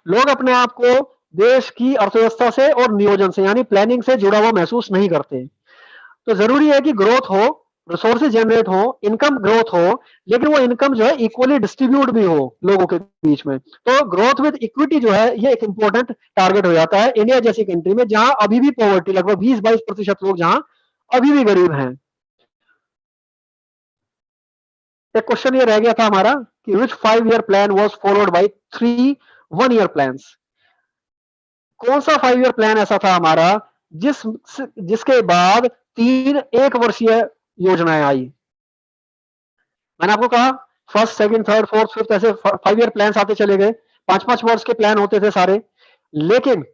लोग अपने आप को देश की अर्थव्यवस्था से और नियोजन से यानी प्लानिंग से जुड़ा हुआ महसूस नहीं करते। तो जरूरी है कि ग्रोथ हो, रिसोर्सेज जनरेट हो, इनकम ग्रोथ हो, लेकिन वो इनकम जो है इक्वली डिस्ट्रीब्यूट भी हो लोगों के बीच में। तो ग्रोथ विद इक्विटी जो है ये एक इंपॉर्टेंट टारगेट हो जाता है इंडिया जैसी कंट्री में, जहां अभी भी पॉवर्टी लगभग 20-22% लोग जहां अभी भी गरीब हैं। एक क्वेश्चन ये रह गया था हमारा कि विच 5-year plan was followed by 3 1-year plans. कौन सा 5-year प्लान ऐसा था हमारा जिसके बाद 3 1 वर्षीय योजनाएं आई। मैंने आपको कहा first, second, third, fourth, fifth ऐसे 5-year प्लान आते चले गए, 5-5 वर्ष के प्लान होते थे सारे। लेकिन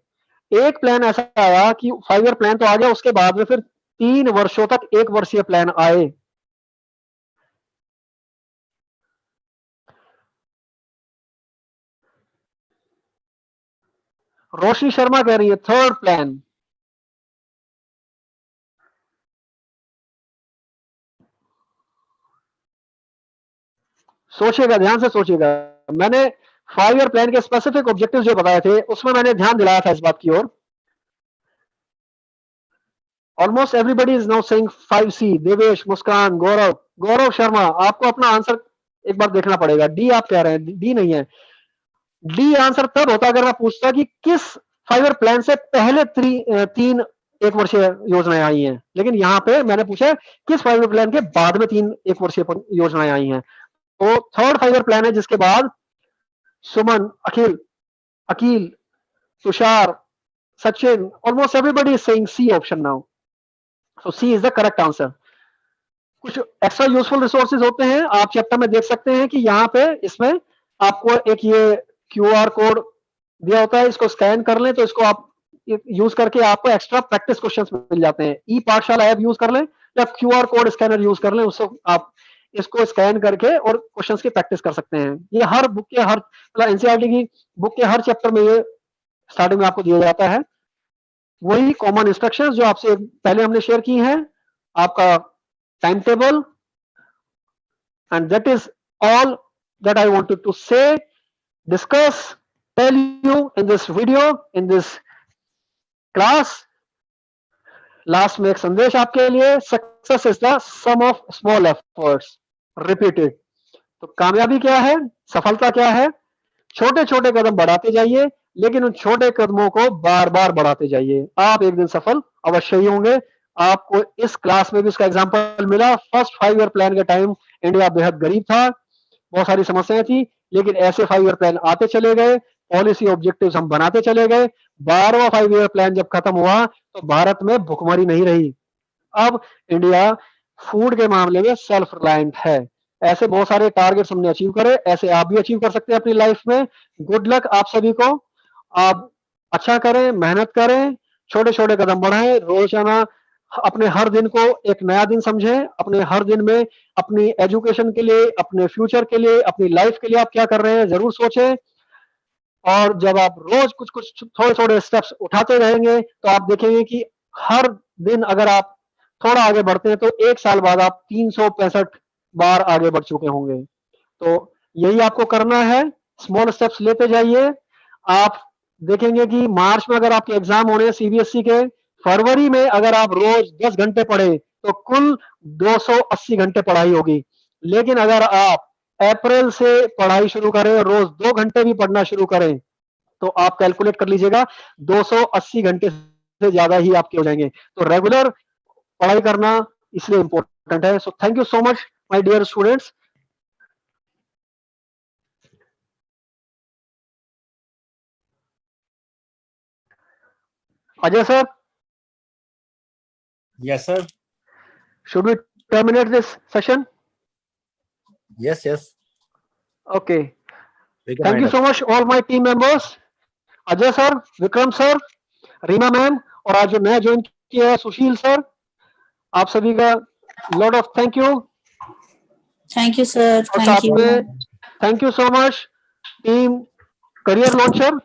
एक प्लान ऐसा आया कि 5-year प्लान तो आ गया, उसके बाद में फिर 3 वर्षों तक 1 वर्षीय प्लान आए। रोशनी शर्मा कह रही है थर्ड प्लान। सोचिएगा, ध्यान से सोचिएगा। मैंने 5-year प्लान के स्पेसिफिक ऑब्जेक्टिव्स जो बताए थे उसमें मैंने ध्यान दिलाया था इस बात की ओर। Almost everybody is now saying 5C। Devesh, Muskan, Gaurav Sharma, आपको अपना आंसर एक बार देखना पड़ेगा। डी आप कह रहे हैं, डी नहीं है। डी आंसर तब होता अगर मैं पूछता कि किस 5-year प्लान से पहले 3 1 वर्षीय योजनाएं आई हैं, लेकिन यहाँ पे मैंने पूछा किस 5-year प्लान के बाद में 3 1 वर्षीय योजनाएं आई हैं। तो थर्ड 5-year प्लान है जिसके बाद Suman, Aqeel, Tushar, Sachin, almost everybody is saying C option now. So C is the correct answer. कुछ एक्स्ट्रा यूजफुल रिसोर्सेज होते हैं, आप चैप्टर में देख सकते हैं कि यहाँ पे इसमें आपको एक ये QR कोड दिया होता है, इसको स्कैन कर लें तो इसको आप यूज करके आपको एक्स्ट्रा प्रैक्टिस क्वेश्चंस मिल जाते हैं। ई पाठशाला ऐप यूज कर लें या QR कोड स्कैनर यूज कर लें, उससे आप इसको स्कैन करके और क्वेश्चंस की प्रैक्टिस कर सकते हैं। ये हर बुक के हर मतलब एनसीईआरटी की बुक के हर चैप्टर में ये स्टार्टिंग में आपको दिया जाता है। वही कॉमन इंस्ट्रक्शंस जो आपसे पहले हमने शेयर की हैं, आपका timetable, and that is all that I wanted to say, discuss, tell you in this video, in this class. Last में एक संदेश आपके लिए, success is the sum of small efforts repeated. तो कामयाबी क्या है, सफलता क्या है, छोटे छोटे कदम बढ़ाते जाइए, लेकिन उन छोटे कदमों को बार बार बढ़ाते जाइए, आप एक दिन सफल अवश्य ही होंगे। आपको इस क्लास में भी उसका एग्जाम्पल मिला। फर्स्ट 5 ईयर प्लान के टाइम इंडिया बेहद गरीब था, बहुत सारी समस्याएं थी, लेकिन ऐसे 5 ईयर प्लान आते चले गए, पॉलिसी ऑब्जेक्टिव्स हम बनाते चले गए। 12वां 5 ईयर प्लान जब खत्म हुआ तो भारत में भुखमरी नहीं रही। अब इंडिया फूड के मामले में सेल्फ रिलायंट है। ऐसे बहुत सारे टारगेट्स हमने अचीव करे, ऐसे आप भी अचीव कर सकते हैं अपनी लाइफ में। गुड लक आप सभी को। आप अच्छा करें, मेहनत करें, छोटे छोटे कदम बढ़ाएं, रोजाना अपने हर दिन को एक नया दिन समझें। अपने हर दिन में अपनी एजुकेशन के लिए, अपने फ्यूचर के लिए, अपनी लाइफ के लिए आप क्या कर रहे हैं जरूर सोचें। और जब आप रोज कुछ कुछ थोड़े थोड़े स्टेप्स उठाते रहेंगे तो आप देखेंगे कि हर दिन अगर आप थोड़ा आगे बढ़ते हैं तो 1 साल बाद आप 365 बार आगे बढ़ चुके होंगे। तो यही आपको करना है, स्मॉल स्टेप्स लेते जाइए। आप देखेंगे कि मार्च में अगर आपके एग्जाम होने हैं सीबीएसई के, फरवरी में अगर आप रोज 10 घंटे पढ़े तो कुल 280 घंटे पढ़ाई होगी। लेकिन अगर आप अप्रैल से पढ़ाई शुरू करें, रोज 2 घंटे भी पढ़ना शुरू करें, तो आप कैलकुलेट कर लीजिएगा 280 घंटे से ज्यादा ही आपके हो जाएंगे। तो रेगुलर पढ़ाई करना इसलिए इंपॉर्टेंट है। So thank you so much my dear students. Ajay sir, Yes, sir. should we terminate this session? Yes, yes. Okay. We can Thank you wind up. so much all my team members, Ajay sir, Vikram sir, Reema ma'am, और आज जो नया ज्वाइन किया है सुशील सर, आप सभी का lot of thank you. Thank you, sir. और Thank साथ you. में thank you so much team career launcher